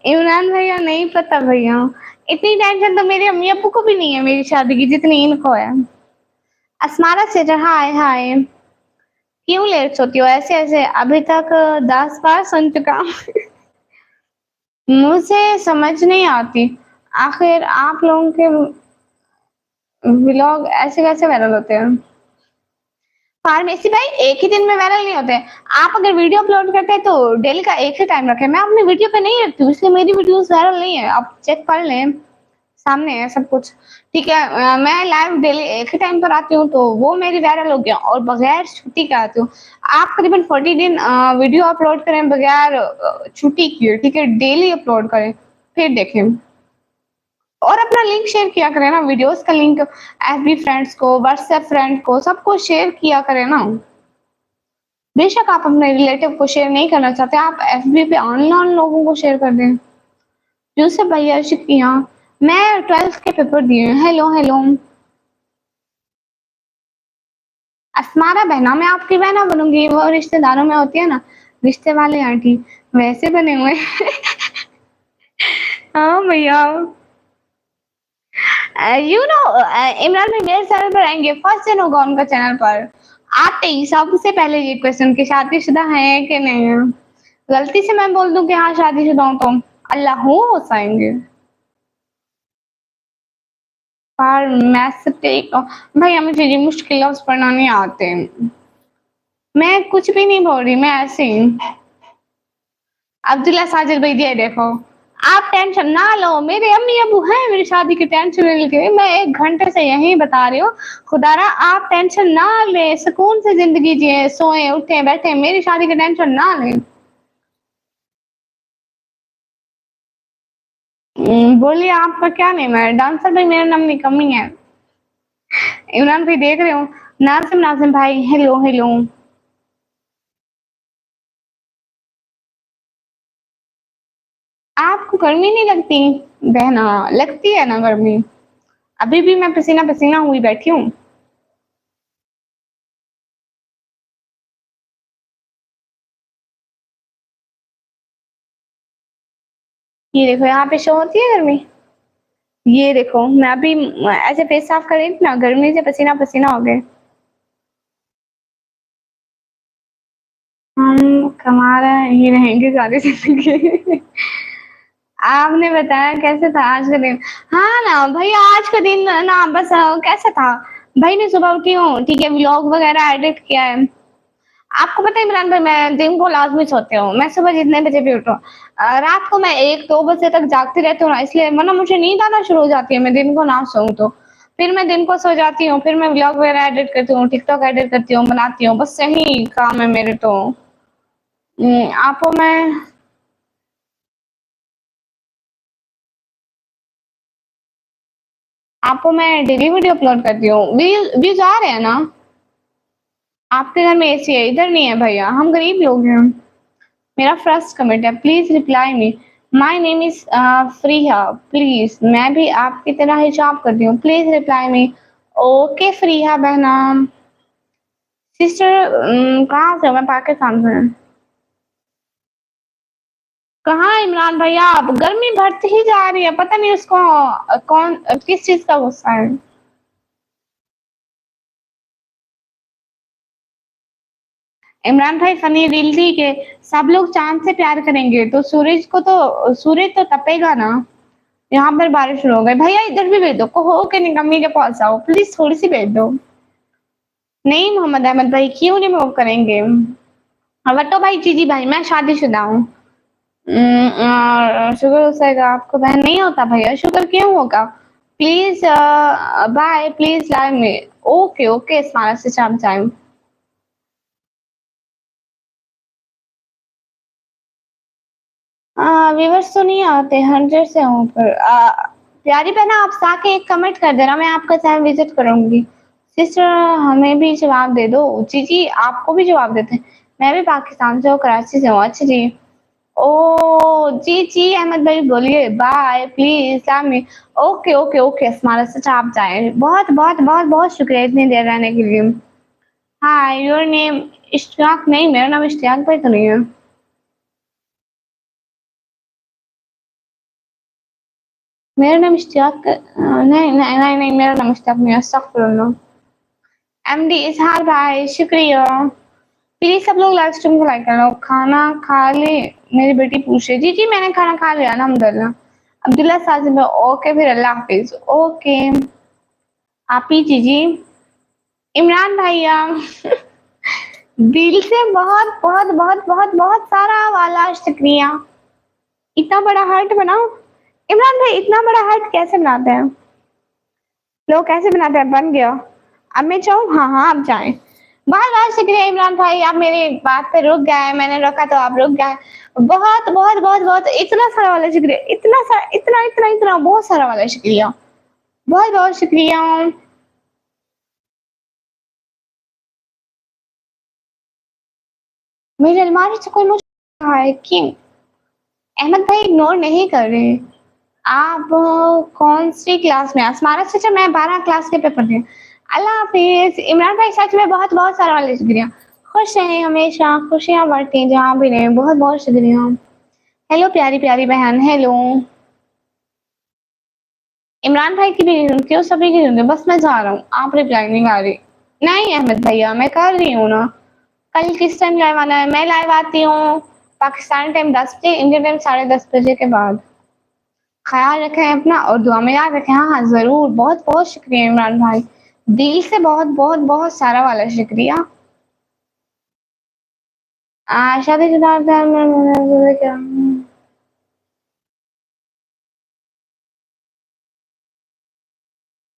इमरान भैया नहीं पता भैया, इतनी टेंशन तो मेरे अम्मी अब्बू को भी नहीं है मेरी शादी की जितनी इनको है। असमारा से हाय हाय। क्यों लेट सोती हो ऐसे ऐसे? अभी तक 10 बार सुन चुका। मुझे समझ नहीं आती, आखिर आप लोगों के व्लॉग ऐसे कैसे वायरल होते हैं? फार्मेसी भाई एक ही दिन में वायरल नहीं होते। आप अगर वीडियो अपलोड करते हैं तो डेली का एक ही टाइम रखें। मैं अपनी वीडियो पे नहीं रखती हूँ, इसलिए मेरी वीडियोस वायरल नहीं है। आप चेक कर लें, सामने है सब कुछ। ठीक है, मैं लाइव डेली एक ही टाइम पर आती हूँ तो वो मेरी वायरल हो गया, और बगैर छुट्टी के आती हूँ। आप करीबन 40 दिन वीडियो अपलोड करें बगैर छुट्टी किए, ठीक है, डेली अपलोड करें, फिर देखें। और अपना लिंक शेयर किया करें ना, वीडियोस का लिंक एफबी फ्रेंड्स को, व्हाट्सएप फ्रेंड को, सबको शेयर किया करें ना। बेशक आप अपने रिलेटिव को शेयर नहीं करना चाहते, आप एफबी पे अननोन लोगों को शेयर कर दें। यूसुफ भैया शुक्रिया। मैं 12th के पेपर दिए। Hello hello. असमारा बहना, मैं आपकी बहना बनूंगी, वो रिश्तेदारों में होती है ना, रिश्ते वाले आंटी, वैसे बने हुए। हाँ भैया। यू नो, इमरान भाई मेरे चैनल पर आएंगे, फर्स्ट दिन होगा उनका चैनल पर। आते ही सबसे पहले ये क्वेश्चन कि शादीशुदा है कि नहीं है। गलती से मैं बोल दूं कि हाँ शादीशुदा हूँ तो अल्लाह हो जाएंगे। पर मैथ्स भैया मुझे ये मुश्किल लफ्ज पढ़ना नहीं आते। मैं कुछ भी नहीं बोल रही, मैं ऐसे ही। अब्दुल्ला साजिद भाई दिए देखो। आप टेंशन ना लो, मेरे अम्मी अबू हैं मेरी शादी की टेंशन नहीं लेते। मैं 1 घंटे से यही बता रही हूँ। खुदारा आप टेंशन ना ले, सुकून से जिंदगी जिए, सोए उठे बैठे, मेरी शादी की टेंशन ना ले। बोलिए आपका क्या नेम है? डांसर भाई मेरा नाम निकम्मी है। इमरान भाई देख रहे हो। नाजिम नाजिम भाई हेलो हेलो। आपको गर्मी नहीं लगती? बहना लगती है ना गर्मी, अभी भी मैं पसीना पसीना हुई बैठी हूँ। ये देखो यहाँ पे शो होती है गर्मी। ये देखो मैं अभी ऐसे फेस साफ कर रही थी ना, गर्मी से पसीना पसीना हो गए। हम कमा रहे हैं, ये रहेंगे सारी जिंदगी। आपने बताया कैसे था आज का दिन? हाँ ना भैया, आज का दिन ना बस कैसा था। भाई ने सुबह उठी हूँ, ठीक है, व्लॉग वगैरह एडिट किया है। आपको पता है इमरान भाई, मैं दिन को लाजमी सोती हूँ, मैं सुबह जितने बजे भी उठूँ, रात को मैं 1-2 बजे तक जागती रहती हूँ ना, इसलिए वरना मुझे नींद आना शुरू हो जाती है, मैं दिन को ना सोऊं तो। फिर मैं दिन को सो जाती हूँ, फिर मैं व्लॉग वगैरह एडिट करती हूँ, टिकटॉक एडिट करती हूँ, बनाती हूँ, बस यही काम है मेरे तो। आपको मैं आपको मैं डेली वीडियो अपलोड करती हूँ, व्यूज आ रहे हैं ना? आपके घर में एसी है, इधर नहीं है भैया, हम गरीब लोग हैं। मेरा फर्स्ट कमेंट है, please reply me. My name is Freeha, please, मैं भी आपकी तरह हिजाब करती हूँ, please reply me. Okay Freeha बहना। सिस्टर कहाँ से हो? मैं पाकिस्तान से हूँ। कहाँ इमरान भैया? आप गर्मी बढ़ती ही जा रही है, पता नहीं उसको कौन किस चीज का गुस्सा है। इमरान भाई फनी रील थी कि सब लोग चांद से प्यार करेंगे तो सूरज तो तपेगा ना। यहाँ पर बारिश शुरू हो गई भैया, इधर भी भेज दो, कहो कि निकम्मी के पास आओ, प्लीज थोड़ी सी भेज दो। नहीं मोहम्मद अहमद भाई, क्यों नहीं मूव करेंगे? बट्टो भाई, जी भाई, मैं शादीशुदा हूँ। और शुगर हो जाएगा, आपको बहन नहीं होता भैया, शुगर क्यों होगा? प्लीज बाय, प्लीज लाइव में। ओके ओके, स्मारक से शाम टाइम। व्यूवर्स तो नहीं आते, 100 से ऊपर। प्यारी बहना, आप साके एक कमेंट कर देना, मैं आपका चैनल विजिट करूंगी। सिस्टर, हमें भी जवाब दे दो। जी जी, आपको भी जवाब देते हैं। मैं भी पाकिस्तान से हूँ, कराची से हूँ। अच्छा जी। ओ जी जी, अहमद भाई बोलिए बाय, प्लीज इस्लामी। ओके ओके ओके, हमारा सच आप जाए। बहुत बहुत बहुत बहुत शुक्रिया इतनी देर रहने के लिए। हाय, योर नेम इश्तियाक? नहीं, मेरा नाम इश्तियाक भाई तो नहीं है। मेरा नाम इश्तियाक नहीं नहीं नहीं नहीं, मेरा नाम इश्तियाक नहीं है, अस्तगफुरुल्लाह। एमडी इजहार भाई, शुक्रिया। प्लीज सब लोग लाइव स्ट्रीम को लाइक कर लो। खाना खा ले? मेरी बेटी पूछ रही। जी जी, मैंने खाना खा लिया अल्हम्दुलिल्लाह। अब्दुल्ला साजिद, ओके फिर अल्लाह हाफिज। ओके। आप ही जी जी। इमरान भैया, दिल से बहुत बहुत बहुत बहुत बहुत सारा वाला शुक्रिया। इतना बड़ा हार्ट बनाओ। इमरान भाई, इतना बड़ा हार्ट कैसे बनाते हैं लोग? कैसे बनाते हैं? बन गया। अब मैं चाहूँ? हाँ हाँ, अब जाए। बहुत बहुत शुक्रिया इमरान भाई, आप मेरी बात पे रुक गए, मैंने रोका तो आप रुक गए। बहुत बहुत बहुत बहुत इतना सारा वाला शुक्रिया, इतना सारा, इतना इतना इतना बहुत सारा वाला शुक्रिया। बहुत बहुत शुक्रिया। मेरी अलमारी से कोई मुझे कहा है क्यों? अहमद भाई इग्नोर नहीं कर रहे। आप कौन सी क्लास में? स्मारक से मैं 12 क्लास के पेपर थे। अल्लाह हाफिज। इमरान भाई, सच में बहुत बहुत सारा वाले शुक्रिया। खुश रहें हमेशा, खुशियाँ बढ़ती जहाँ भी रहें। बहुत बहुत शुक्रिया। हेलो प्यारी प्यारी बहन, हेलो। इमरान भाई की भी क्यों, सभी की सुन, बस मैं जा रहा हूँ, आप रिप्लाई नहीं आ रही। नहीं अहमद भैया, मैं कर रही हूँ ना। कल किस टाइम लाइव आना है? मैं लाइव आती हूँ पाकिस्तान टाइम 10 बजे, इंडियन टाइम 10:30 बजे के बाद। ख्याल रखें अपना और दुआ में याद रखें। हाँ हाँ जरूर। बहुत बहुत शुक्रिया इमरान भाई, दिल से बहुत बहुत बहुत सारा वाला शुक्रिया। शादीशुदा क्या?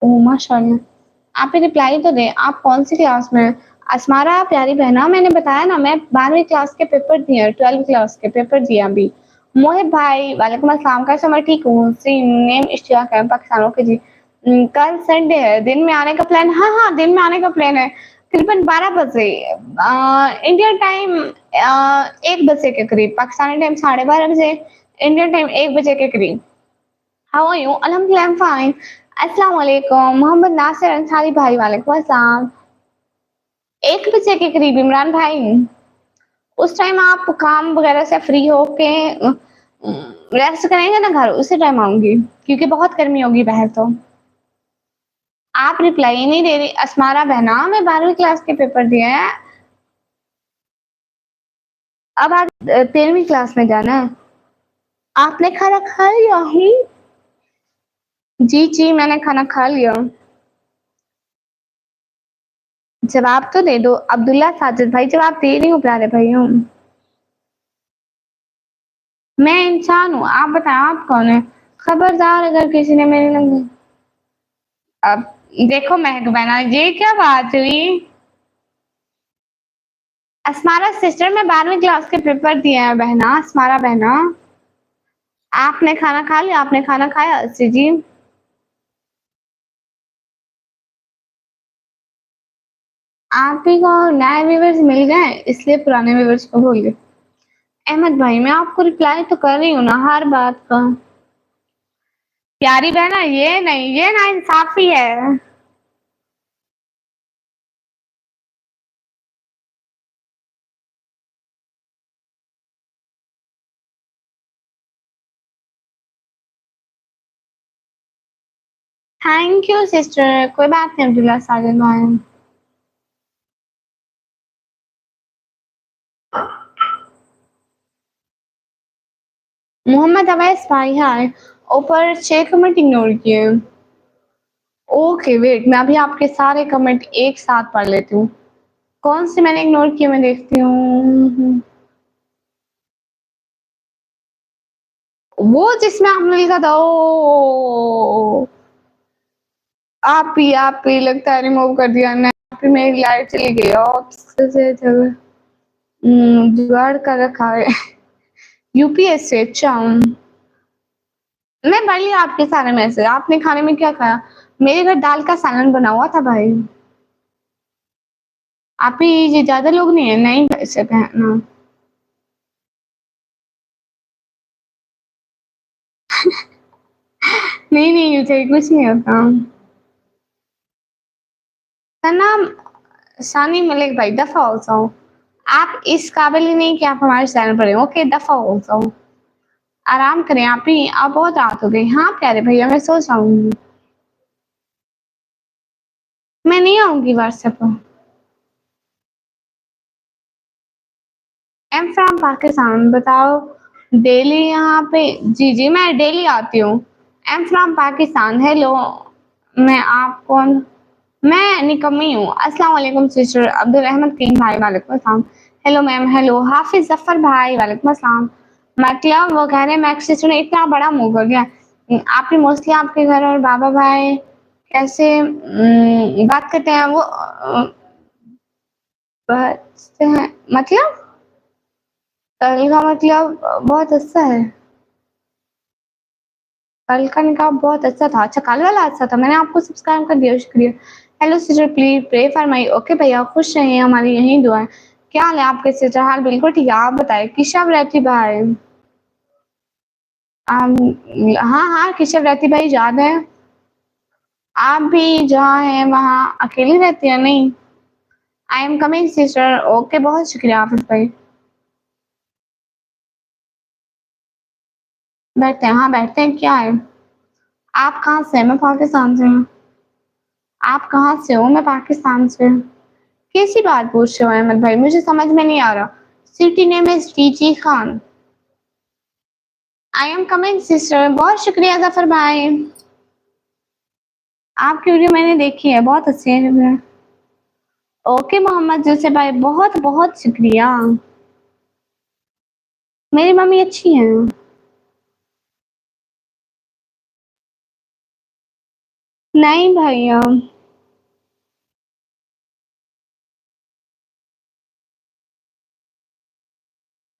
ओह माशाल्लाह। आप ही रिप्लाई तो दें, आप कौन सी क्लास में हैं? असमारा प्यारी बहना, मैंने बताया ना, मैं 12वीं क्लास के पेपर दिए, 12वीं क्लास के पेपर दिए अभी। मोहित भाई, वालेकुम अस्सलाम, कैसे? मैं ठीक हूँ। सी नेम इश्तियाक है, पाकिस्तान। ओके जी। कल संडे है, दिन में आने का प्लान? हाँ हाँ, दिन में आने का प्लान है। तकरीबन 12 बजे इंडियन टाइम, 1 बजे के करीब, पाकिस्तानी टाइम 12:30 बजे, इंडियन टाइम 1 बजे के करीब। How are you? अल्हम्दुलिल्लाह, आई एम फाइन। अस्सलाम वालेकुम मोहम्मद नासिर अंसारी भाई, वालेकुम अस्सलाम। 1 बजे के करीब इमरान भाई। उस टाइम आप काम वगैरह से फ्री होके रेस्ट करेंगे ना घर, उसी टाइम आऊंगी, क्योंकि बहुत गर्मी होगी बाहर तो। आप रिप्लाई ही नहीं दे रही। असमारा बहना, मैं 12वीं क्लास के पेपर दिए हैं। अब आप 13वीं क्लास में जाना है। आपने खाना खा लिया? हूँ जी जी, मैंने खाना खा लिया। जवाब तो दे दो। अब्दुल्ला साजिद भाई, जवाब दे रही हूँ प्यारे भाइयों। मैं इंसान हूँ, आप बताएं आप कौन है? खबरदार अगर किसी ने मेरे लगे। अब देखो महक बहना, ये क्या बात हुई? अस्मारा सिस्टर, मैं 12वीं क्लास के पेपर दिए हैं बहना, अस्मारा बहना। आपने खाना खा लिया? आपने खाना खाया? जी जी। आप ही को नए व्यूवर्स मिल गए, इसलिए पुराने व्यूवर्स को भूल गए। अहमद भाई, मैं आपको रिप्लाई तो कर रही हूँ ना हर बात का। प्यारी बहना, ये नहीं, ये ना इंसाफी है। थैंक यू सिस्टर, कोई बात नहीं अब्दुल्ला साजिद भाई। मोहम्मद अवैस भाई, हाय। ऊपर 6 कमेंट इग्नोर किए। ओके वेट, मैं अभी आपके सारे कमेंट एक साथ पढ़ लेती हूँ। कौन सी मैंने इग्नोर किया, मैं देखती हूँ। वो जिसमें आपने लिखा था, ओ आप ही लगता है रिमूव कर दिया ना, आप ही, मेरी लाइट चली गई जुगाड़ कर रखा है। यूपीएस से, अच्छा। मैं पढ़ लिया आपके सारे मैसेज। आपने खाने में क्या खाया? मेरे घर दाल का सालन बना हुआ था भाई। आप ही ये ज्यादा लोग नहीं है, नहीं ऐसे पहना। नहीं नहीं, मुझे कुछ नहीं होता। नाम सानी मलिक भाई, दफा हो जाओ। आप इस काबिल ही नहीं कि आप हमारे चैनल पर हैं। ओके, दफा हो जाओ, आराम करें। आप ही, आप बहुत रात हो गई। हाँ प्यारे भैया, मैं सो जाऊंगी। मैं नहीं आऊंगी व्हाट्सएप पर। एम फ्रॉम पाकिस्तान, बताओ। डेली यहाँ पे, जी जी मैं डेली आती हूँ। Am from Pakistan, hello. मैं आप कौन? मैं निकम्मी हूँ। अस्सलाम वालेकुम सिस्टर अब्दुल अहमद तीन भाई, वालेकुम अस्सलाम। हेलो मैम, हेलो हाफिज जफर भाई, वालेकुम अस्सलाम। मतलब वो कह रहे हैं मैक्स सिस्टर ने इतना बड़ा मुंह कर दिया। आपने मोस्टली आपके घर और बाबा भाई कैसे बात करते हैं? वो बचते हैं मतलब? कल का मतलब बहुत अच्छा है। कल का निकाह बहुत अच्छा था। अच्छा, कल वाला अच्छा था, मैंने आपको सब्सक्राइब कर दिया, शुक्रिया। Hello sister, please pray for my. Okay भैया, खुश रहिए, हमारी यही दुआ है। क्या हाल है आपके सिस्टर? हाल बिल्कुल ठीक है, आप बताएं। किशव रहती भाई, आम, हाँ हाँ किशव रहती भाई याद है। आप भी जहाँ हैं वहाँ अकेली रहती है? नहीं, I am coming sister. Okay, बहुत शुक्रिया आफिस भाई। बैठते हैं, हाँ बैठते हैं, क्या है? आप कहाँ से हैं? मैं पाकिस्तान से हूँ। आप कहाँ से हो? मैं पाकिस्तान से। कैसी बात पूछ रहे हो अहमद भाई, मुझे समझ में नहीं आ रहा। सिटी नेम इज टीची Khan. I am coming sister, बहुत शुक्रिया जफर भाई। आपकी वीडियो मैंने देखी है, बहुत अच्छी है। ओके मोहम्मद जूसे भाई, बहुत बहुत शुक्रिया। मेरी मम्मी अच्छी है। नहीं भैया,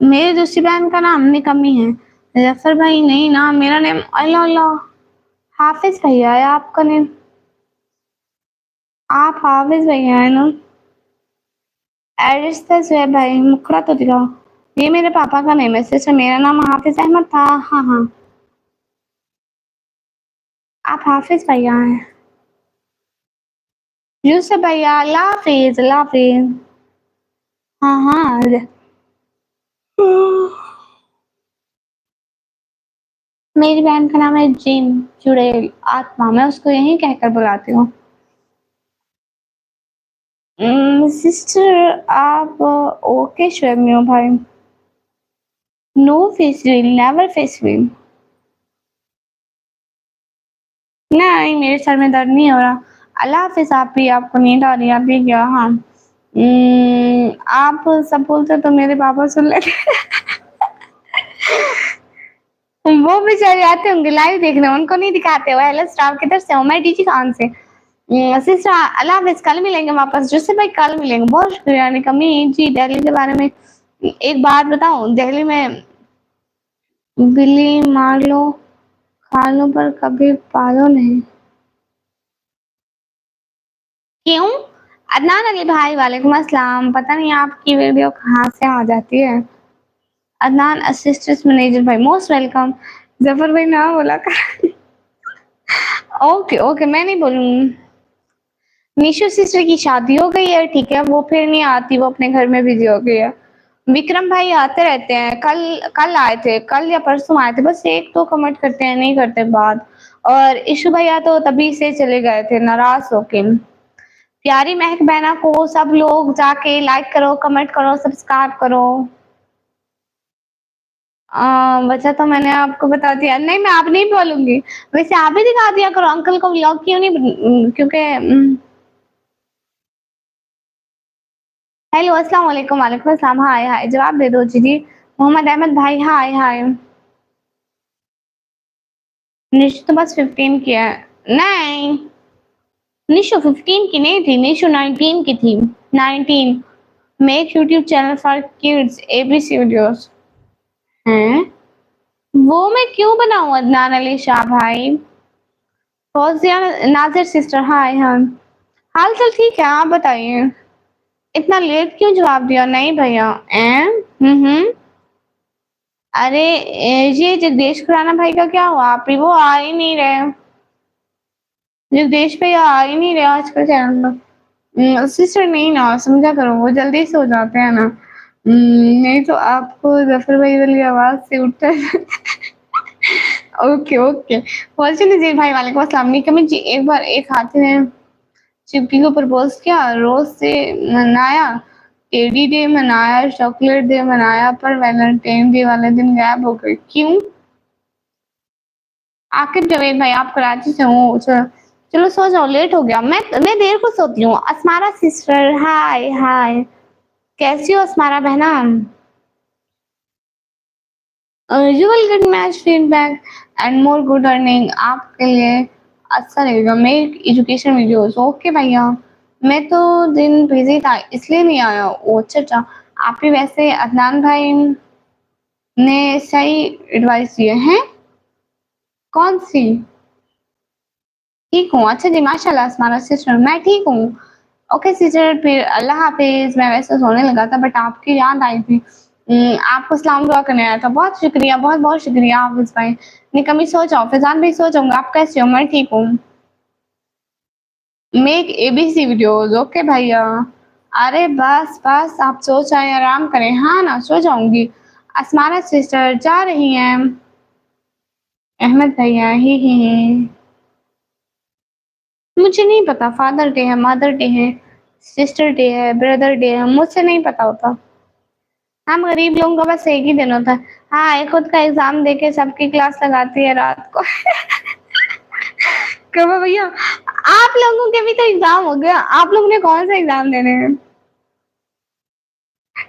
मेरी दूसरी बहन का नाम निकम्मी है। जफर भाई नहीं ना, मेरा नेम अल्लाह अल्लाह हाफिज भैया है। आपका नेम? आप हाफिज भैया है ना? एड्रेस तो है भाई, मुखड़ा तो दिखाओ। ये मेरे पापा का नेम है सिस्टर, मेरा नाम हाफिज अहमद था। हाँ हाँ, आप हाफिज भैया हैं। यूसुफ भैया, अल्लाह हाफिज, अल्लाह हाफिज। हाँ हाँ। मेरी बहन का नाम है जिन, चुड़ैल, आत्मा, मैं उसको यही कहकर बुलाती हूँ। सिस्टर आप ओके श्योर में हो भाई? No face reel, never face reel. नहीं, मेरे सर में दर्द नहीं हो रहा। अल्लाह हाफिज। आप भी, आपको नींद आ रही है? आप भी क्या? हाँ। आप सब बोलते तो मेरे पापा सुन लेते। वो बेचारे आते होंगे लाइव देखने, उनको नहीं दिखाते हो। हेलो स्टाफ, किधर से हो? मैं डीजी खान से। सिस्टर अल्लाह हाफिज, कल मिलेंगे वापस। जैसे भाई कल मिलेंगे, बहुत शुक्रिया निकम्मी जी। दिल्ली के बारे में एक बात बताऊं, दिल्ली में बिल्ली मार लो, खा लो, पर कभी पालो नहीं। क्यों? अदनान अली भाई, वालेकुम अस्सलाम। पता नहीं आपकी वीडियो कहाँ से आ जाती है। अदनान असिस्टेंट मैनेजर भाई, मोस्ट वेलकम। जफर भाई ना बोला कर। ओके ओके, मैं नहीं बोलूंगी। निशु सिस्टर की शादी हो गई है, ठीक है, वो फिर नहीं आती, वो अपने घर में बिजी हो गई है। विक्रम भाई आते रहते हैं, कल कल आए थे, कल या परसों आए थे, बस एक तो कमेंट करते हैं, नहीं करते बात। और इशू भैया तो तभी से चले गए थे नाराज होके। प्यारी महक बहना को सब लोग जाके लाइक करो, कमेंट करो, सब्सक्राइब करो। वैसे तो मैंने आपको बता दिया, नहीं मैं आप नहीं बोलूंगी। वैसे आप ही दिखा दिया करो, अंकल को व्लॉग क्यों नहीं क्योंकि हेलो, अस्सलाम वालेकुम, वालेकुम अस्सलाम, हाय, हाय, जवाब दे दो जी, जी। मोहम्मद अहमद भाई, हाय, हाय। निशु तो बस 15 की है। नहीं, निशु 15 की नहीं थी, निशु 19 की थी। 19। Make YouTube channel for kids, ABC videos. हैं? वो मैं क्यों बनाऊँ अदनान अली शाह भाई? फौजिया नाज़िर सिस्टर, हाय, हाँ। हाल चाल ठीक है, आप बताइए। इतना लेट क्यों जवाब दिया? नहीं भैया। अरे ये जगदीश खुराना भाई का क्या हुआ? आप ही वो आ ही नहीं रहे। जगदीश भैया आ ही नहीं रहे आजकल चैनल पर। सिस्टर नहीं ना, समझा करो, वो जल्दी से हो जाते हैं ना। नहीं तो आपको जफर भाई वाली आवाज से उठता है। Okay okay. फॉर्चून जी भाई, वालेकुम अस्सलाम। निकमी जी, एक बार एक हाथी ने चिपकी को प्रपोज किया, रोज से मनाया, टेडी डे मनाया, चॉकलेट डे मनाया, पर वैलेंटाइन डे वाले दिन गायब हो गई, क्यों? आकिब जवेद भाई, आप कराची से हो? चलो सो जाओ, लेट हो गया। मैं देर को सोती हूँ। अस्मारा सिस्टर, हाय, हाय। कैसी हो अस्मारा बहना? You will get match feedback and more good earning. आपके लिए अच्छा रहेगा, मेक एजुकेशन वीडियोस। ओके भैया। मैं तो दिन बिजी था इसलिए नहीं आया। ओ अच्छा अच्छा। आप ही वैसे अदनान भाई ने सही एडवाइस दिए हैं। कौन सी? ठीक हूँ, अच्छा जी, माशाल्लाह अस्मारा सिस्टर, मैं ठीक हूँ। ओके सिस्टर, फिर अल्लाह हाफिज। मैं वैसे सोने लगा था बट आपकी याद आई थी। आपको सलाम दुआ करने आया था। बहुत शुक्रिया, बहुत बहुत शुक्रिया हाफिज भाई। निकम्मी सो जाओ, फैजान भी सो जाऊंगा। आप कैसे हो? मैं ठीक हूँ। Make ABC videos. ओके भैया। अरे बस बस, आप सो जाएं, आराम करें। हाँ ना, सो जाऊंगी। अस्मारा सिस्टर जा रही हैं। अहमद भैया, ही। मुझे नहीं पता, फादर डे है, मदर डे है, सिस्टर डे है, ब्रदर डे है, मुझसे नहीं पता होता। हम गरीब लोगों का बस एक ही दिन होता है। हाँ, एक खुद का एग्जाम देके सबकी क्लास लगाती है रात को। कहो भैया, आप लोगों के भी तो एग्जाम हो गया, आप लोगों ने कौन सा एग्जाम देने हैं?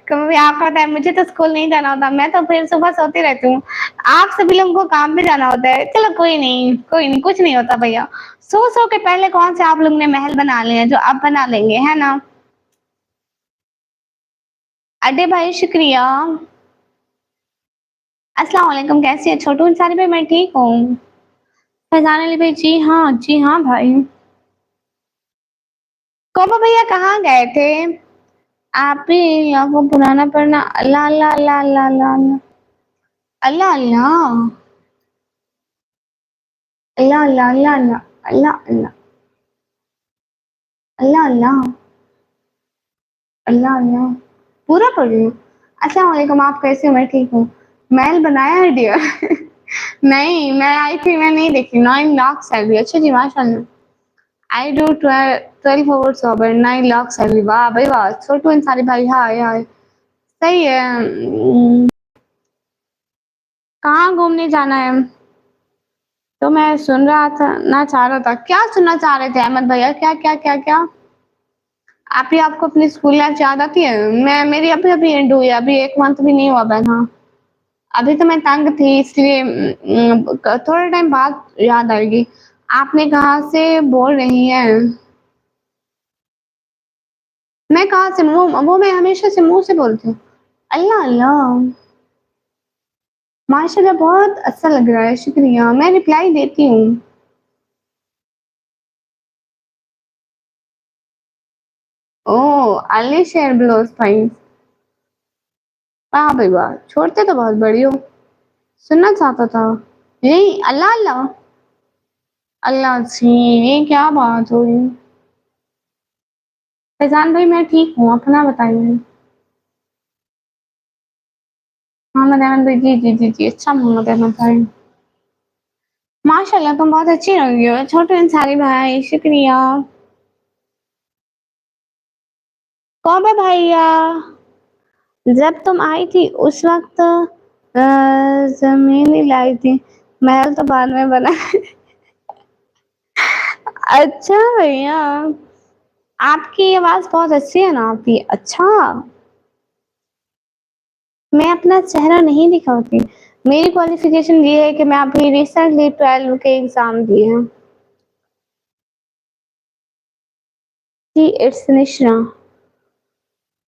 कहो भैया, आपका पता है मुझे तो स्कूल नहीं जाना होता, मैं तो फिर सुबह सोती रहती हूँ। आप सभी लोगों को काम पे जाना होता है। चलो कोई नहीं, कोई नहीं, कुछ नहीं होता भैया। सो सो के पहले कौन से आप लोग ने महल बना लिए हैं जो अब बना लेंगे, है ना? अडे भाई, शुक्रिया। अस्सलाम वालेकुम, कैसी है छोटू अंसारी भाई? मैं ठीक हूँ। फैजान अली भाई, जी हाँ भाई। कोबा भैया कहाँ गए थे? आप ही आपको पुराना पढ़ना। अल्लाह अल्लाह अल्लाह अल्लाह अल्लाह अल्लाह अल्लाह अल्लाह अल्लाह अल्लाह अल्लाह अल्लाह अल्लाह अल्लाह अल्लाह अल्लाह पूरा पढ़ रही हूँ। अस्सलाम वालेकुम, आप कैसे हो? मैं ठीक हूँ। महल बनाया है डियर? नहीं, मैं आई थी, मैं नहीं देखी। 9 लाख सैलरी, अच्छा जी, माशाल्लाह। I do 12 hours over 9 lakh salary. वाह भाई वाह, छोटू अंसारी भाई, हाय हाय। सही है। कहाँ घूमने जाना है? तो मैं सुन रहा था ना, चाह रहा था। क्या सुनना चाह रहे थे अहमद भैया? क्या क्या क्या क्या? आप ही आपको अपनी स्कूल लाइफ याद आती है? मैं मेरी अभी अभी एंड हुई है, अभी 1 मंथ भी नहीं हुआ बहन। हाँ, अभी तो मैं तंग थी इसलिए थोड़े टाइम बाद याद आएगी। आपने कहाँ से बोल रही हैं? मैं कहाँ से? वो मैं हमेशा से मुंह से बोलती हूँ। अल्लाह अल्लाह, माशाल्लाह, बहुत अच्छा लग रहा है, शुक्रिया। मैं रिप्लाई देती हूँ। ओह, अली शेयर ब्लोज भाई। वाह भाई वाह, छोड़ते तो बहुत बड़ी हो। सुनना चाहता था। यही अल्लाह अल्लाह अल्लाह जी, ये क्या बात हो रही? फैजान भाई, मैं ठीक हूँ, अपना बताइए। मोहम्मद अहमद भाई, जी जी जी जी, अच्छा मोहम्मद अहमद भाई। माशाल्लाह, तुम बहुत अच्छी लगी हो छोटे अंसारी भाई, शुक्रिया। कौन है भैया? जब तुम आई थी उस वक्त जमीन ही लाई थी, महल तो बाद में बना। अच्छा भैया, आपकी आवाज़ बहुत अच्छी है ना आपकी। अच्छा, मैं अपना चेहरा नहीं दिखाती। मेरी क्वालिफ़िकेशन ये है कि मैं अभी रिसेंटली 12 के एग्ज़ाम दिए हैं। जी, इट्स निशा।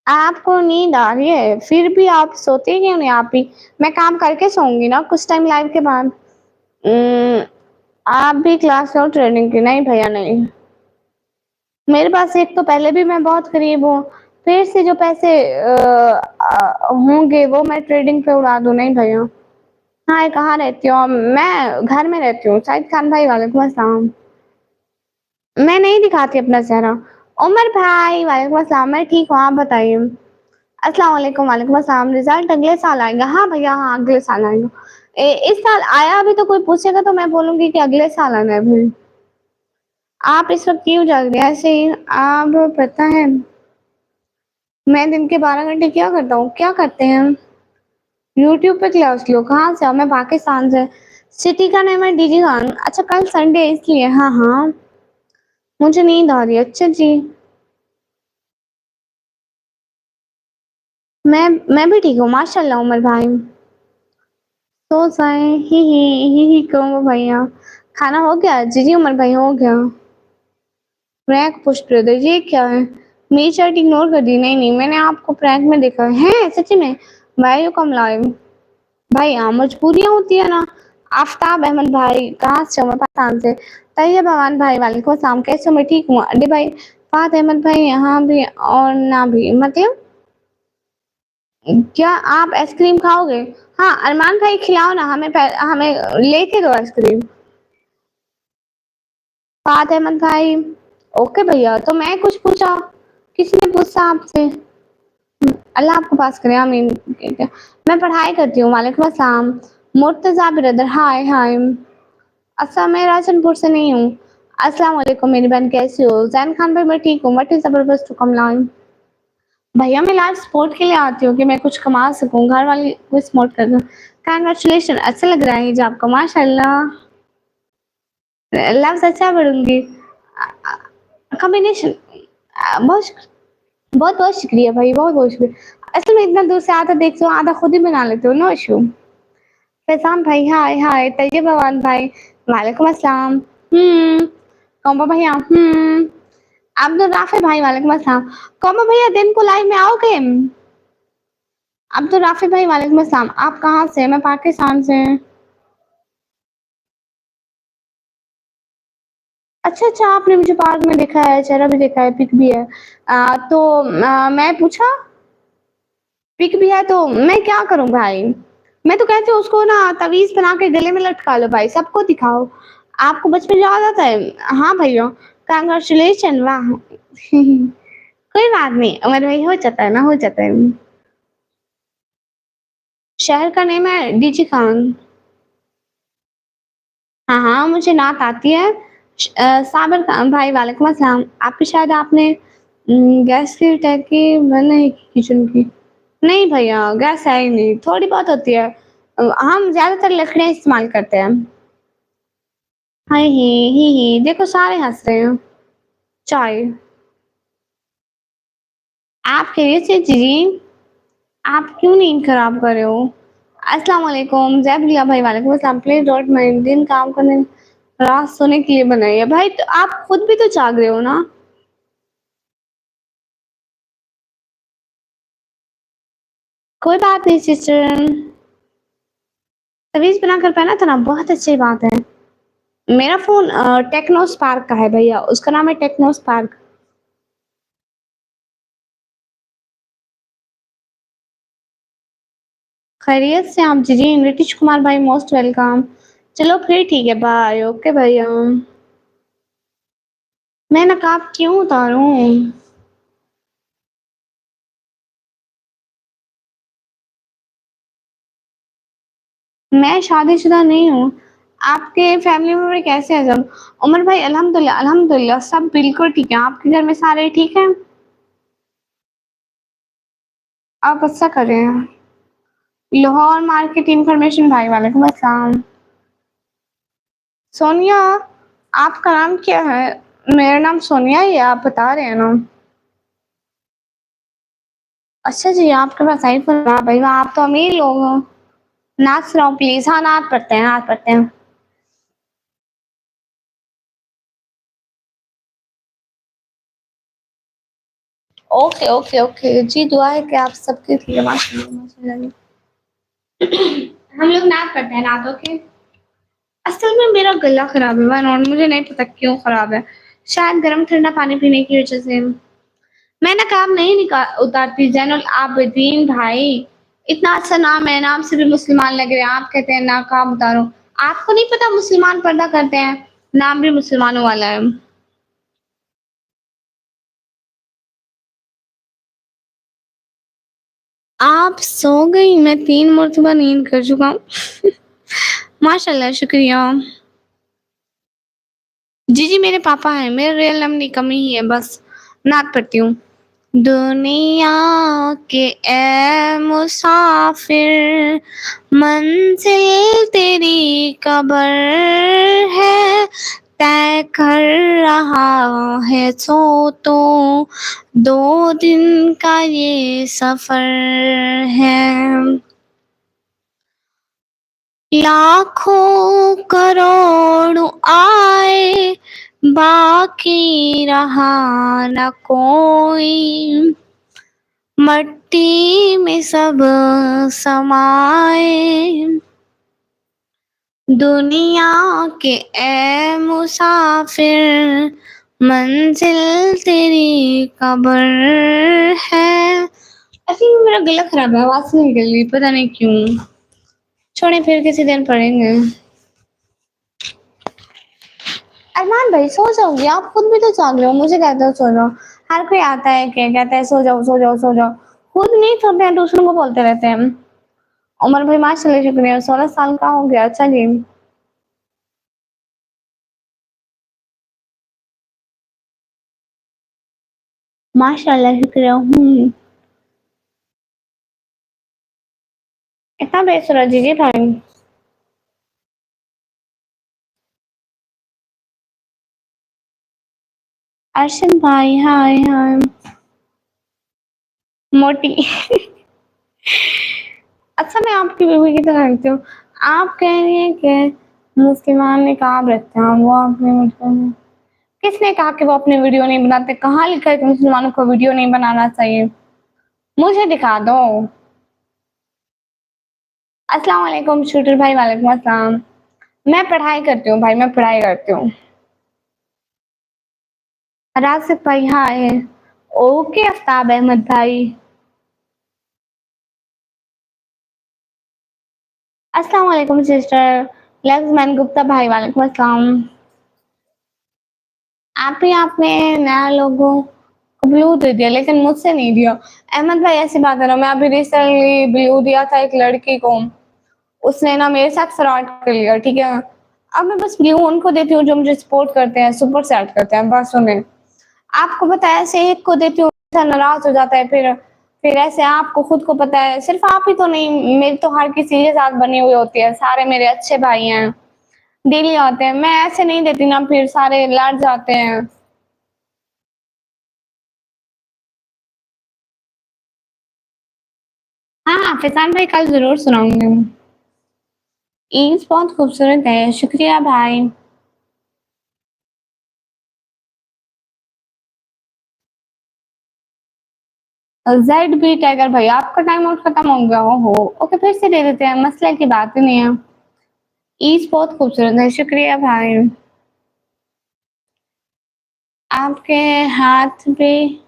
आपको नींद आ रही है, फिर भी आप सोते क्यों नहीं आप भी? मैं काम करके सोऊँगी ना कुछ टाइम लाइव के बाद। उम, आप भी क्लास लो ट्रेनिंग की। नहीं भैया नहीं। मेरे पास एक तो पहले भी मैं बहुत गरीब हूँ, फिर से जो पैसे होंगे वो मैं ट्रेडिंग पे उड़ा दूँ। नहीं भैया। हाँ, कहाँ रहती हो? मैं घर में रहती हूँ। शाहिद खान भाई वालेकुम अस्सलाम। मैं नहीं दिखाती अपना चेहरा। उमर भाई वालेकुम अस्सलाम, मैं ठीक हूँ, आप बताइए? अस्सलाम वालेकुम, वालेकुम अस्सलाम। रिज़ल्ट अगले साल आएगा। हाँ भैया, हाँ, अगले साल आएगा। इस साल आया अभी तो कोई पूछेगा तो मैं बोलूँगी कि अगले साल आना है अभी। आप इस वक़्त क्यों जाग रहे हैं ऐसे ही? आप पता है मैं दिन के 12 घंटे क्या करता हूँ? क्या करते हैं हम? यूट्यूब पे क्लास लो। कहाँ से? मैं पाकिस्तान से। सिटी का नेम है डीजी खान। अच्छा कल संडे है इसलिए। हाँ, हाँ। मुझे नींद आ रही है। अच्छा जी। मैं भी ठीक हूँ माशाल्लाह उमर भाई। सो जाए ही कहूँगा भैया। खाना हो गया? जी, जी उमर भाई हो गया। प्रैंक पुश ब्रदर ये क्या है? मेरी चैट इग्नोर कर दी। नहीं, नहीं मैंने आपको प्रैंक में देखा है। हैं? सच्ची में? Why you come live? भाई हाँ, मजबूरियाँ होती है ना। आफ़ताब अहमद भाई कहाँ से हो? मैं पाकिस्तान से। तैयब अमान भाई वालेकुम अस्सलाम, कैसे हो? मैं ठीक हूँ। अड्डे भाई फ़ात अहमद भाई यहाँ भी और ना भी मतलब क्या आप आइसक्रीम खाओगे? हाँ, अरमान भाई खिलाओ ना हमें लेके दो आइसक्रीम। फ़ात अहमद भाई ओके भैया, तो मैं कुछ पूछा? किसने पूछा आपसे? अल्लाह आपको पास करे आमीन। मैं पढ़ाई करती हूँ। वालेकुम अस्सलाम। मुर्तज़ा ब्रदर हाय, हाय। अच्छा मैं राजनपुर से नहीं हूँ। अस्सलाम वालेकुम मेरी बहन कैसी हो? ज़ैन खान भाई मैं ठीक हूँ। व्हाट इज़ ज़बरदस्त टू कम लाइन? भैया मैं लाइव सपोर्ट के लिए आती हूँ कि मैं कुछ कमा सकूँ, घर वाले को सपोर्ट कर दूँ। कांग्रेचुलेशन अच्छा लग रहा है हिजाब आपका माशाल्लाह। लफ्ज़ अच्छा पढ़ूँगी। कॉम्बिनेशन बहुत बहुत-बहुत शुक्रिया भाई, बहुत-बहुत शुक्रिया। असल में इतना दूर से आधा देखते हो, आधा खुद ही बना लेते हो, नो इश्यू। फैज़ान भाई हाय, हाय। तैयब अमान भाई वालेकुम अस्सलाम। कॉम्बो भैया अब्दुल राफ़ी भाई वालेकुम अस्सलाम। कॉम्बो भैया दिन को लाइव में आओगे? अब्दुल राफ़ी भाई वालेकुम अस्सलाम। आप कहाँ से? मैं पाकिस्तान से। अच्छा, अच्छा आपने मुझे पार्क में देखा है, चेहरा भी देखा है, पिक भी है। तो मैं पूछा पिक भी है तो मैं क्या करूँ भाई? मैं तो कहती हूँ उसको ना तावीज़ बना के गले में लटका लो भाई, सबको दिखाओ। आपको बचपन याद आता है? हाँ भैया, कांग्रेचुलेशन वाह! कोई बात नहीं, उमर भाई हो जाता है ना, हो जाता है। शहर का नेम है डीजी खान। हाँ, हाँ, मुझे नात आती है। साबिर भाई वालेकुम अस्सलाम। आपकी शायद आपने गैस की टंकी बंद नहीं की किचन की। नहीं भैया, गैस है ही नहीं, थोड़ी बहुत होती है। हम ज़्यादातर लकड़ियाँ इस्तेमाल करते हैं। हाय ही, देखो सारे हँस रहे हैं। चाय। आप खैरियत से जी? आप क्यों नींद खराब कर रहे हो? अस्सलाम वालेकुम, ज़ैबलिया भाई वालेकुम अस्सलाम। प्लीज़ डोंट माइंड दिन काम करने रात सोने के लिए बनाई है। भाई तो आप खुद भी तो जाग रहे हो ना? कोई बात नहीं सिस्टर। तवीज़ बनाकर पहना था ना, बहुत अच्छी बात है। मेरा फ़ोन टेक्नो स्पार्क का है भैया, उसका नाम है टेक्नो स्पार्क। खैरियत से आप जी, जी नीतीश कुमार भाई मोस्ट वेलकम। चलो फिर ठीक है, बाय, ओके भैया। मैं नकाब क्यों उतारूँ? मैं शादीशुदा नहीं हूँ। आपके फैमिली मेंबर कैसे हैं सब? उमर भाई अल्हम्दुलिल्लाह, अल्हम्दुलिल्लाह सब बिल्कुल ठीक है। आपके घर में सारे ठीक हैं? आप अच्छा कर रहे हैं। लाहौर मार्केट इन्फॉर्मेशन भाई वालेकुम अस्सलाम। सोनिया, आपका नाम क्या है? मेरा नाम सोनिया ही है, आप बता रहे हैं ना। अच्छा जी, आपके पास आईफोन? हाँ भाई, आप तो अमीर लोग हो। नाच सुनाओ प्लीज। हाँ, नाच पढ़ते हैं, नाच पढ़ते हैं। ओके ओके ओके जी, दुआ है कि आप सबके ठीक है। माशाल्लाह माशाल्लाह। हम लोग नाच पढ़ते हैं, नाच। ओके। असल में मेरा गला खराब है वन, और मुझे नहीं पता क्यों खराब है। शायद गर्म ठंडा पानी पीने की वजह से। मैं नकाब नहीं उतारती जैनुल आबिदीन भाई। इतना अच्छा नाम है, नाम से भी मुसलमान लग रहे हैं, आप कहते हैं नकाब उतारो। आपको नहीं पता मुसलमान पर्दा करते हैं? नाम भी मुसलमानों वाला है। आप सो गई? मैं 3 मरतबा नींद कर चुका हूँ। माशाल्लाह, शुक्रिया। जी जी, मेरे पापा हैं। मेरा रियल नाम निकम ही है बस। नात पढ़ती हूँ। दुनिया के ए मुसाफिर, मंजिल तेरी कब्र है, तय कर रहा है तो 2 दिन का ये सफर है। लाखों करोड़ों आए, बाकी रहा न कोई, मट्टी में सब समाए। दुनिया के ए मुसाफिर, मंजिल तेरी कब्र है। अभी मेरा गला खराब है, आवाज नहीं निकल रही, पता नहीं क्यों। छोड़े, फिर किसी दिन पढ़ेंगे। अरमान भाई, सो जाओगे? आप खुद भी तो जाग रहे हो, मुझे कहते हो सो जाओ। हर कोई आता है क्या कहता है सो जाओ सो जाओ सो जाओ। खुद नहीं सोते हैं, दूसरों को बोलते रहते हैं। उमर भाई माशाल्लाह, शुक्रिया, 16 साल का हो गया। अच्छा जी। माशाल्लाह, शुक्रिया। इतना बेसुरा जी जी भाई। अर्शद भाई, हाय हाय। मोटी। अच्छा, मैं आपकी बीवी की तरह लगती हूँ। आप कह रही हैं कि मुसलमान निकाब रखते हैं, वो आपने मतलब किसने कहा कि वो अपने वीडियो नहीं बनाते? कहाँ लिखा है कि मुसलमानों को वीडियो नहीं बनाना चाहिए? मुझे दिखा दो। अस्सलाम वालेकुम शूटर भाई। वालेकुम अस्सलाम। मैं पढ़ाई करती हूँ भाई, मैं पढ़ाई करती हूँ। रासिक भाई, हाय। ओके आफ्ताब अहमद भाई। अस्सलाम वालेकुम सिस्टर लक्ष्मण गुप्ता भाई। वालेकुम अस्सलाम। आप ही आपने नया लोगों को ब्लू दे दिया, लेकिन मुझसे नहीं दिया। अहमद भाई, ऐसी बात है ना, मैं अभी रिसेंटली ब्लू दिया था एक लड़की को। उसने ना मेरे साथ फ्रॉड कर लिया, ठीक है। अब मैं बस ब्लू उनको देती हूँ जो मुझे सपोर्ट करते हैं, सुपर सेट करते हैं, बस उन्हें। आपको पता है, ऐसे एक को देती हूँ ऐसा नाराज हो जाता है, फिर ऐसे आपको खुद को पता है, सिर्फ आप ही तो नहीं, मेरी तो हर किसी के साथ बनी हुई होती है, सारे मेरे अच्छे भाई हैं, डेली आते हैं। मैं ऐसे नहीं देती ना, फिर सारे लड़ जाते हैं। हाँ, फिजान भाई, कल जरूर सुनाऊंगी। ईद बहुत खूबसूरत है, शुक्रिया भाई। जेड बी टाइगर भाई, आपका टाइम आउट खत्म हो गया हो। ओके, फिर से दे देते हैं, मसले की बात ही नहीं है। ईद बहुत खूबसूरत है, शुक्रिया भाई। आपके हाथ भी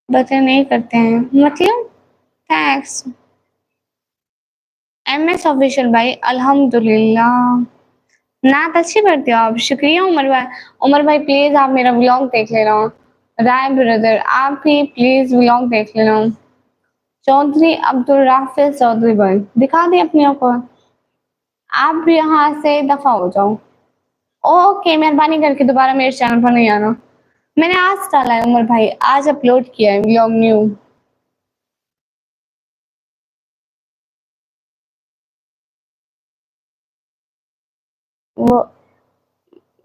बतें नहीं करते हैं मतलब? थैंक्स। एम एस ऑफिशियल भाई, अल्हम्दुलिल्लाह। नात अच्छी पढ़ते हो आप, शुक्रिया उमर भाई। उमर भाई, प्लीज आप मेरा व्लॉग देख लेना। राय ब्रदर, आप भी प्लीज व्लॉग देख लेना। चौधरी अब्दुल राफिज चौधरी भाई, दिखा दी अपनी को। आप भी यहाँ से दफा हो जाओ। ओके, मेहरबानी करके दोबारा मेरे चैनल पर नहीं आना। मैंने आज डाला है उमर भाई, आज अपलोड किया है व्लॉग न्यू। वो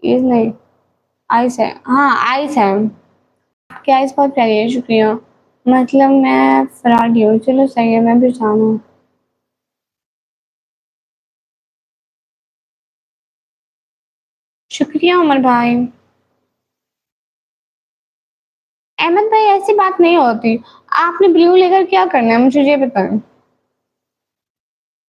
ये नहीं। आइस है, हाँ आइस है। आपकी आइस बहुत प्यारी है, शुक्रिया। मतलब मैं फ्रॉडी हूँ, चलो सही है, मैं भी जानू। शुक्रिया उमर भाई। अहमद भाई ऐसी बात नहीं होती। आपने ब्लू लेकर क्या करना है मुझे ये बताएं।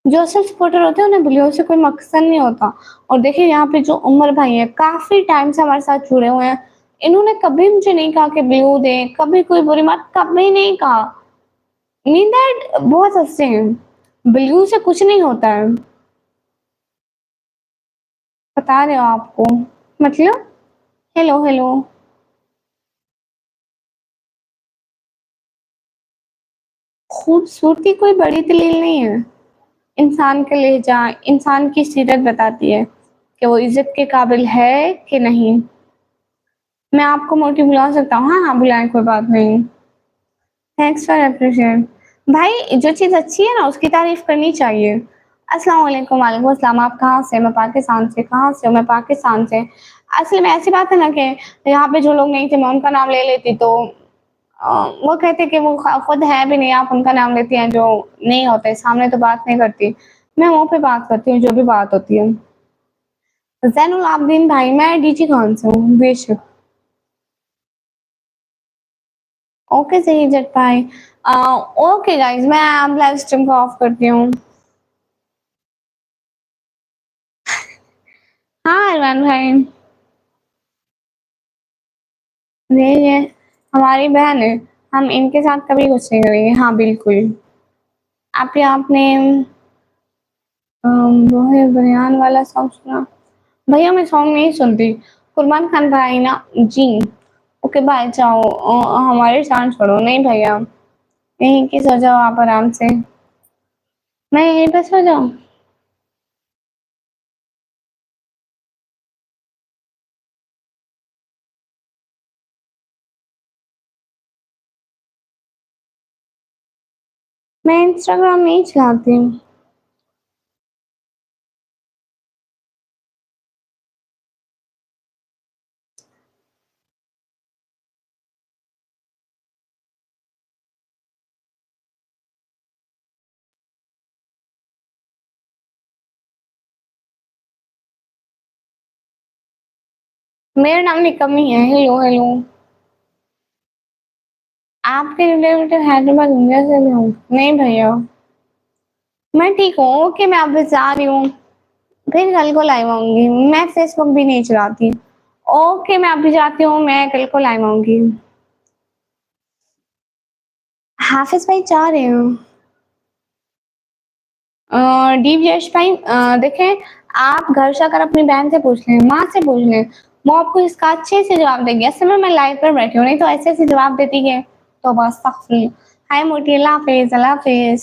जो असल सपोर्टर होते हैं उन्हें ब्लू से कोई मकसद नहीं होता। और देखिए यहाँ पे जो उमर भाई है काफी टाइम से हमारे साथ जुड़े हुए हैं। इन्होंने कभी मुझे नहीं कहा कि ब्लू दे, कभी कोई बुरी बात कभी नहीं कहा। मीन दैट बहुत हंसते हैं। ब्लू से कुछ नहीं होता है। बता रहे हो आपको। मतलब हेलो हेलो। खूबसूरती कोई बड़ी दलील नहीं है। इंसान का लहजा इंसान की सीरत बताती है कि वो इज्जत के काबिल है कि नहीं। मैं आपको मोटी बुला सकता हूँ, हाँ हाँ बुलाएं, कोई बात नहीं। Thanks for appreciate. भाई जो चीज़ अच्छी है ना उसकी तारीफ करनी चाहिए। अस्सलाम वालेकुम। वालेकुम अस्सलाम। आप कहाँ से? मैं पाकिस्तान से। कहाँ से हो? मैं पाकिस्तान से। असल में ऐसी बात है ना कि यहाँ पे जो लोग नहीं थे मैं उनका नाम ले लेती तो वो कहते कि वो खुद है भी नहीं, आप उनका नाम लेती हैं जो नहीं होते, सामने तो बात नहीं करती। मैं मुंह पे बात करती हूँ जो भी बात होती है। जैनुल आबदीन भाई, मैं डीजी खान से हूँ, बेशक। ओके सही जट भाई। ओके गाइस, मैं अब लाइव स्ट्रीम को ऑफ करती हूँ। हाँ इरफान भाई। ये हमारी बहन है। हम इनके साथ कभी कुछ नहीं करेंगे, हाँ बिल्कुल। आपने वो है बनियान वाला सॉन्ग सुना? भैया मैं सॉन्ग नहीं सुनती। कुर्बान खान भाई ना जी। ओके भाई जाओ, हमारी जान छोड़ो। नहीं भैया, यहीं की सो जाओ आप आराम से। मैं यहीं पे सो जाऊँ? मैं इंस्टाग्राम नहीं चलाती हूँ। मेरा नाम निकम्मी है। Hello hello. आपके रिलेटिव हैदराबाद इंडिया से भी हूँ? नहीं भैया। मैं ठीक हूँ। ओके मैं अब जा रही हूँ। फिर कल को लाइव आऊंगी। मैं फेसबुक भी नहीं चलाती। ओके मैं अभी जाती हूँ, मैं कल को लाइव आऊंगी। हाफिज भाई जा रहे हो? डीप यश भाई, देखें, आप घर जाकर अपनी बहन से पूछ लें, माँ से पूछ लें। वो आपको इसका अच्छे से जवाब देंगे। असल में मैं लाइव पर बैठी हूँ, नहीं तो ऐसे ऐसे जवाब देती है तो बस तकफीर। हाय मोटी, अल्लाह हाफिज, अल्लाह हाफिज।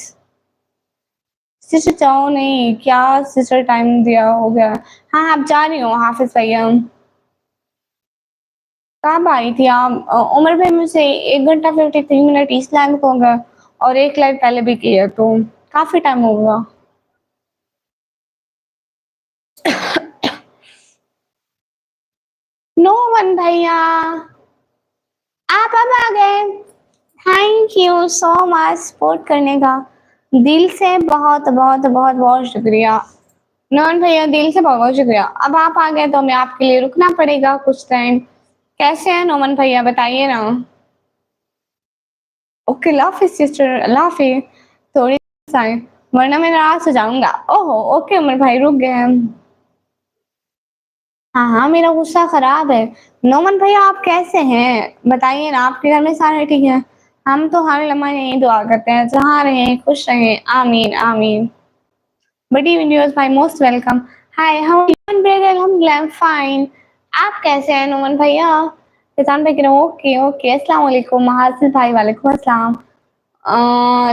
सिस्टर जाओ नहीं क्या? सिस्टर टाइम दिया हो गया। हाँ आप जा रही हो हाफिज भैया? कब आई थी आप? उमर भाई मुझसे 1 घंटा 53 मिनट इस लाइव को हो गया और एक लाइव पहले भी की है तो काफी टाइम हो गया। नो वन भैया, आप अब आ गए। Thank you so much support करने का। दिल से बहुत बहुत बहुत बहुत शुक्रिया। नॉन भैया दिल से बहुत बहुत शुक्रिया। अब आप आ गए तो हमें आपके लिए रुकना पड़ेगा कुछ टाइम। कैसे हैं नोमन भैया, बताइए ना। ओके लाफी सिस्टर, लाफी थोड़ी सा, वरना मैं नाराज हो जाऊंगा। ओहो ओके उमर भाई रुक गए हम। हाँ हाँ मेरा गुस्सा खराब है। नोमन भैया आप कैसे हैं बताइए ना, आपके घर में सारे ठीक हैं? हम तो हर लम्हा यही दुआ करते हैं, जहाँ रहें खुश रहें, आमीन आमीन। बड़ी वीडियोस भाई most welcome. Hi how brother, अल्हम्दुलिल्लाह फाइन। आप कैसे हैं नोमन भैया? किसान भाई कह रहे हैं ओके ओके। अस्सलाम वालेकुम हासिल भाई, वालेकुम अस्सलाम।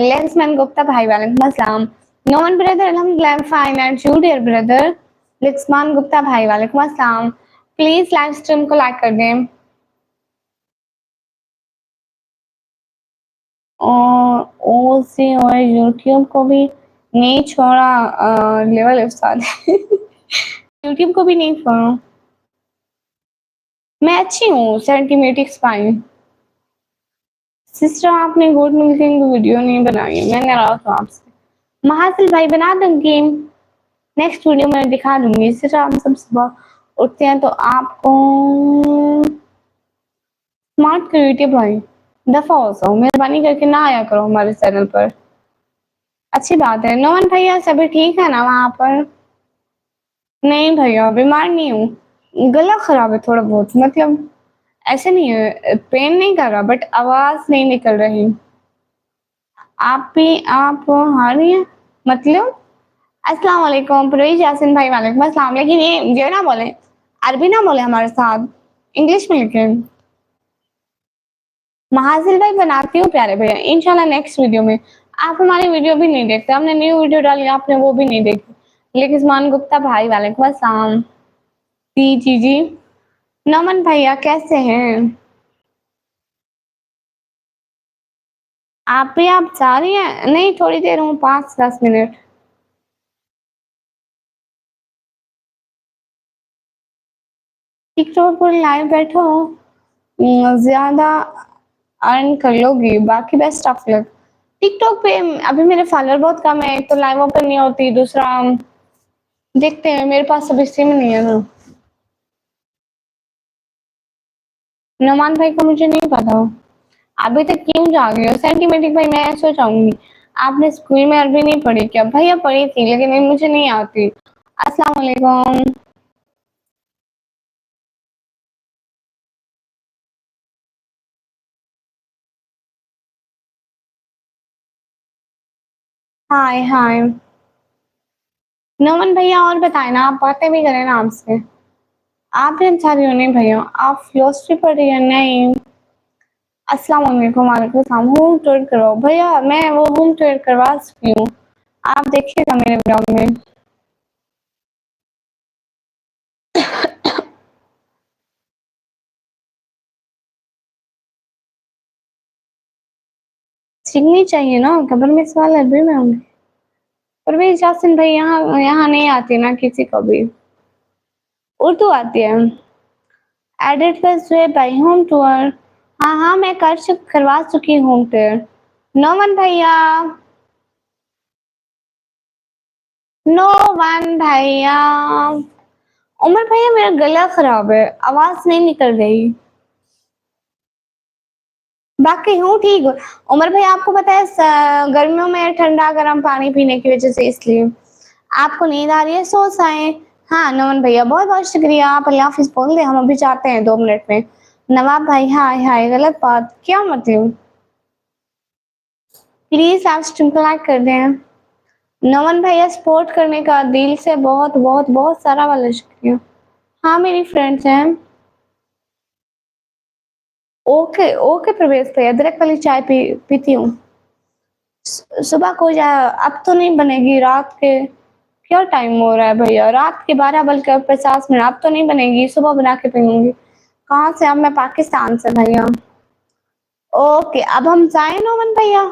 लेंसमैन गुप्ता भाई, वालेकुम अस्सलाम। नोमन ब्रदर अल्हम्दुलिल्लाह fine and you dear brother? लिक्समान गुप्ता भाई, वालेकुम अस्सलाम। प्लीज लाइव स्ट्रीम को लाइक कर दें। और ओ से और यूट्यूब को भी नहीं छोड़ा, लेवल उस्ताद। यूट्यूब को भी नहीं छोड़ा। मैं अच्छी हूँ, सेंटीमेटिक्स फाइन। सिस्टर आपने गुड मिल्किंग वीडियो नहीं बनाई, मैं नाराज हूँ आपसे। महासिल भाई बना दूँ गेम, नेक्स्ट वीडियो में दिखा दूंगी। सिस्टर हम सब सुबह उठते हैं तो आपको स्मार्ट क्रिएटिव भाई दफा हो जाओ, मेहरबानी करके ना आया करो हमारे चैनल पर। अच्छी बात है। नोमन भैया सभी ठीक है ना वहाँ पर? नहीं भैया बीमार नहीं हूँ, गला खराब है थोड़ा बहुत, मतलब ऐसे नहीं है, पेन नहीं कर रहा बट आवाज नहीं निकल रही। आप भी आप हार रही हैं मतलब? अस्सलाम वालेकुम परवेज यासिन भाई, वालेकुम अस्सलाम। लेकिन ये ना बोले, अरबी ना बोले हमारे साथ, इंग्लिश में लिखे। महाजिल भाई बनाती हूँ प्यारे भैया, इंशाल्लाह नेक्स्ट वीडियो में। आप हमारी वीडियो भी नहीं देखते, हमने न्यू वीडियो डाली आपने वो भी नहीं देखी। लिखिस्मान गुप्ता भाई वालेकुम अस्सलाम। जी जी जी। नमन भैया कैसे हैं? आप भी आप जा रही हैं? नहीं थोड़ी देर हूँ, 5-10 मिनट। टिकटॉक पर लाइव बैठो, ज्यादा अर्न कर लोगी, बाकी बेस्ट ऑफ लक। टिकटॉक पे अभी मेरे फॉलोअर बहुत कम है, एक तो लाइव ओपन नहीं होती, दूसरा देखते हैं मेरे पास अभी सिम नहीं है ना। नमान भाई का मुझे नहीं पता, अभी तक क्यों जागे हो? सेंटीमेटिक भाई मैं ऐसा चाहूंगी, आपने स्कूल में अरबी नहीं पढ़ी क्या? भैया पढ़ी थी लेकिन मुझे नहीं आती। अस्सलाम वालेकुम। हाय हाय। नमन भैया और बताए ना, आप बातें भी करें ना आपसे। आप भी अच्छा रही हो? नहीं भैया आप फिलोसफी पढ़ रही है? नहीं। अस्सलाम वालेकुम। वालेकुम सलाम। होम टूर करो भैया, मैं वो होम टूर करवा चुकी हूँ, आप देखिएगा मेरे ब्लॉग में। सीखनी चाहिए ना, खबर में सवाल अरबी में होंगे। परवेज यासिन भाई यहाँ यहाँ नहीं आती ना किसी को भी, उर्दू आती है। एडिट कर भाई होम टूर। हाँ हाँ मैं करवा चुकी हूँ होम टूर। नोमन भैया, नो वन भैया। उमर भैया मेरा गला खराब है, आवाज नहीं निकल रही, बाकी हूँ ठीक। उमर भैया आपको पता है गर्मियों में ठंडा गर्म पानी पीने की वजह से, इसलिए आपको नींद आ रही है, सो जाएं। हाँ नमन भैया बहुत बहुत शुक्रिया, आप अल्लाह हाफिज बोल दे, हम अभी जाते हैं 2 मिनट में। नवाब भाई हाय हाय, गलत बात क्या मतलब? प्लीज आप स्ट्रीम लाइक कर दें। नमन भैया सपोर्ट करने का दिल से बहुत बहुत बहुत सारा वाला शुक्रिया। हाँ मेरी फ्रेंड्स हैं। ओके ओके प्रवेश भैया, अदरक वाली चाय पीती हूँ। सुबह को जा, अब तो नहीं बनेगी, रात के क्या टाइम हो रहा है भैया, रात के 12 बजकर 50 मिनट, अब तो नहीं बनेगी, सुबह बना के पीऊंगी। कहाँ से? अब मैं पाकिस्तान से भैया। ओके अब हम जाए नोमन भैया,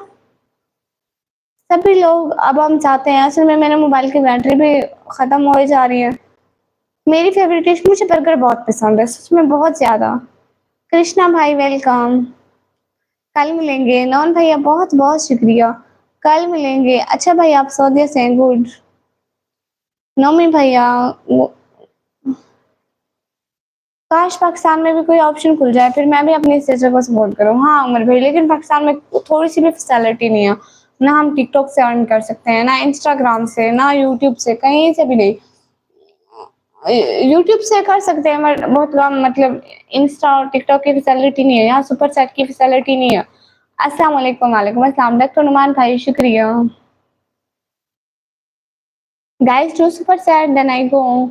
सभी लोग अब हम चाहते हैं, असल में मेरे मोबाइल की बैटरी भी खत्म हो जा रही है। मेरी फेवरेट डिश, मुझे बर्गर बहुत पसंद है सच में, बहुत ज्यादा। कृष्णा भाई वेलकम। कल मिलेंगे नौन भैया, बहुत बहुत शुक्रिया। कल मिलेंगे। अच्छा भाई आप सऊदी से हैं, गुड। नौमी भैया काश पाकिस्तान में भी कोई ऑप्शन खुल जाए, फिर मैं भी अपनी सिस्टर को सपोर्ट करूँ। हाँ उमर भाई लेकिन पाकिस्तान में थोड़ी सी भी फैसिलिटी नहीं है, ना हम टिकटॉक से अर्न कर सकते हैं, ना इंस्टाग्राम से, ना यूट्यूब से, कहीं से भी नहीं। यूट्यूब से कर सकते हैं मगर बहुत कम, मतलब इंस्टा और टिकटॉक की फैसिलिटी नहीं है, यहाँ सुपर चैट की फैसिलिटी नहीं है। अस्सलाम वालेकुम। वालेकुम अस्सलाम डॉक्टर नुमान भाई, शुक्रिया। Guys to super chat then I go.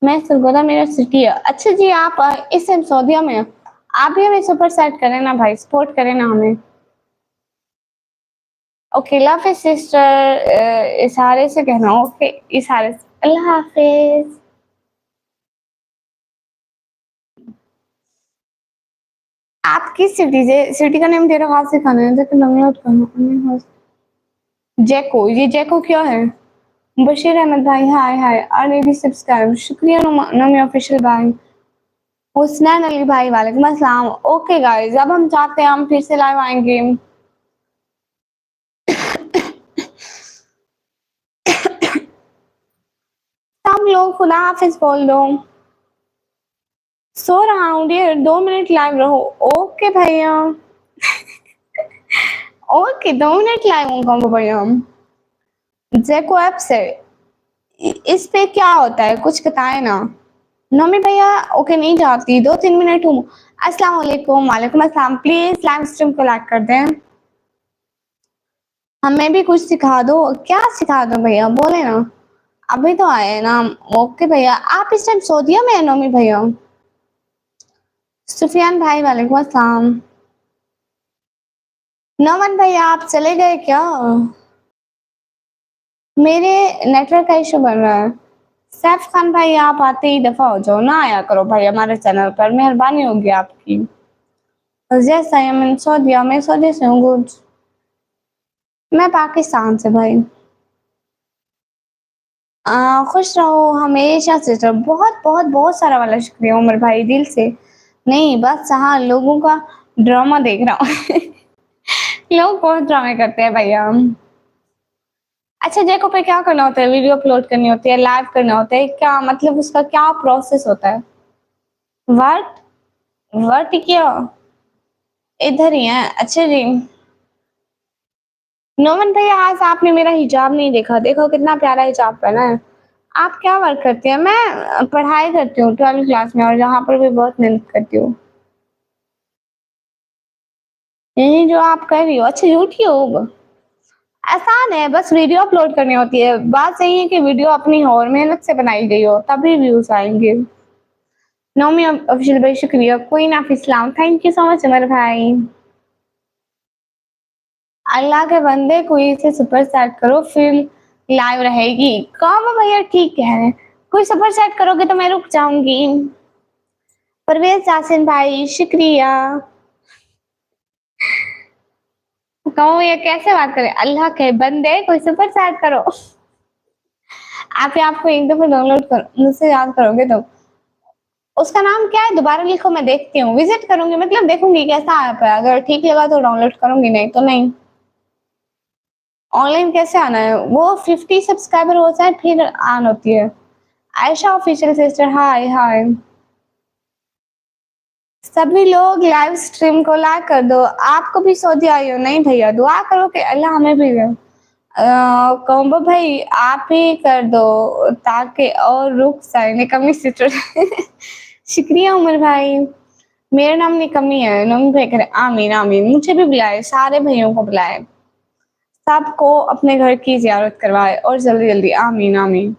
मैं सरगोदा मेरा सिटी है। अच्छा जी आप इस टाइम सऊदीया में हैं। आप भी हमें सुपर चैट करें ना भाई, सपोर्ट करें ना हमें। ओके अल्लाह हाफिज सिस्टर, इशारे से कहना, ओके इशारे से, अल्लाह हाफिज। आप किस सिटी से? सिटी का नेम तेरा खास सिखाना है तो डाउनलोड करना। जैको, ये जैको क्या है? बशीर अहमद भाई हाय हाय, ऑलरेडी सब्सक्राइब, शुक्रिया नमी ऑफिशियल भाई। हुसनैन अली भाई वालेकुम अस्सलाम। ओके गाइस, अब हम चाहते हैं हम फिर से लाइव आएंगे। सब लोग खुदा हाफिज बोल दो। सो रहा हूँ डियर, 2 मिनट लाइव रहो। ओके भैया। ओके 2 मिनट लाइव होगा भैया। जैको ऐप से इस पे क्या होता है कुछ बताए ना। नोमी भैया ओके नहीं जाती, 2-3 मिनट हूँ। अस्सलाम वालेकुम। वालेकुम अस्सलाम। प्लीज लाइव स्ट्रीम को लाइक कर दें। हमें भी कुछ सिखा दो। क्या सिखा दो भैया, बोले ना। अभी तो आए ना। ओके भैया, आप इस टाइम सऊदीया में है नोमी भैया? सुफियान भाई वालेकुम अस्सलाम। नोमन भैया आप चले गए क्या? मेरे नेटवर्क का इशू बन रहा है। सैफ खान भाई आप आते ही दफा हो जाओ ना, आया करो भाई हमारे चैनल पर, मेहरबानी होगी आपकी। जैसा है मैं सऊदीया में, सऊदी से हूँ गुड। मैं पाकिस्तान से भाई। खुश रहो हमेशा से। तो बहुत बहुत बहुत सारा वाला शुक्रिया उमर भाई, दिल से। नहीं बस हाँ लोगों का ड्रामा देख रहा हूँ। लोग बहुत ड्रामे करते हैं भैया। अच्छा देखो पे क्या करना होता है, वीडियो अपलोड करनी होती है, लाइव करना होता है, क्या मतलब उसका क्या प्रोसेस होता है? व्हाट? व्हाट क्या? इधर ही है, अच्छा जी। नोमन भैया आज आपने मेरा हिजाब नहीं देखा, देखो कितना प्यारा हिजाब पहना है। आप क्या वर्क करती हैं? मैं पढ़ाई करती हूँ 12वीं क्लास में, और यहाँ पर भी बहुत मेहनत करती हूँ। यही जो आप कर रही हो। अच्छा यूट्यूब आसान है, बस वीडियो अपलोड करनी होती है। बात सही है कि वीडियो अपनी हो और मेहनत से बनाई गई हो, तभी व्यूज आएंगे। नौमी ऑफिशियल भाई शुक्रिया। कोई ना Islam, thank you so much Umar भाई। अल्लाह के बंदे कोई इसे सुपर सेट करो फिर लाइव रहेगी। काम भैया ठीक कह रहे हैं, कोई सुपर सेट करोगे तो मैं रुक जाऊंगी। परवेज यासिन भाई शुक्रिया। कहूँ ये कैसे बात करें, अल्लाह के बंदे कोई सुपर सेट करो। आप ही आपको एक दफा डाउनलोड करो, मुझसे याद करोगे तो। उसका नाम क्या है दोबारा लिखो, मैं देखती हूँ, विजिट करूंगी, मतलब देखूंगी कैसा ऐप है, अगर ठीक लगा तो डाउनलोड करूंगी, नहीं तो नहीं। ऑनलाइन कैसे आना है वो? 50 सब्सक्राइबर हो जाए फिर आन होती है। आयशा ऑफिशियल सिस्टर हाय हाय। सभी लोग लाइव स्ट्रीम को लाइक कर दो। आपको भी सऊदी आई हो? नहीं भैया दुआ करो कि अल्लाह हमें भी दे। कॉम्बो भाई आप ही कर दो ताकि और रुक जाए निकम्मी सिस्टर। शुक्रिया उमर भाई। मेरा नाम निकम्मी है। नमी भाई करे आमीन आमीन। मुझे भी बुलाए, सारे भैयों को बुलाए, सबको अपने घर की जियारत करवाए और जल्दी जल्दी आमीन आमीन।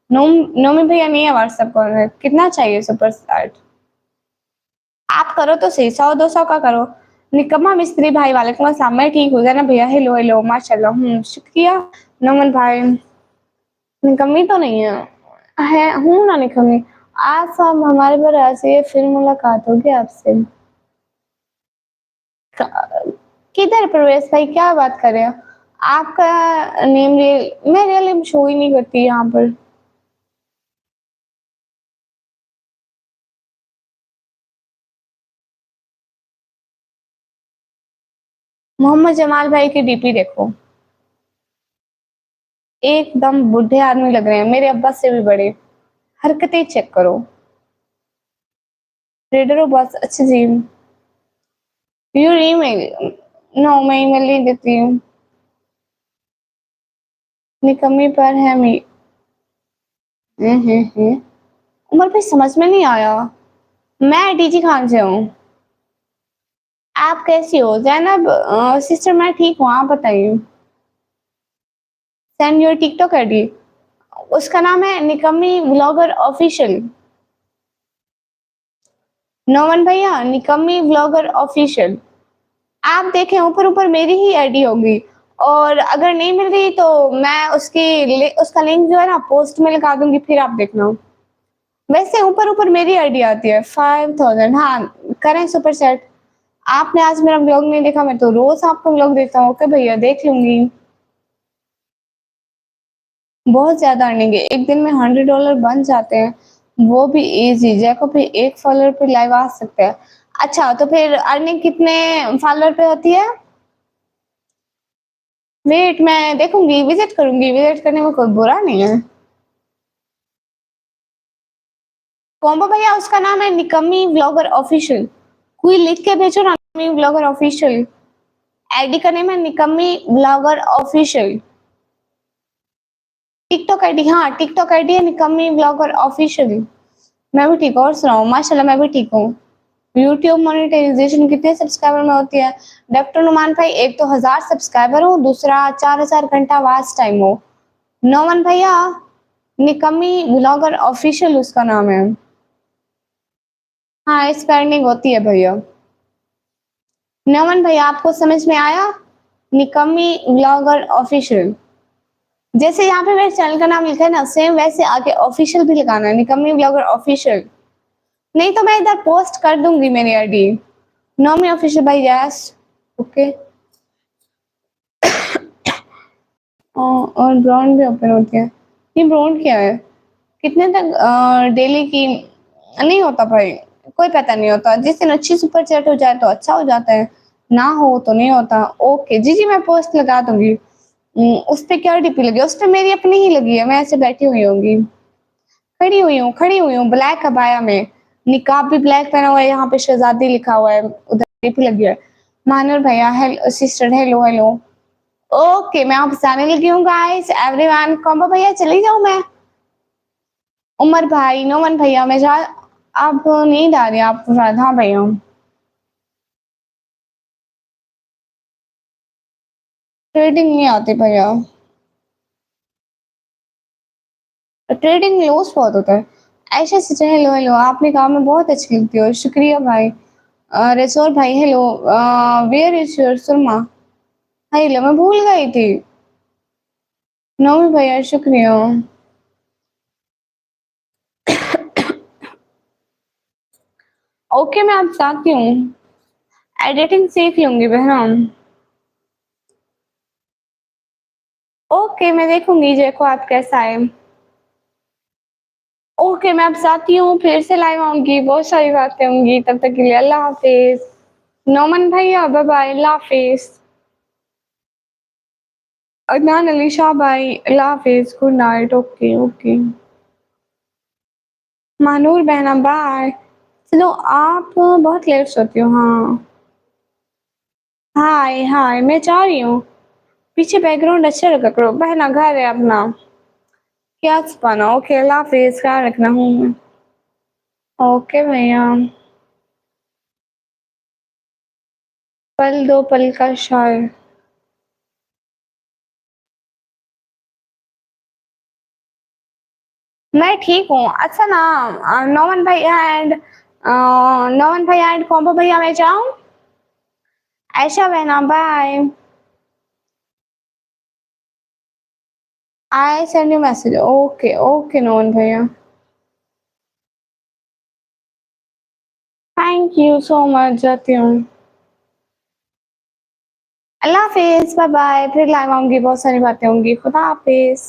नोमी भैया नहीं है व्हाट्सएप कॉल, कितना चाहिए सुपर स्टार्ट? आप करो तो सही, 100-200 का करो। निकम्मा मिस्त्री भाई वालेकुम अस्सलाम। मैं ठीक हो गया ना भैया, हेलो हेलो माशाल्लाह। शुक्रिया नमन भाई। निकम्मी तो नहीं है हूँ ना निकम्मी। आज सब हमारे पर ऐसे ही फिर मुलाकात होगी आपसे। किधर प्रवेश भाई क्या बात कर रहे हो? आपका नेम रियल, मैं रियल नेम शो ही नहीं करती यहाँ पर। मोहम्मद जमाल भाई की डीपी देखो, एकदम बुढ़े आदमी लग रहे हैं, मेरे अब्बा से भी बड़े। हरकतें चेक करो। ट्रेडर हो बस, अच्छी जी। You email? नो मैं ईमेल नहीं देती हूँ। निकम्मी पर है मी। उमर भाई समझ में नहीं आया। मैं डीजी खान से हूँ। आप कैसी हो जैनब? सिस्टर मैं ठीक हूँ, आप बताइए। Send your TikTok ID. उसका नाम है निकम्मी व्लॉगर ऑफिशियल। नोमन भैया निकम्मी व्लॉगर ऑफिशियल। आप देखें ऊपर ऊपर मेरी ही आईडी होगी, और अगर नहीं मिल रही तो मैं उसका लिंक जो है ना पोस्ट में लगा दूंगी, फिर आप देखना। वैसे ऊपर ऊपर मेरी आईडी आती है 5000। हाँ करें सुपर सेट। आपने आज मेरा ब्लॉग नहीं देखा, मैं तो रोज आपका ब्लॉग देखता हूँ। ओके भैया देख लूंगी। बहुत ज्यादा अर्निंग है, एक दिन में $100 बन जाते हैं। वो भी इजी, जैको भी एक फॉलोअर पे लाइव आ सकते हैं। अच्छा, तो फिर अर्निंग कितने फॉलोअर पे होती है? वेट, मैं देखूंगी, विजिट करूंगी, विजिट करने में कोई बुरा नहीं है। कॉम्बो भैया उसका नाम है निकम्मी व्लॉगर ऑफिशियल, कोई लिख के भेजो ना, निकम्मी व्लॉगर ऑफिशियल। आईडी का नेम है निकम्मी व्लॉगर ऑफिशियल। टिकटॉक आईडी, हाँ टिकटॉक आईडी है निकम्मी व्लॉगर ऑफिशियल। मैं भी ठीक हूँ, और सुनाओ? माशाल्लाह मैं भी ठीक हूँ। यूट्यूब मोनेटाइजेशन कितने सब्सक्राइबर में होती है? डॉक्टर नुमान भाई, एक तो 1000 सब्सक्राइबर हो, दूसरा 4000 घंटा वॉच टाइम हो। नोमन भैया, निकम्मी ब्लॉगर ऑफिशियल उसका नाम है। हाँ, इस पर अर्निंग होती है भैया। नोमन भैया, आपको समझ में आया? निकम्मी ब्लॉगर ऑफिशियल, जैसे यहाँ पे मेरे चैनल का नाम लिखा है ना, सेम वैसे आगे ऑफिशियल भी लगाना है, निकम्मी ब्लॉगर ऑफिशियल। नहीं तो मैं इधर पोस्ट कर दूंगी मेरी आईडी। नॉमी ऑफिशियल भाई, यस। ओके। और ब्राउन भी ओपन होती है। ये ब्राउन क्या है? कितने तक डेली की? नहीं होता भाई, कोई पता नहीं होता। जिस दिन अच्छी सुपर चैट हो जाए तो अच्छा हो जाता है, ना हो तो नहीं होता। ओके जी जी, मैं पोस्ट लगा दूंगी। उस पे क्या डीपी लगी? उस पे मेरी अपनी ही लगी है, मैं ऐसे बैठी हुई होंगी। खड़ी हुई हूँ ब्लैक अबाया में, निकाब भी ब्लैक पहना हुआ है, यहाँ पे शहजादी लिखा हुआ है, उधर डीपी लगी है। मानूर भैया, hello sister, hello hello. Okay, मैं आपसे आने लगी हूँ गाइस, एवरीवन। कॉम्बो भैया चली जाऊँ मैं? उमर भाई, नोमन भैया, मैं जा, आप नींद आ रही है आप? हाँ भैया। ट्रेडिंग नहीं आती भैया, ट्रेडिंग लॉस बहुत होता है। ऐसे से हेलो हेलो, आपने कहा मैं बहुत अच्छी लगती हो, शुक्रिया भाई। रेसोर भाई, हेलो। वेयर इज योर सुरमा? हेलो, मैं भूल गई थी। नोमी भैया, शुक्रिया। ओके, मैं आप चाहती हूँ, एडिटिंग सीख लूंगी बहन। ओके, मैं देखूंगी देखो आप कैसा है। ओके, मैं अब चाहती हूँ, फिर से लाइव आऊंगी, बहुत सारी बातें होंगी, तब तक के लिए अल्लाह हाफिज। नोमन भैया, बाय बाय, अल्लाह हाफिज। अदनान अली शाह भाई, अल्लाह हाफिज, good night. Okay okay. Manoor बहना, बाय। चलो, आप बहुत लेट सोती हो, हाँ। हाय हाय, मैं चाह रही हूँ पीछे बैकग्राउंड अच्छा लगा करो, बहना घर है अपना, क्या छुपाना। ओके, अल्लाह हाफिज, ख्याल रखना हूँ। ओके भैया। पल दो पल का शायर। मैं ठीक हूँ। अच्छा ना, नौमन भैया एंड नौमन भैया एंड कॉम्बो भैया, मैं जाऊँ? ऐशा बहना, bye. I send you message. Okay okay Nauman भैया, थैंक यू सो मच, जाती हूँ। अल्लाह हाफिज, बाय बाय, फिर लाइव आऊंगी, बहुत सारी बातें होंगी। खुदा हाफिज।